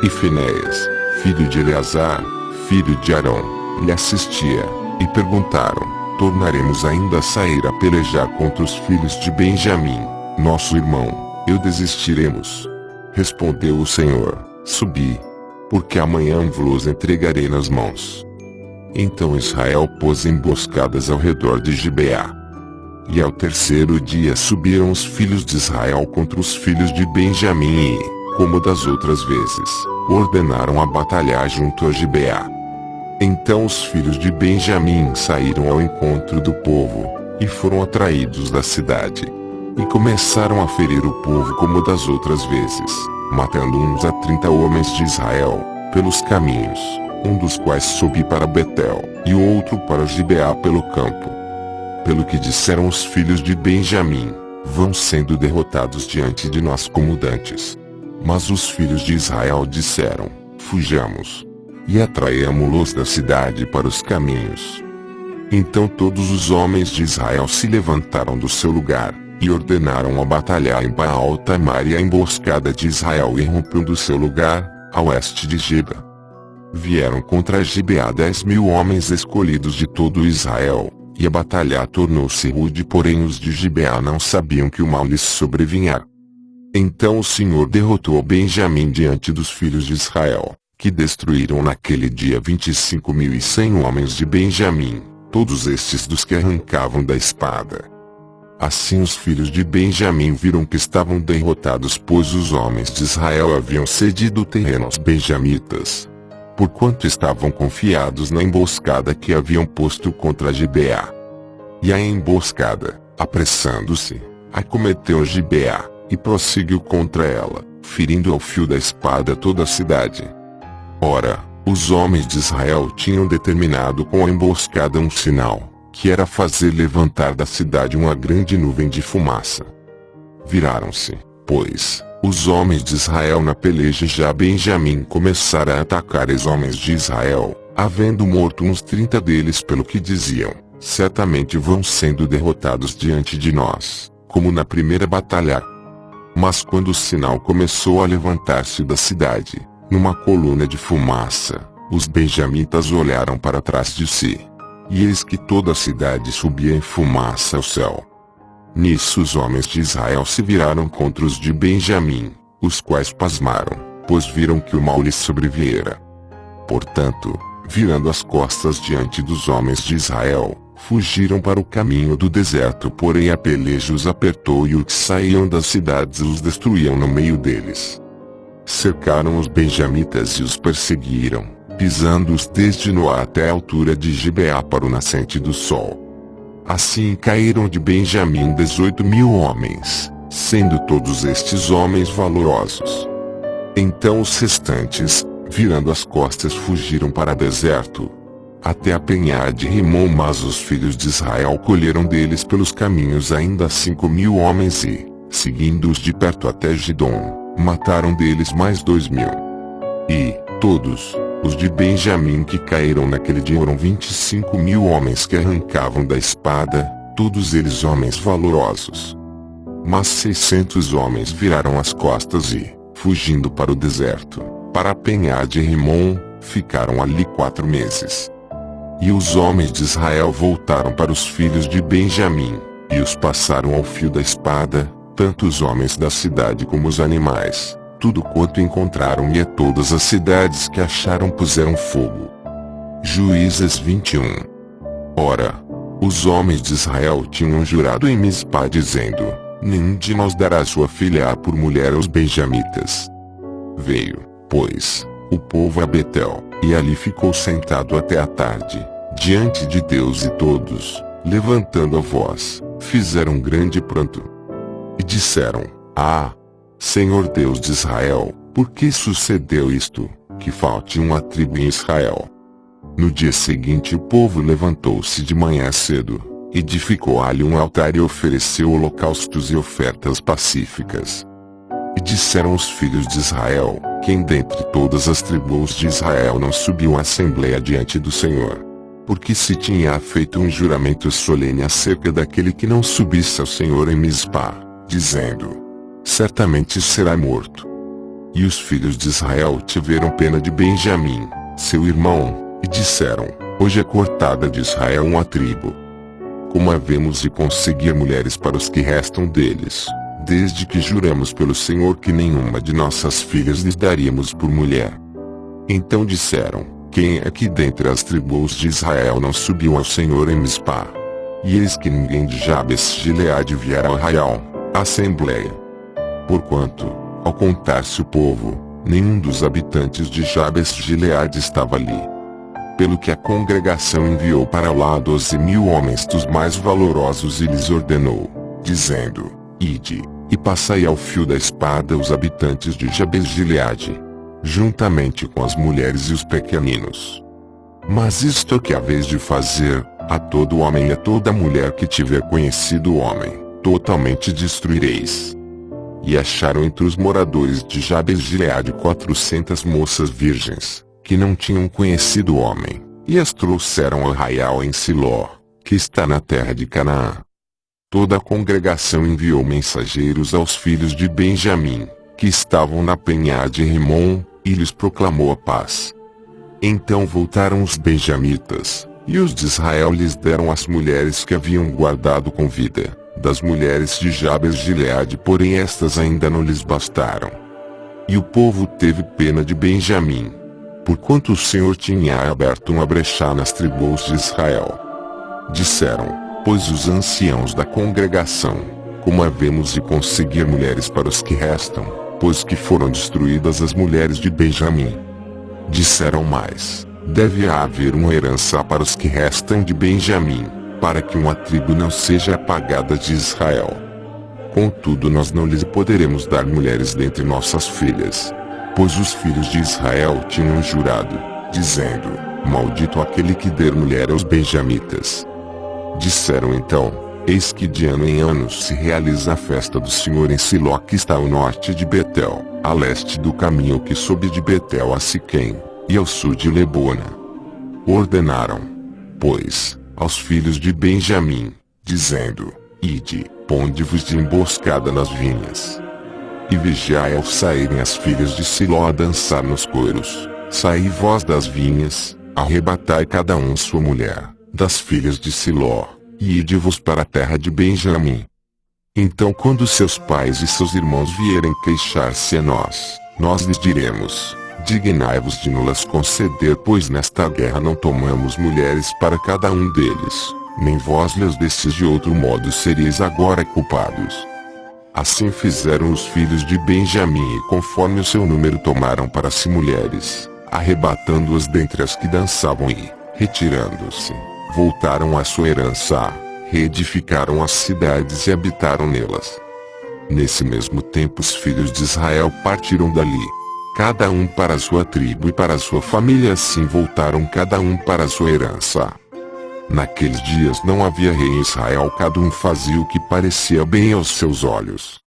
A: E Finéias, filho de Eleazar, filho de Arão, lhe assistia, e perguntaram: tornaremos ainda a sair a pelejar contra os filhos de Benjamim, nosso irmão, e desistiremos? Respondeu o Senhor: subi, porque amanhã vos entregarei nas mãos. Então Israel pôs emboscadas ao redor de Gibeá. E ao terceiro dia subiram os filhos de Israel contra os filhos de Benjamim e, como das outras vezes, ordenaram a batalhar junto a Gibeá. Então os filhos de Benjamim saíram ao encontro do povo, e foram atraídos da cidade. E começaram a ferir o povo como das outras vezes, matando uns a 30 homens de Israel, pelos caminhos, um dos quais subi para Betel, e o outro para Gibeá pelo campo. Pelo que disseram os filhos de Benjamim: vão sendo derrotados diante de nós como dantes. Mas os filhos de Israel disseram: fujamos, e atraíamo-los da cidade para os caminhos. Então todos os homens de Israel se levantaram do seu lugar, e ordenaram a batalhar em Baal-Tamar, e a emboscada de Israel irrompeu do seu lugar, a oeste de Geba. Vieram contra Gibeá 10.000 homens escolhidos de todo Israel, e a batalha tornou-se rude, porém os de Gibeá não sabiam que o mal lhes sobrevinha. Então o Senhor derrotou Benjamim diante dos filhos de Israel, que destruíram naquele dia 25.100 homens de Benjamim, todos estes dos que arrancavam da espada. Assim os filhos de Benjamim viram que estavam derrotados, pois os homens de Israel haviam cedido o terreno aos benjamitas, porquanto estavam confiados na emboscada que haviam posto contra Gibeá. E a emboscada, apressando-se, acometeu Gibeá, e prosseguiu contra ela, ferindo ao fio da espada toda a cidade. Ora, os homens de Israel tinham determinado com a emboscada um sinal, que era fazer levantar da cidade uma grande nuvem de fumaça. Viraram-se, pois, os homens de Israel na peleja, já Benjamim começara a atacar os homens de Israel, havendo morto uns 30 deles, pelo que diziam: certamente vão sendo derrotados diante de nós, como na primeira batalha. Mas quando o sinal começou a levantar-se da cidade, numa coluna de fumaça, os benjamitas olharam para trás de si, e eis que toda a cidade subia em fumaça ao céu. Nisso os homens de Israel se viraram contra os de Benjamim, os quais pasmaram, pois viram que o mal lhes sobreviera. Portanto, virando as costas diante dos homens de Israel, fugiram para o caminho do deserto, porém a peleja os apertou, e os que saíam das cidades os destruíam no meio deles. Cercaram os benjamitas e os perseguiram, pisando-os desde Noá até a altura de Gibeá para o nascente do sol. Assim caíram de Benjamim 18.000 homens, sendo todos estes homens valorosos. Então os restantes, virando as costas fugiram para o deserto, até a penhar de Rimom. Mas os filhos de Israel colheram deles pelos caminhos ainda 5.000 homens e, seguindo-os de perto até Gidom, mataram deles mais 2.000. E, todos, os de Benjamim que caíram naquele dia foram 25.000 homens que arrancavam da espada, todos eles homens valorosos. Mas 600 homens viraram as costas e, fugindo para o deserto, para a penhar de Rimom, ficaram ali 4 meses. E os homens de Israel voltaram para os filhos de Benjamim, e os passaram ao fio da espada, tanto os homens da cidade como os animais, tudo quanto encontraram, e a todas as cidades que acharam puseram fogo. Juízes 21. Ora, os homens de Israel tinham jurado em Mispa dizendo: nenhum de nós dará sua filha por mulher aos benjamitas. Veio, pois, o povo a Betel, e ali ficou sentado até a tarde, diante de Deus, e todos, levantando a voz, fizeram grande pranto. E disseram: Ah, Senhor Deus de Israel, por que sucedeu isto, que falte uma tribo em Israel? No dia seguinte o povo levantou-se de manhã cedo, edificou ali um altar e ofereceu holocaustos e ofertas pacíficas. E disseram os filhos de Israel: quem dentre todas as tribos de Israel não subiu à assembleia diante do Senhor? Porque se tinha feito um juramento solene acerca daquele que não subisse ao Senhor em Mispa, dizendo: certamente será morto. E os filhos de Israel tiveram pena de Benjamim, seu irmão, e disseram: hoje é cortada de Israel uma tribo. Como havemos de conseguir mulheres para os que restam deles, desde que juramos pelo Senhor que nenhuma de nossas filhas lhes daríamos por mulher? Então disseram: quem é que dentre as tribos de Israel não subiu ao Senhor em Mispa? E eis que ninguém de Jabes-Gileade viera ao arraial, à assembleia. Porquanto, ao contar-se o povo, nenhum dos habitantes de Jabes-Gileade estava ali. Pelo que a congregação enviou para lá 12.000 homens dos mais valorosos e lhes ordenou, dizendo: ide, e passai ao fio da espada os habitantes de Jabes-Gileade, juntamente com as mulheres e os pequeninos. Mas isto é que haveis de fazer: a todo homem e a toda mulher que tiver conhecido o homem, totalmente destruireis. E acharam entre os moradores de Jabes-Gileade 400 moças virgens, que não tinham conhecido o homem, e as trouxeram ao arraial em Siló, que está na terra de Canaã. Toda a congregação enviou mensageiros aos filhos de Benjamim, que estavam na penhar de Rimom, e lhes proclamou a paz. Então voltaram os benjamitas, e os de Israel lhes deram as mulheres que haviam guardado com vida, das mulheres de Jabes-Gileade, porém estas ainda não lhes bastaram. E o povo teve pena de Benjamim, porquanto o Senhor tinha aberto uma brecha nas tribos de Israel. Disseram, pois, os anciãos da congregação: como havemos de conseguir mulheres para os que restam, pois que foram destruídas as mulheres de Benjamim? Disseram mais: deve haver uma herança para os que restam de Benjamim, para que uma tribo não seja apagada de Israel. Contudo, nós não lhes poderemos dar mulheres dentre nossas filhas, pois os filhos de Israel tinham jurado, dizendo: maldito aquele que der mulher aos benjamitas. Disseram então: eis que de ano em ano se realiza a festa do Senhor em Siló, que está ao norte de Betel, a leste do caminho que sobe de Betel a Siquém, e ao sul de Lebona. Ordenaram, pois, aos filhos de Benjamim, dizendo: ide, ponde-vos de emboscada nas vinhas. E vigiai ao saírem as filhas de Siló a dançar nos coros. Saí vós das vinhas, arrebatai cada um sua mulher, das filhas de Siló, e ide-vos para a terra de Benjamim. Então quando seus pais e seus irmãos vierem queixar-se a nós, nós lhes diremos: dignai-vos de nos conceder, pois nesta guerra não tomamos mulheres para cada um deles, nem vós lhes destes, de outro modo sereis agora culpados. Assim fizeram os filhos de Benjamim, e conforme o seu número tomaram para si mulheres, arrebatando-as dentre as que dançavam e, retirando-se, voltaram à sua herança, reedificaram as cidades e habitaram nelas. Nesse mesmo tempo os filhos de Israel partiram dali. cada um para sua tribo e para sua família, assim voltaram cada um para sua herança. Naqueles dias não havia rei em Israel, cada um fazia o que parecia bem aos seus olhos.